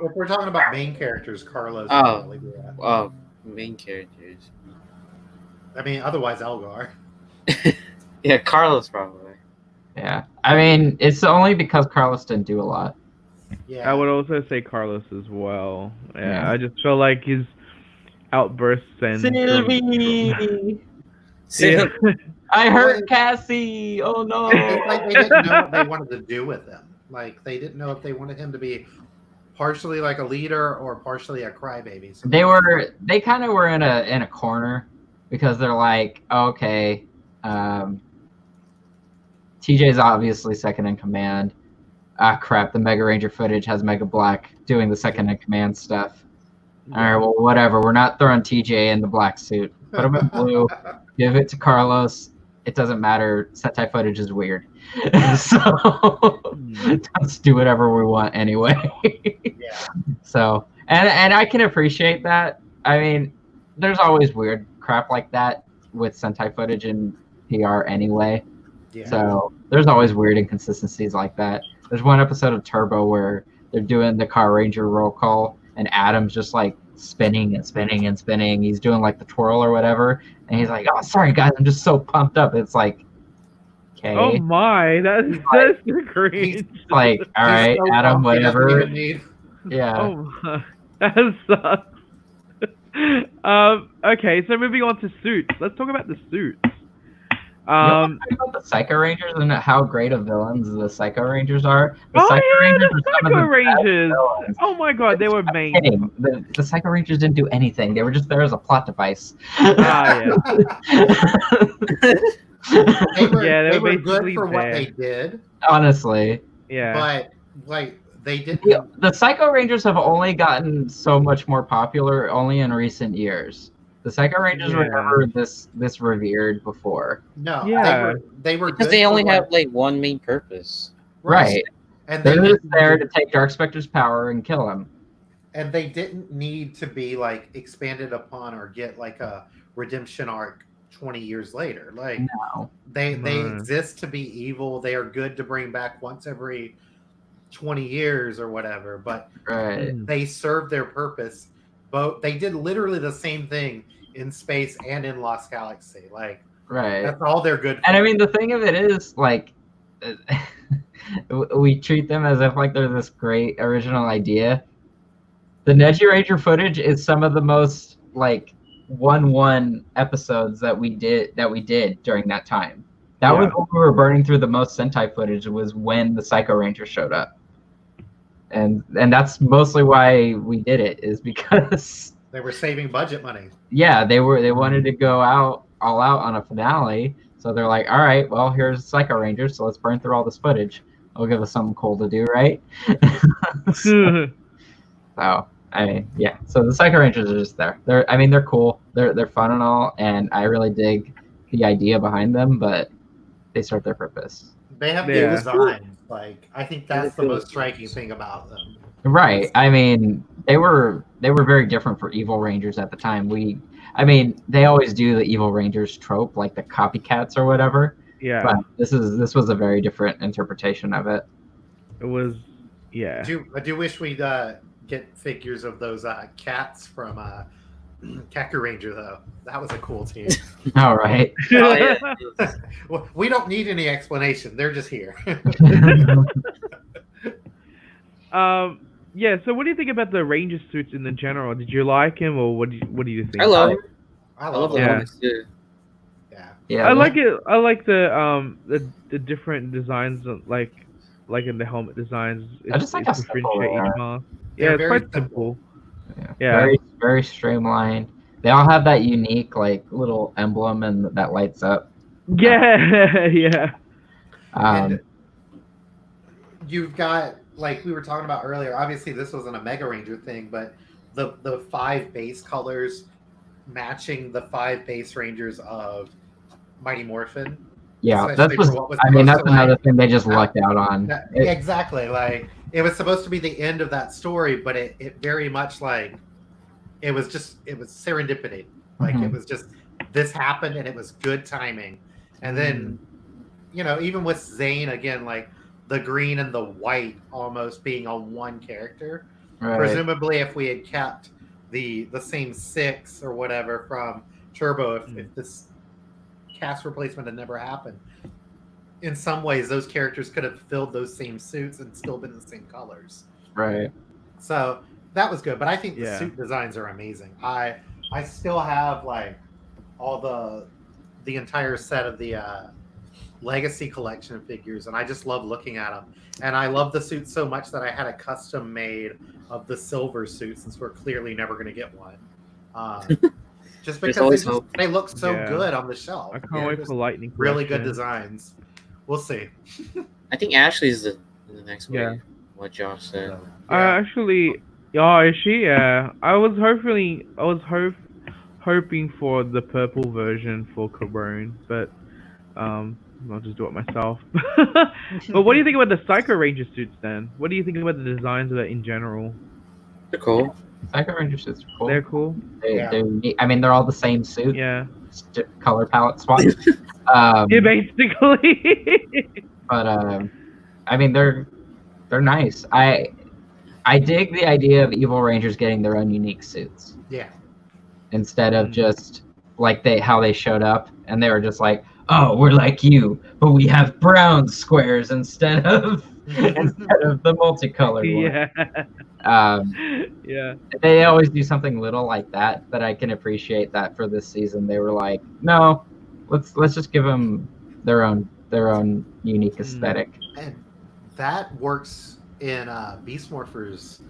Speaker 3: if we're talking about main characters, Carlos.
Speaker 2: Oh.
Speaker 3: would probably be that.
Speaker 2: Oh, main characters.
Speaker 3: I mean, otherwise Elgar.
Speaker 2: Yeah, Carlos probably.
Speaker 4: Yeah. I mean, it's only because Carlos didn't do a lot.
Speaker 3: Yeah.
Speaker 1: I would also say Carlos as well. Yeah,
Speaker 4: Yeah.
Speaker 1: I just feel like his outbursts and
Speaker 4: Sylvie!
Speaker 1: Yeah.
Speaker 4: I hurt Cassie! Oh no!
Speaker 3: It's like they didn't know what they wanted to do with him. Like they didn't know if they wanted him to be partially like a leader or partially a crybaby. So
Speaker 4: They kind of were in a corner because they're like, okay, TJ's obviously second in command. Ah, crap, the Mega Ranger footage has Mega Black doing the second in command stuff. All right, well, whatever. We're not throwing TJ in the black suit. Put him in blue. Give it to Carlos. It doesn't matter. Sentai footage is weird. So let's do whatever we want anyway.
Speaker 3: Yeah.
Speaker 4: So, and I can appreciate that. I mean, there's always weird crap like that with Sentai footage and PR anyway.
Speaker 3: Yeah.
Speaker 4: So there's always weird inconsistencies like that. There's one episode of Turbo where they're doing the Car Ranger roll call and Adam's just like spinning and spinning and spinning. He's doing like the twirl or whatever. And he's like, "Oh, sorry guys, I'm just so pumped up." It's like, okay.
Speaker 1: Oh my, that's cringe.
Speaker 4: Like, all right,
Speaker 3: He's so
Speaker 4: Adam,
Speaker 3: pumped he doesn't
Speaker 4: whatever.
Speaker 3: even need-
Speaker 4: Yeah.
Speaker 1: Oh my, that sucks. Okay, so moving on to suits. Let's talk about the suits.
Speaker 4: You know what's great about the Psycho Rangers and how great of villains the Psycho Rangers are? The
Speaker 1: Oh
Speaker 4: Psycho
Speaker 1: yeah,
Speaker 4: Rangers
Speaker 1: the
Speaker 4: are some of
Speaker 1: Psycho
Speaker 4: the best
Speaker 1: Rangers.
Speaker 4: villains.
Speaker 1: Oh my god, they were main.
Speaker 4: Kidding. The Psycho Rangers didn't do anything. They were just there as a plot device.
Speaker 1: Ah, yeah.
Speaker 3: They were,
Speaker 1: Yeah, they
Speaker 3: they
Speaker 1: were
Speaker 3: were good
Speaker 1: basically
Speaker 3: for what
Speaker 1: there.
Speaker 3: they did,
Speaker 4: Honestly.
Speaker 1: Yeah.
Speaker 3: but like they didn't.
Speaker 4: The Psycho Rangers have only gotten so much more popular only in recent years. The Psycho Rangers were
Speaker 1: Yeah.
Speaker 4: never this revered before.
Speaker 3: No,
Speaker 1: Yeah.
Speaker 3: they were
Speaker 2: Because
Speaker 3: good
Speaker 2: they
Speaker 3: for
Speaker 2: only
Speaker 3: what-
Speaker 2: have like one main purpose.
Speaker 4: Right.
Speaker 3: and
Speaker 4: They're
Speaker 3: they
Speaker 4: just
Speaker 3: didn't
Speaker 4: there
Speaker 3: need-
Speaker 4: to take Dark Spectre's power and kill him.
Speaker 3: and they didn't need to be like expanded upon or get like a redemption arc 20 years later. Like
Speaker 4: No.
Speaker 3: they
Speaker 1: No.
Speaker 3: exist to be evil. They are good to bring back once every 20 years or whatever, but
Speaker 4: Right.
Speaker 3: they serve their purpose. Both they did literally the same thing in space and in Lost Galaxy. Like
Speaker 4: Right.
Speaker 3: that's all they're good for.
Speaker 4: And I mean, the thing of it is, like, we treat them as if like they're this great original idea. The Neji Ranger footage is some of the most like 1-1 episodes that we did during that time. That was
Speaker 1: Yeah.
Speaker 4: when we were burning through the most Sentai footage. Was when the Psycho Ranger showed up, and that's mostly why we did it. Is because
Speaker 3: They were saving budget money.
Speaker 4: yeah, they wanted to go all out on a finale. So they're like, all right, well, here's Psycho Rangers, so let's burn through all this footage. It'll give us something cool to do, right? So, I mean, yeah. So the Psycho Rangers are just there. They're cool. They're fun and all, and I really dig the idea behind them, but they serve their purpose.
Speaker 3: They have
Speaker 1: Yeah.
Speaker 3: good designs. Like I think that's the most striking thing about them.
Speaker 4: Right. I mean, they were very different for Evil Rangers at the time. They always do the Evil Rangers trope, like the copycats or whatever.
Speaker 1: yeah.
Speaker 4: But this was a very different interpretation of it.
Speaker 1: It was. Yeah.
Speaker 3: I do wish we'd get figures of those cats from Kaku Ranger though. That was a cool team.
Speaker 4: All right.
Speaker 2: Oh, yeah.
Speaker 3: Well, we don't need any explanation. They're just here.
Speaker 1: yeah. So what do you think about the Ranger suits in the general? Did you like him, or what do you think?
Speaker 2: I love him.
Speaker 3: I
Speaker 2: I
Speaker 3: love
Speaker 2: love the
Speaker 1: Yeah.
Speaker 2: ones too.
Speaker 3: Yeah.
Speaker 4: Yeah,
Speaker 1: I like it. I like the different designs like in the helmet designs.
Speaker 4: I just like
Speaker 1: It's
Speaker 4: how simple they
Speaker 1: differentiate each
Speaker 4: are.
Speaker 1: mask.
Speaker 3: They're
Speaker 1: Yeah, it's
Speaker 3: very
Speaker 1: quite simple.
Speaker 4: Yeah.
Speaker 1: Yeah.
Speaker 4: Very, very streamlined. They all have that unique like little emblem and that lights up.
Speaker 1: Yeah, yeah.
Speaker 3: And you've got, like we were talking about earlier, obviously this wasn't a Mega Ranger thing, but the 5 base colors matching the 5 base Rangers of Mighty Morphin.
Speaker 4: Yeah,
Speaker 3: Especially
Speaker 4: that's
Speaker 3: for what was
Speaker 4: I mean
Speaker 3: supposed
Speaker 4: that's
Speaker 3: to,
Speaker 4: another
Speaker 3: like,
Speaker 4: thing they just lucked out on.
Speaker 3: exactly. Like it was supposed to be the end of that story, but it very much like it was serendipity. Like
Speaker 4: Mhm.
Speaker 3: it was just this happened and it was good timing. And then even with Zane again, like the green and the white almost being on one character.
Speaker 4: Right.
Speaker 3: Presumably if we had kept the same 6 or whatever from Turbo, if this cast replacement had never happened, in some ways those characters could have filled those same suits and still been the same colors.
Speaker 4: Right.
Speaker 3: So that was good. But I think the
Speaker 1: Yeah.
Speaker 3: suit designs are amazing. I still have like all the entire set of the Legacy collection figures, and I just love looking at them. And I love the suit so much that I had a custom made of the silver suit, since we're clearly never going to get one. Just because they look so good on the shelf.
Speaker 1: I can't wait for Lightning.
Speaker 3: Really good
Speaker 1: Collection.
Speaker 3: designs. We'll see.
Speaker 2: I think Ashley's the next
Speaker 1: Yeah.
Speaker 2: wave. What Josh said.
Speaker 3: So,
Speaker 1: Actually, is she? Yeah. I was hoping for the purple version for Cabron, but I'll just do it myself. But what do you think about the Psycho Ranger suits then? What do you think about the designs of that in general?
Speaker 2: They're cool.
Speaker 4: Psycho Ranger suits are cool.
Speaker 1: They're cool.
Speaker 4: They're unique. I mean, they're all the same suit.
Speaker 1: Yeah.
Speaker 4: Just color palette swap.
Speaker 1: Yeah, basically.
Speaker 4: But I mean, they're nice. I dig the idea of Evil Rangers getting their own unique suits
Speaker 3: yeah.
Speaker 4: instead of just like how they showed up and they were just like, oh, we're like you, but we have brown squares instead of the multicolored one.
Speaker 1: Yeah. Yeah.
Speaker 4: They always do something little like that, but I can appreciate that for this season. They were like, no, let's just give them their own unique aesthetic.
Speaker 3: And that works in Beast Morphers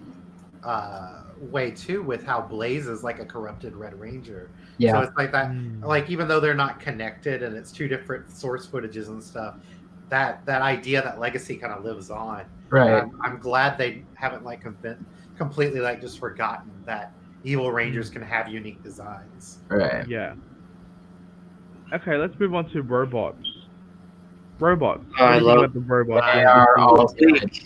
Speaker 3: way too, with how Blaze is like a corrupted Red Ranger.
Speaker 4: Yeah.
Speaker 3: So it's like that, like even though they're not connected and it's 2 different source footages and stuff, that idea, that legacy kind of lives on.
Speaker 4: Right.
Speaker 3: I'm glad they haven't like completely like just forgotten that Evil Rangers can have unique designs.
Speaker 4: Right.
Speaker 1: Yeah. Okay, let's move on to robots. Robots.
Speaker 2: Oh, I
Speaker 1: What do you think
Speaker 2: love-
Speaker 1: about the robots.
Speaker 4: They are all
Speaker 2: Big.
Speaker 4: good.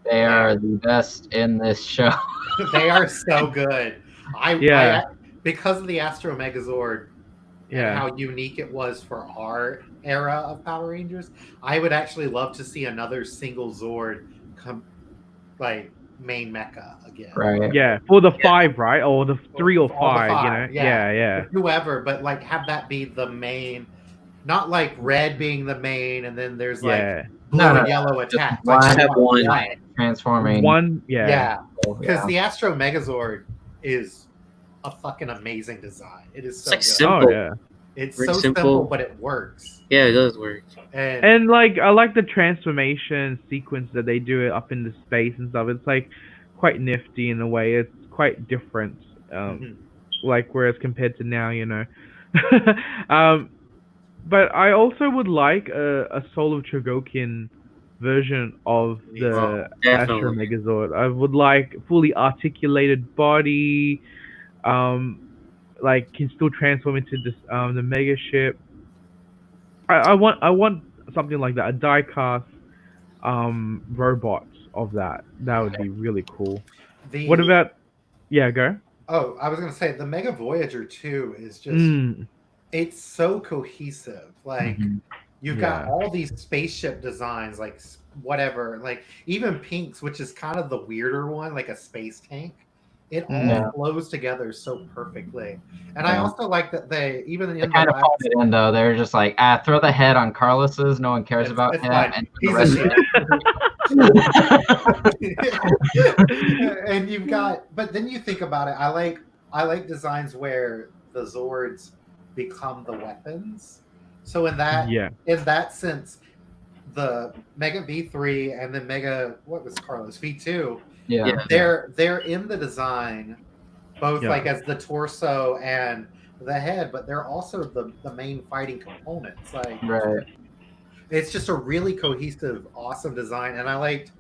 Speaker 4: They are the best in this show.
Speaker 3: They are so good. I because of the Astro Megazord and how unique it was for our era of Power Rangers, I would actually love to see another single Zord come, like main mecha again.
Speaker 4: Right.
Speaker 1: Yeah, for the 5, right? Or the 3 or
Speaker 3: All the
Speaker 1: 5, you
Speaker 3: five,
Speaker 1: know?
Speaker 3: yeah.
Speaker 1: Yeah.
Speaker 3: Whoever, but like have that be the main, not like red being the main and then there's like blue
Speaker 4: No,
Speaker 3: and yellow attached.
Speaker 4: one-
Speaker 3: Like,
Speaker 2: have one.
Speaker 4: Transforming.
Speaker 1: One,
Speaker 3: Yeah. Because
Speaker 4: Yeah.
Speaker 3: the Astro Megazord is a fucking amazing design. It is
Speaker 2: It's
Speaker 3: so
Speaker 2: like
Speaker 3: good.
Speaker 2: simple.
Speaker 1: Oh, yeah.
Speaker 3: It's
Speaker 2: Very
Speaker 3: so
Speaker 2: simple.
Speaker 3: simple, but it works.
Speaker 2: Yeah, it does work.
Speaker 3: And
Speaker 1: And like, I like the transformation sequence that they do it up in the space and stuff. It's like quite nifty in a way. It's quite different. Like, whereas compared to now, you know. But I also would like a Soul of Chogokin version of the Astro
Speaker 2: Definitely.
Speaker 1: Megazord. I would like fully articulated body, like can still transform into this the mega ship. I want something like that, a die-cast robot of that. That would be really cool. What about? Yeah, go.
Speaker 3: Oh, I was gonna say the Mega Voyager 2 is just it's so cohesive. Like you've got all these spaceship designs, like whatever, like even Pink's, which is kind of the weirder one, like a space tank. It all flows together so perfectly. And I also like that they even in
Speaker 4: They
Speaker 3: the
Speaker 4: kind of
Speaker 3: last,
Speaker 4: pulled it in though. They're just like, throw the head on Carlos's. No one cares about him.
Speaker 3: fine.
Speaker 4: And
Speaker 3: He's
Speaker 4: the
Speaker 3: a
Speaker 4: rest
Speaker 3: ship. And you've got, but then you think about it. I like designs where the Zords become the weapons. So in that sense, the Mega V3 and then Mega, what was Carlos, V2,
Speaker 4: Yeah.
Speaker 3: they're in the design both
Speaker 1: Yeah.
Speaker 3: like as the torso and the head, but they're also the main fighting components. Like
Speaker 4: Right.
Speaker 3: it's just a really cohesive, awesome design. And I liked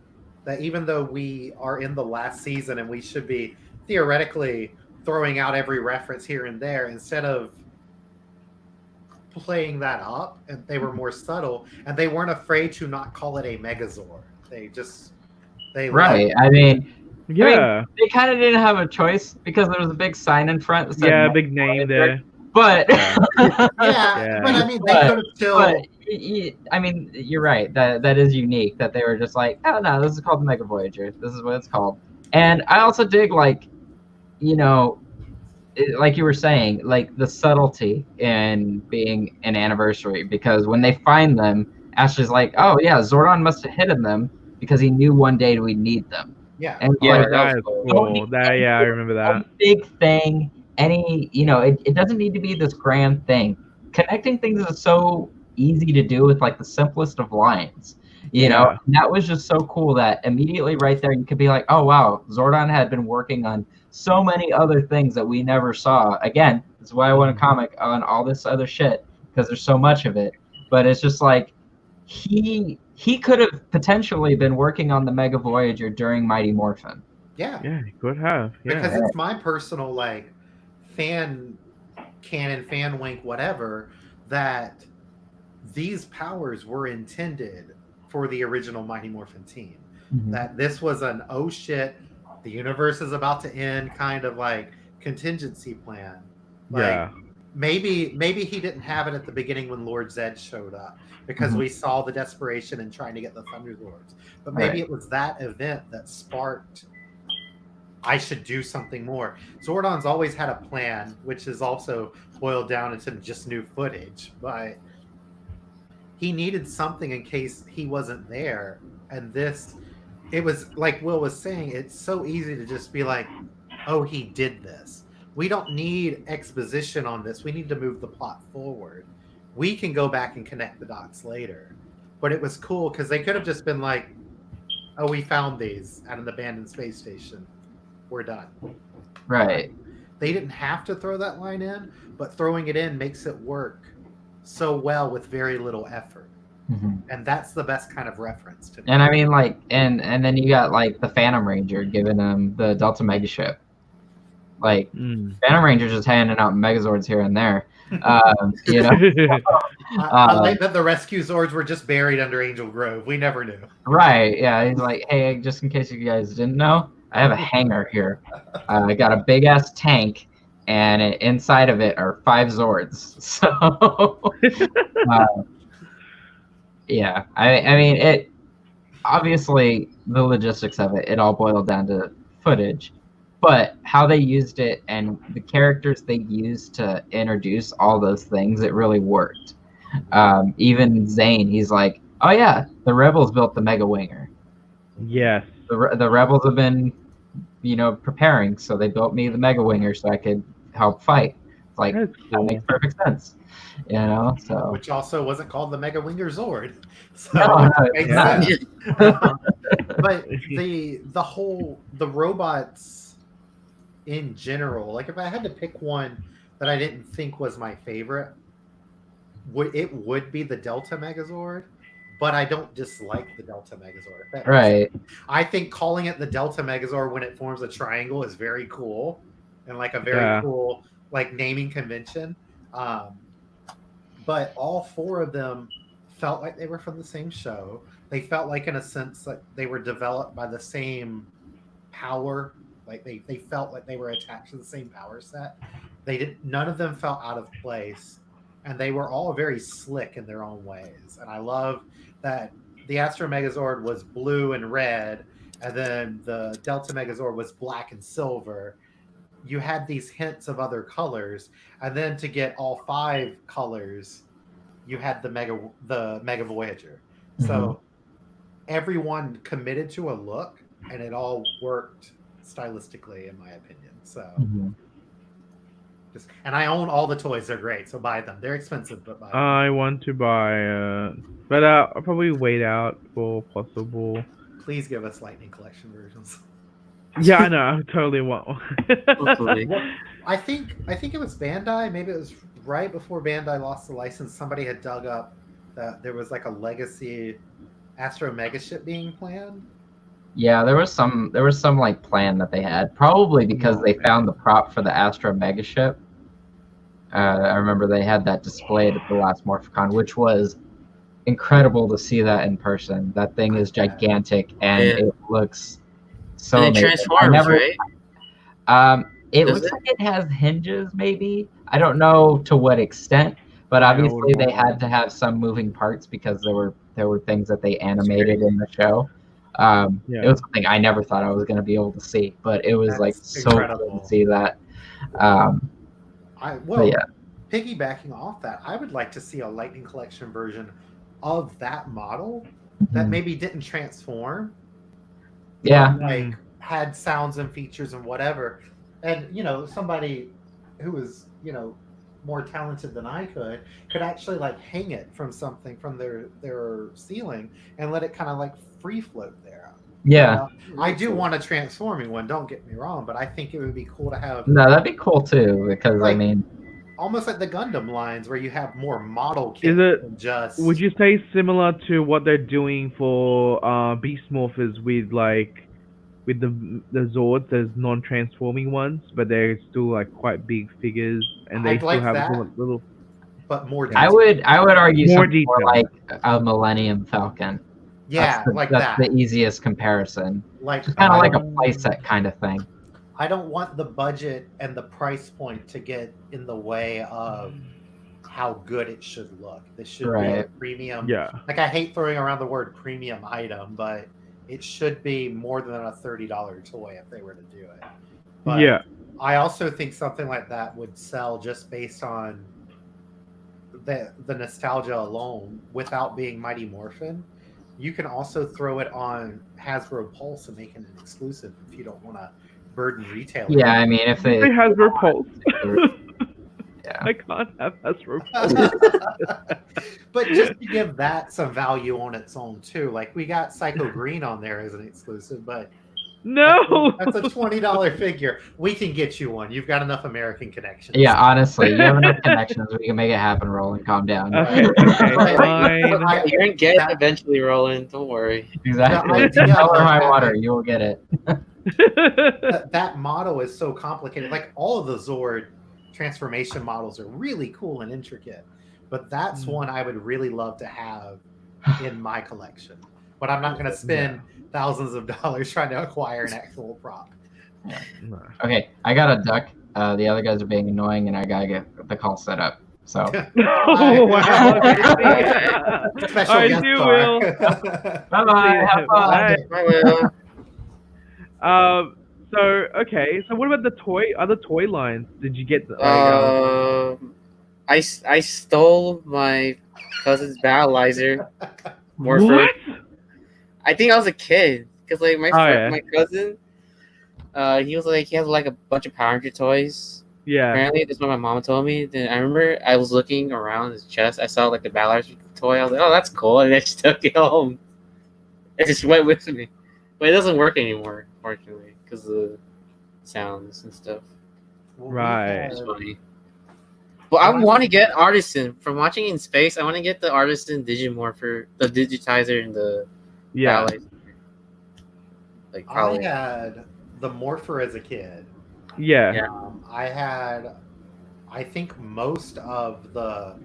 Speaker 3: that even though we are in the last season and we should be theoretically throwing out every reference here and there, instead of playing that up, and they were more subtle, and they weren't afraid to not call it a Megazord. They
Speaker 4: Right. I mean,
Speaker 1: Yeah.
Speaker 4: they kind of didn't have a choice because there was a big sign in front that said
Speaker 1: Yeah,
Speaker 4: Mega
Speaker 1: big name there.
Speaker 4: But
Speaker 3: yeah,
Speaker 1: Yeah.
Speaker 3: but I mean, they could have still.
Speaker 4: I mean, you're right. That is unique that they were just like, oh no, this is called the Mega Voyager. This is what it's called. And I also dig, like, you know, like you were saying, like the subtlety in being an anniversary, because when they find them, Ashley's like, oh yeah, Zordon must have hidden them because he knew one day we'd need them.
Speaker 3: Yeah.
Speaker 4: And
Speaker 2: Yeah,
Speaker 4: like,
Speaker 1: that is
Speaker 4: don't
Speaker 1: cool.
Speaker 4: need
Speaker 1: I remember that.
Speaker 4: any big thing, any, you know, it doesn't need to be this grand thing. Connecting things is so easy to do with like the simplest of lines. You know, and that was just so cool that immediately right there you could be like, oh wow, Zordon had been working on so many other things that we never saw. Again, that's why I want a comic on all this other shit, because there's so much of it. But it's just like he could have potentially been working on the Mega Voyager during Mighty Morphin.
Speaker 3: Yeah.
Speaker 1: Yeah, he could have. Yeah.
Speaker 3: Because it's my personal like fan canon, fan wink, whatever, that these powers were intended for the original Mighty Morphin team.
Speaker 4: Mhm.
Speaker 3: That this was an oh shit, the universe is about to end kind of like contingency plan. Like,
Speaker 1: Yeah.
Speaker 3: maybe he didn't have it at the beginning when Lord Zed showed up because we saw the desperation in trying to get the Thunder Lords. But maybe it was that event that sparked, I should do something more. Zordon's always had a plan, which is also boiled down into just new footage, but he needed something in case he wasn't there. And this, it was like Will was saying, it's so easy to just be like, oh, he did this. We don't need exposition on this. We need to move the plot forward. We can go back and connect the dots later. But it was cool because they could have just been like, oh, we found these at an abandoned space station. We're done.
Speaker 4: Right.
Speaker 3: They didn't have to throw that line in, but throwing it in makes it work so well with very little effort.
Speaker 4: Mhm.
Speaker 3: And that's the best kind of reference to me.
Speaker 4: And I mean, like, and then you got like the Phantom Ranger giving him the Delta Mega ship. Like, Phantom Ranger's just handing out Megazords here and there. You know,
Speaker 3: I like that the rescue Zords were just buried under Angel Grove. We never knew.
Speaker 4: Right? Yeah, he's like, hey, just in case you guys didn't know, I have a hangar here. I got a big ass tank, and inside of it are 5 Zords. So, yeah, I mean, it obviously the logistics of it all boiled down to footage, but how they used it and the characters they used to introduce all those things, it really worked. Even Zane, he's like, oh yeah, the Rebels built the Mega Winger.
Speaker 1: Yes.
Speaker 4: The Rebels have been, you know, preparing, so they built me the Mega Winger so I could help fight. It's like,
Speaker 1: That's
Speaker 4: that
Speaker 1: cool.
Speaker 4: makes perfect sense. You know, so
Speaker 3: Which also wasn't called the Mega Winger Zord. So
Speaker 4: No,
Speaker 3: it makes
Speaker 4: yeah.
Speaker 3: sense. But the robots in general, like if I had to pick one that I didn't think was my favorite, it would be the Delta Megazord. But I don't dislike the Delta Megazord. That
Speaker 4: right.
Speaker 3: I think calling it the Delta Megazord when it forms a triangle is very cool, and like a very cool like naming convention. But all 4 of them felt like they were from the same show. They felt like, in a sense, that they were developed by the same power. Like they felt like they were attached to the same power set. None of them felt out of place, and they were all very slick in their own ways. And I love that the Astro Megazord was blue and red, and then the Delta Megazord was black and silver. You had these hints of other colors, and then to get all 5 colors, you had the Mega Voyager. So everyone committed to a look, and it all worked stylistically, in my opinion. So, and I own all the toys; they're great. So buy them. They're expensive, but buy them.
Speaker 1: I want to buy, but I'll probably wait out for possible.
Speaker 3: Please give us Lightning Collection versions.
Speaker 1: Yeah, I know. I totally want one.
Speaker 2: Hopefully.
Speaker 3: I think it was Bandai. Maybe it was right before Bandai lost the license. Somebody had dug up that there was like a legacy Astro Megaship being planned.
Speaker 4: Yeah, there was some like plan that they had, probably because they found the prop for the Astro Megaship. I remember they had that displayed at the last Morphicon, which was incredible to see that in person. That thing is gigantic, and it looks so
Speaker 2: and it
Speaker 4: amazing.
Speaker 2: transforms, right?
Speaker 4: It looks like it has hinges, maybe. I don't know to what extent, but obviously they had to have some moving parts because there were things that they animated in the show. It was something I never thought I was going to be able to see, but it was so cool to see that.
Speaker 3: Piggybacking off that, I would like to see a Lightning Collection version of that model that maybe didn't transform.
Speaker 4: Yeah.
Speaker 3: Like had sounds and features and whatever. And, somebody who was, more talented than I could actually like hang it from something from their ceiling and let it kind of like free float there.
Speaker 4: Yeah.
Speaker 3: I do want a transforming one, don't get me wrong, but I think it would be cool to have.
Speaker 4: No, that'd be cool too, because
Speaker 3: almost like the Gundam lines where you have more model kits.
Speaker 1: Is it
Speaker 3: just?
Speaker 1: Would you say similar to what they're doing for Beast Morphers with the Zords? There's non-transforming ones, but they're still like quite big figures, and they still have little.
Speaker 3: But more.
Speaker 4: I would argue more like a Millennium Falcon.
Speaker 3: Yeah,
Speaker 4: that's the easiest comparison.
Speaker 3: Like
Speaker 4: kind of like a playset kind of thing.
Speaker 3: I don't want the budget and the price point to get in the way of how good it should look. This should be a premium.
Speaker 1: Yeah.
Speaker 3: Like I hate throwing around the word premium item, but it should be more than a $30 toy if they were to do it. But I also think something like that would sell just based on the nostalgia alone without being Mighty Morphin. You can also throw it on Hasbro Pulse and make it an exclusive if you don't want to burden retailers.
Speaker 4: Yeah, I mean, if they
Speaker 1: Hasbro Pulse.
Speaker 4: Yeah.
Speaker 1: I can't have Hasbro Pulse.
Speaker 3: But just to give that some value on its own too. Like we got Psycho Green on there as an exclusive, but
Speaker 1: no,
Speaker 3: that's a $20 figure. We can get you one. You've got enough American connections.
Speaker 4: Yeah, honestly, you have enough connections. We can make it happen. Roland, calm down.
Speaker 1: Okay, fine.
Speaker 2: You're gonna get it eventually, Roland. Don't worry.
Speaker 4: Exactly. Hell or high water, you will get it.
Speaker 3: That model is so complicated. Like all of the Zord transformation models are really cool and intricate, but that's one I would really love to have in my collection. But I'm not going to spend thousands of dollars trying to acquire an actual prop.
Speaker 4: Okay, I got a duck. The other guys are being annoying, and I gotta get the call set up. So.
Speaker 1: Oh wow!
Speaker 3: Special guest star.
Speaker 4: Bye bye. Have fun.
Speaker 2: Bye.
Speaker 1: So what about the other toy lines? Did you get?
Speaker 2: I stole my cousin's Battleizer.
Speaker 1: What?
Speaker 2: I think I was a kid because like my cousin, he has like a bunch of Power Ranger toys.
Speaker 1: Yeah.
Speaker 2: Apparently, that's what my mom told me. Then I remember I was looking around his chest. I saw like the Battleizer toy. I was like, "Oh, that's cool," and I just took it home. It just went with me, but it doesn't work anymore, unfortunately, because of the sounds and stuff.
Speaker 1: Right.
Speaker 2: It's funny. Well, I want to get Artisan from watching In Space. I want to get the Artisan Digimorpher, the digitizer, and the Battleizer. Like probably.
Speaker 3: I had the Morpher as a kid.
Speaker 1: Yeah.
Speaker 3: I think most of the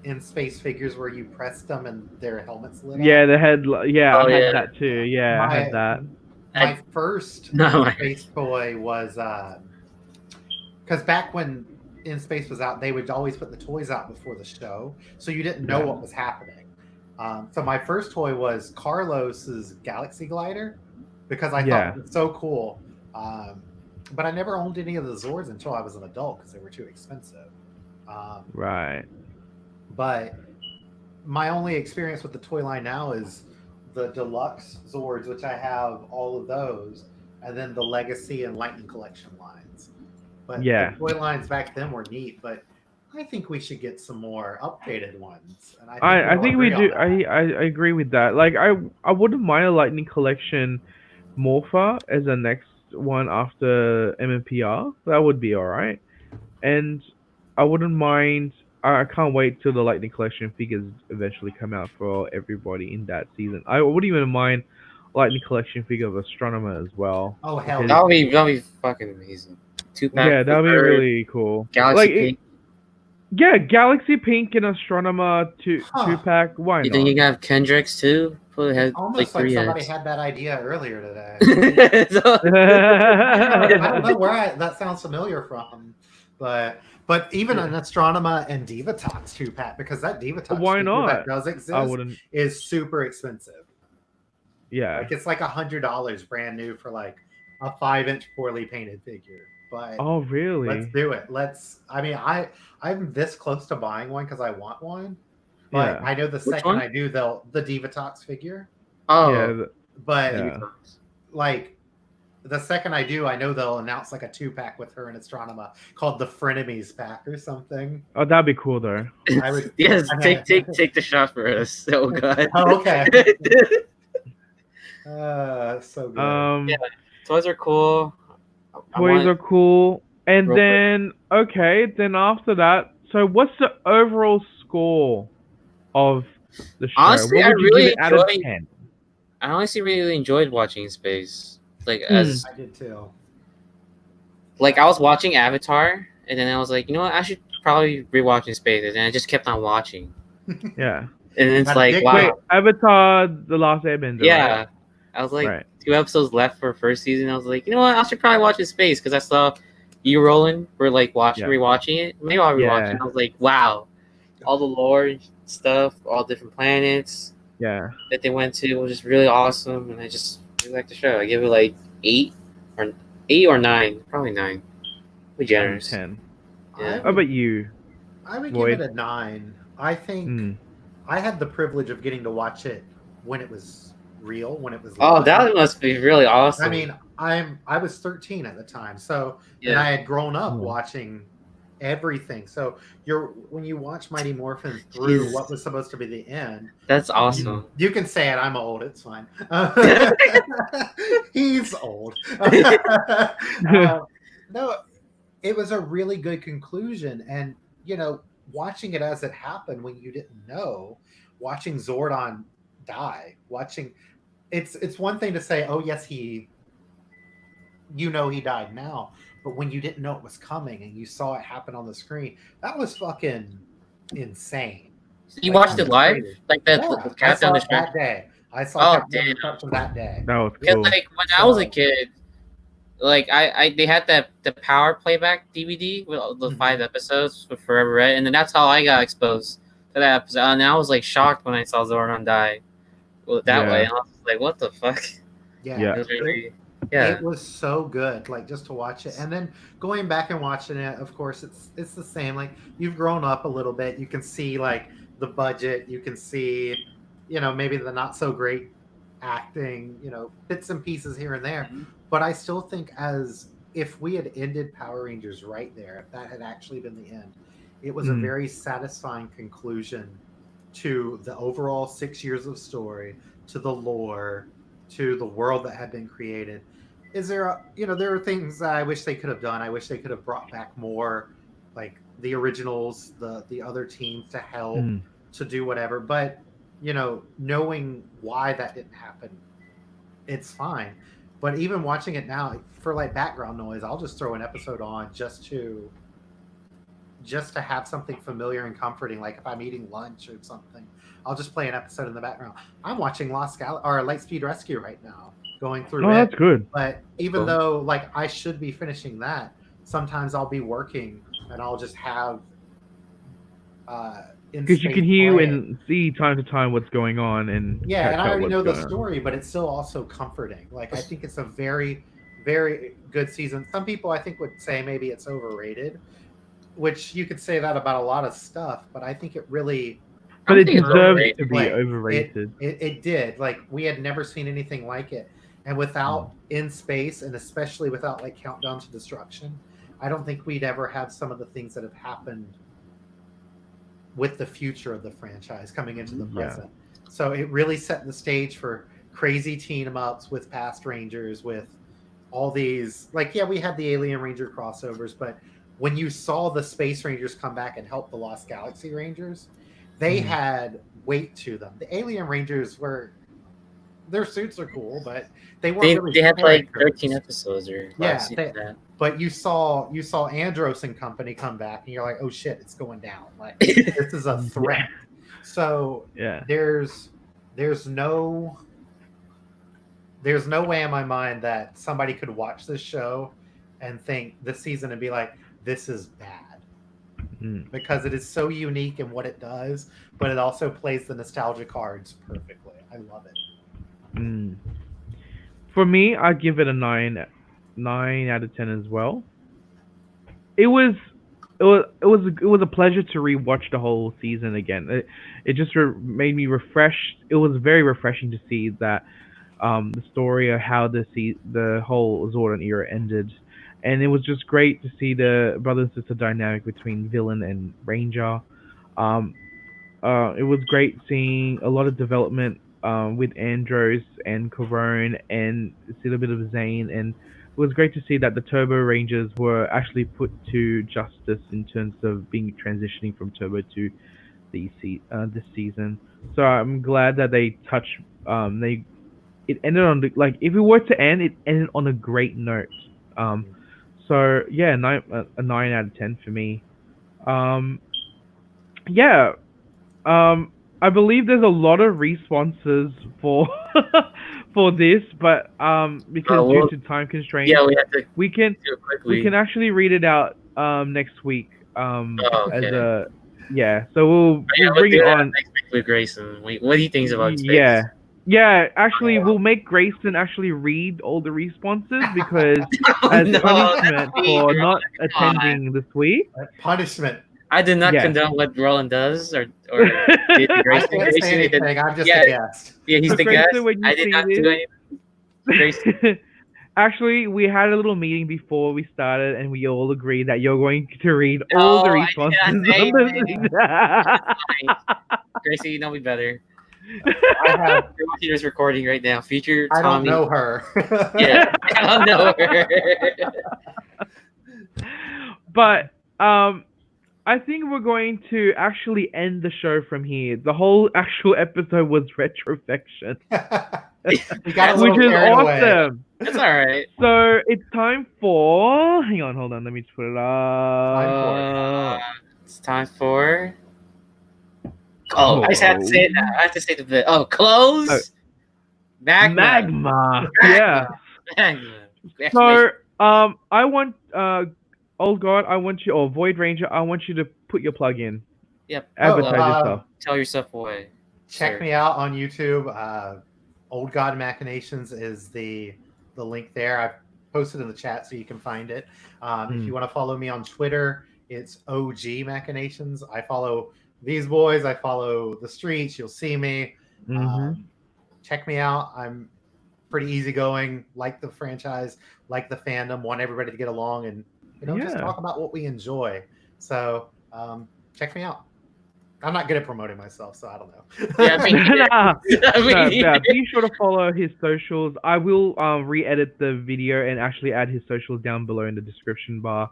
Speaker 3: In Space figures where you pressed them and their helmets lit up.
Speaker 1: Yeah, the head. Yeah, I had that too. Yeah, I had that.
Speaker 3: My first In Space toy was because back when In Space was out, they would always put the toys out before the show, so you didn't know what was happening. So my first toy was Carlos's Galaxy Glider because I thought it was so cool. But I never owned any of the Zords until I was an adult because they were too expensive.
Speaker 1: Right.
Speaker 3: But my only experience with the toy line now is the deluxe Zords, which I have all of those, and then the Legacy and Lightning Collection lines. But
Speaker 1: Yeah.
Speaker 3: the toy lines back then were neat, but I think we should get some more updated ones. And
Speaker 1: I think we
Speaker 3: agree
Speaker 1: do.
Speaker 3: on that.
Speaker 1: I agree with that. Like I wouldn't mind a Lightning Collection Morpher as the next one after MMPR. That would be alright. And I wouldn't mind. I can't wait till the Lightning Collection figures eventually come out for everybody in that season. I wouldn't even mind Lightning Collection figure of Astronomer as well.
Speaker 3: Oh hell
Speaker 1: Because-
Speaker 3: yeah.
Speaker 2: That'll be fucking amazing. 2-pack.
Speaker 1: Yeah, that would be really cool.
Speaker 2: Galaxy
Speaker 1: Like,
Speaker 2: Pink.
Speaker 1: Yeah, Galaxy Pink and Astronomer two pack. Why
Speaker 2: You
Speaker 1: not?
Speaker 2: think you can have Kendricks too? Probably had
Speaker 3: Almost like
Speaker 2: three
Speaker 3: somebody
Speaker 2: heads.
Speaker 3: had that idea earlier today.
Speaker 2: So-
Speaker 3: I don't know where that sounds familiar from, but even an Astronomer and Divatox 2-pack, because that Divatox
Speaker 1: Why
Speaker 3: 2-pack
Speaker 1: not?
Speaker 3: that does exist
Speaker 1: I wouldn't.
Speaker 3: is super expensive.
Speaker 1: Yeah.
Speaker 3: Like it's like $100 brand new for like a 5-inch poorly painted figure. But
Speaker 1: Oh really?
Speaker 3: let's do it. I'm this close to buying one because I want one. But
Speaker 1: Yeah.
Speaker 3: I know the
Speaker 2: Which
Speaker 3: second
Speaker 2: one?
Speaker 3: I do, the Divatox figure.
Speaker 2: Oh,
Speaker 1: Yeah.
Speaker 3: But
Speaker 1: Yeah.
Speaker 3: like the second I do, I know they'll announce like a 2-pack with her and Astronomer called the Frenemies pack or something.
Speaker 1: Oh, that'd be cool though.
Speaker 3: I would
Speaker 2: yes. Take the shot for us. Oh god.
Speaker 3: Oh, okay. So good.
Speaker 2: Yeah. Toys are cool.
Speaker 1: Toys are cool. And
Speaker 2: Real
Speaker 1: then after that, so what's the overall score of the show?
Speaker 2: Honestly,
Speaker 1: what
Speaker 2: I
Speaker 1: would you
Speaker 2: really
Speaker 1: give it out of
Speaker 2: enjoyed-
Speaker 1: 10?
Speaker 2: I honestly really enjoyed watching Space. Like as
Speaker 3: I did too.
Speaker 2: like I was watching Avatar, and then I was like, you know what, I should probably rewatch in Space, and I just kept on watching,
Speaker 1: Yeah.
Speaker 2: and it's
Speaker 3: That's
Speaker 2: like,
Speaker 3: big
Speaker 2: wow,
Speaker 1: Wait, Avatar: The Last Airbender.
Speaker 2: yeah.
Speaker 1: Right?
Speaker 2: I was like,
Speaker 1: Right.
Speaker 2: 2 episodes left for first season. I was like, you know what, I should probably watch in Space because I saw you, Roland, were like rewatching it. Maybe I'll rewatch it. I was like, wow, all the lore and stuff, all different planets
Speaker 1: Yeah.
Speaker 2: that they went to was just really awesome, and I just really liked the show. I give it like 8 or 9, probably 9. Be generous.
Speaker 1: 10.
Speaker 2: Yeah.
Speaker 1: How about you?
Speaker 3: I would
Speaker 1: Boyd?
Speaker 3: give it a 9. I think
Speaker 1: Mm.
Speaker 3: I had the privilege of getting to watch it when it was real, when it was
Speaker 2: Oh,
Speaker 3: live.
Speaker 2: that must be really awesome.
Speaker 3: I mean, I was 13 at the time, so and
Speaker 2: Yeah.
Speaker 3: I had grown up
Speaker 1: Mm.
Speaker 3: watching everything. So when you watch Mighty Morphin through
Speaker 2: Jeez.
Speaker 3: what was supposed to be the end,
Speaker 2: That's awesome.
Speaker 3: you can say it. I'm old. It's fine. He's old. No, it was a really good conclusion, and watching it as it happened when you didn't know, watching Zordon die, it's one thing to say, oh yes, he died now, but when you didn't know it was coming and you saw it happen on the screen, that was fucking insane.
Speaker 2: You
Speaker 3: Like,
Speaker 2: watched it live,
Speaker 3: crazy.
Speaker 2: like that
Speaker 3: Yeah, I
Speaker 2: countdown
Speaker 3: saw
Speaker 2: the
Speaker 3: it that day. I saw
Speaker 2: Oh,
Speaker 3: Captain
Speaker 2: damn.
Speaker 3: Destruction that day.
Speaker 1: That was
Speaker 2: Because
Speaker 1: cool.
Speaker 2: like when I was a
Speaker 3: So-
Speaker 2: kid, like they had the Power playback DVD with all the
Speaker 3: Mhm.
Speaker 2: 5 episodes for Forever Red, and then that's how I got exposed to that episode. And I was like shocked when I saw Zordon die that
Speaker 1: Yeah.
Speaker 2: way, and I was like, what the fuck?
Speaker 1: Yeah.
Speaker 2: It was really, yeah.
Speaker 3: It was so good, like just to watch it, and then going back and watching it. Of course, it's the same. Like you've grown up a little bit. You can see like the budget. You can see, maybe the not so great acting. Bits and pieces here and there.
Speaker 2: Mhm.
Speaker 3: But I still think as if we had ended Power Rangers right there, if that had actually been the end, it was a
Speaker 1: Mhm.
Speaker 3: very satisfying conclusion to the overall 6 years of story, to the lore, to the world that had been created. There are things that I wish they could have done. I wish they could have brought back more, like the originals, the other teams to help,
Speaker 1: Mm.
Speaker 3: to do whatever. But knowing why that didn't happen, it's fine. But even watching it now, for like background noise, I'll just throw an episode on just to have something familiar and comforting. Like if I'm eating lunch or something, I'll just play an episode in the background. I'm watching Lightspeed Rescue right now, going through
Speaker 1: Oh,
Speaker 3: it.
Speaker 1: that's good.
Speaker 3: But even
Speaker 2: Cool.
Speaker 3: though like I should be finishing that, sometimes I'll be working and I'll just have
Speaker 1: Because you can hear and see time to time what's going on and
Speaker 3: yeah,
Speaker 1: catch
Speaker 3: and I
Speaker 1: up
Speaker 3: already
Speaker 1: what's
Speaker 3: know the
Speaker 1: going on.
Speaker 3: story, but it's still also comforting. Like I think it's a very, very good season. Some people I think would say maybe it's overrated, which you could say that about a lot of stuff, but I think it really
Speaker 1: But
Speaker 2: I
Speaker 1: it
Speaker 2: think it's
Speaker 1: deserves
Speaker 2: overrated.
Speaker 1: to be
Speaker 3: Like,
Speaker 1: overrated.
Speaker 3: It did. Like, we had never seen anything like it. And without In Space, and especially without like Countdown to Destruction, I don't think we'd ever have some of the things that have happened with the future of the franchise coming into the present. So it really set the stage for crazy team-ups with past Rangers, with all these, like, yeah, we had the Alien Ranger crossovers, but when you saw the Space Rangers come back and help the Lost Galaxy Rangers, they had weight to them. The Alien Rangers were, their suits are cool, but they weren't really.
Speaker 2: They had like
Speaker 3: characters.
Speaker 2: 13 episodes or
Speaker 3: Yeah, but you saw Andros and company come back, and you're like, oh shit, it's going down. Like, this is a threat. So there's no way in my mind that somebody could watch this show and think this season and be like, this is bad. Because it is so unique in what it does, but it also plays the nostalgia cards perfectly. I love it.
Speaker 1: For me, I'd give it a 9 out of 10 as well. It was a pleasure to rewatch the whole season again. It just made me refreshed. It was very refreshing to see that the story of how the whole Zordon era ended, and it was just great to see the brother and sister dynamic between villain and Ranger. It was great seeing a lot of development with Andros and Corone, and see a little bit of Zane, and it was great to see that the Turbo Rangers were actually put to justice in terms of being transitioning from Turbo to this season. So I'm glad that they touched. It ended on like, if it were to end, it ended on a great note. So yeah, a 9 out of 10 for me. I believe there's a lot of responses for for this, but because due to time constraints,
Speaker 2: we have to
Speaker 1: we can
Speaker 2: do it quickly.
Speaker 1: we can actually read it out next week.
Speaker 2: Okay.
Speaker 1: So we'll bring it on
Speaker 2: next week with Grayson. What he thinks about space.
Speaker 1: Actually, we'll make Grayson actually read all the responses, because as punishment for not attending this week.
Speaker 3: Punishment.
Speaker 2: I did not condone what Roland does, or did Grayson.
Speaker 3: I can't say anything. I'm just a guest.
Speaker 2: Yeah, he's the
Speaker 1: Grayson,
Speaker 2: guest.
Speaker 1: when you
Speaker 2: I did not do anything. Grayson.
Speaker 1: Actually, we had a little meeting before we started, and we all agreed that you're going to read all the responses.
Speaker 2: Grayson, you know me better. You're watching this recording right now. Future Tommy.
Speaker 3: I don't know her.
Speaker 2: Yeah, I don't know her.
Speaker 1: But I think we're going to actually end the show from here. The whole actual episode was Retrofection.
Speaker 3: Which is
Speaker 1: awesome.
Speaker 2: That's all right.
Speaker 1: So it's time for... Hang on, hold on. Let me just put it up.
Speaker 2: It's time for... Oh, I just have to say it now. I have to say the bit. Oh, close.
Speaker 1: Magma. Yeah.
Speaker 2: Magma.
Speaker 1: So, I want... Old God, I want you... Or Void Ranger, I want you to put your plug in.
Speaker 2: Yep.
Speaker 1: Advertise yourself.
Speaker 2: Tell yourself away.
Speaker 3: Check me out on YouTube. Old God Machinations is the link there. I've posted in the chat so you can find it. If you want to follow me on Twitter, it's OG Machinations. I follow these boys. I follow the streets. You'll see me. Check me out. I'm pretty easygoing, like the franchise, like the fandom, want everybody to get along and just talk about what we enjoy. So check me out. I'm not good at promoting myself, so I don't know.
Speaker 1: Be sure to follow his socials. I will re-edit the video and actually add his socials down below in the description bar.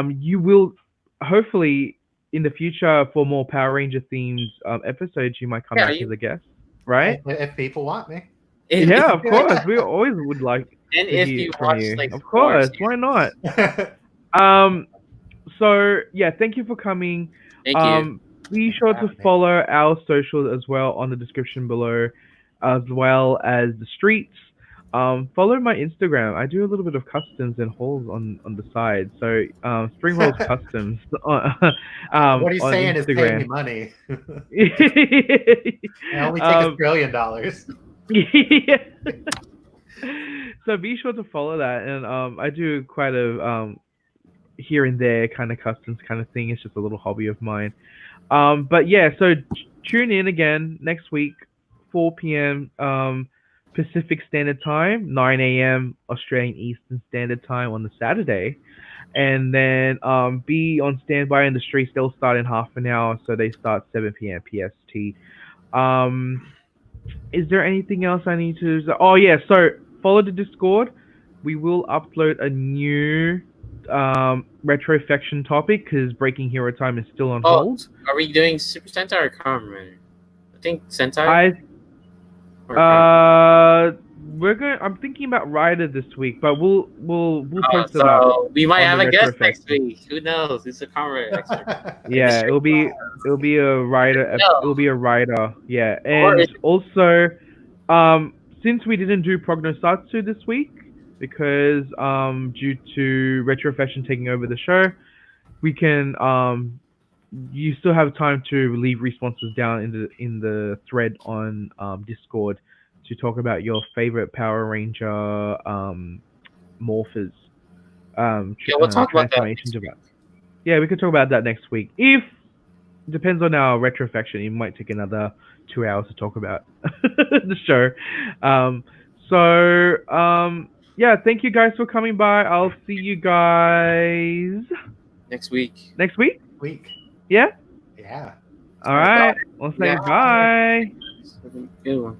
Speaker 1: You will hopefully in the future for more Power Ranger themed episodes, you might come back as a guest, right?
Speaker 3: If people want me.
Speaker 1: Yeah, of course. We always would like.
Speaker 2: And
Speaker 1: to
Speaker 2: if
Speaker 1: hear
Speaker 2: you
Speaker 1: from
Speaker 2: watch,
Speaker 1: you.
Speaker 2: like,
Speaker 1: of course,
Speaker 2: sports,
Speaker 1: why not? So yeah, thank you for coming.
Speaker 2: Thank you.
Speaker 1: Be sure to follow our socials as well on the description below, as well as the streets. Follow my Instagram. I do a little bit of customs and hauls on the side. So Spring Rolls Customs.
Speaker 3: What are you saying is paying me money. I only take Australian dollars.
Speaker 1: So be sure to follow that, and I do quite a here and there kind of customs kind of thing. It's just a little hobby of mine. But yeah, so tune in again next week, 4 p.m. Pacific Standard Time, 9 a.m. Australian Eastern Standard Time on the Saturday. And then be on standby in the streets. They'll start in half an hour, so they start 7 p.m. PST. Is there anything else I need to? Oh yeah, so follow the Discord. We will upload a new Retrofection topic because Breaking Hero Time is still on hold.
Speaker 2: Are we doing Super Sentai or Kamen Rider? I think Sentai.
Speaker 1: I'm thinking about Rider this week, but we'll post it
Speaker 2: so
Speaker 1: up.
Speaker 2: We might
Speaker 1: on
Speaker 2: have
Speaker 1: the
Speaker 2: a guest
Speaker 1: Retrofection.
Speaker 2: next week. Who knows? It's a Kamen Rider expert.
Speaker 1: Yeah, it'll be a Rider.
Speaker 2: No.
Speaker 1: It'll be a Rider. Yeah,
Speaker 2: Or
Speaker 1: and also, since we didn't do Prognosatsu this week because due to Retrofection taking over the show, we can you still have time to leave responses down in the thread on Discord to talk about your favorite Power Ranger morphers.
Speaker 2: We'll talk about that.
Speaker 1: Yeah, we could talk about that next week. If depends on our Retrofection, it might take another 2 hours to talk about the show. Yeah, thank you guys for coming by. I'll see you guys
Speaker 2: next week.
Speaker 1: Next week?
Speaker 3: Yeah.
Speaker 1: All right. We'll say bye.
Speaker 2: Good one.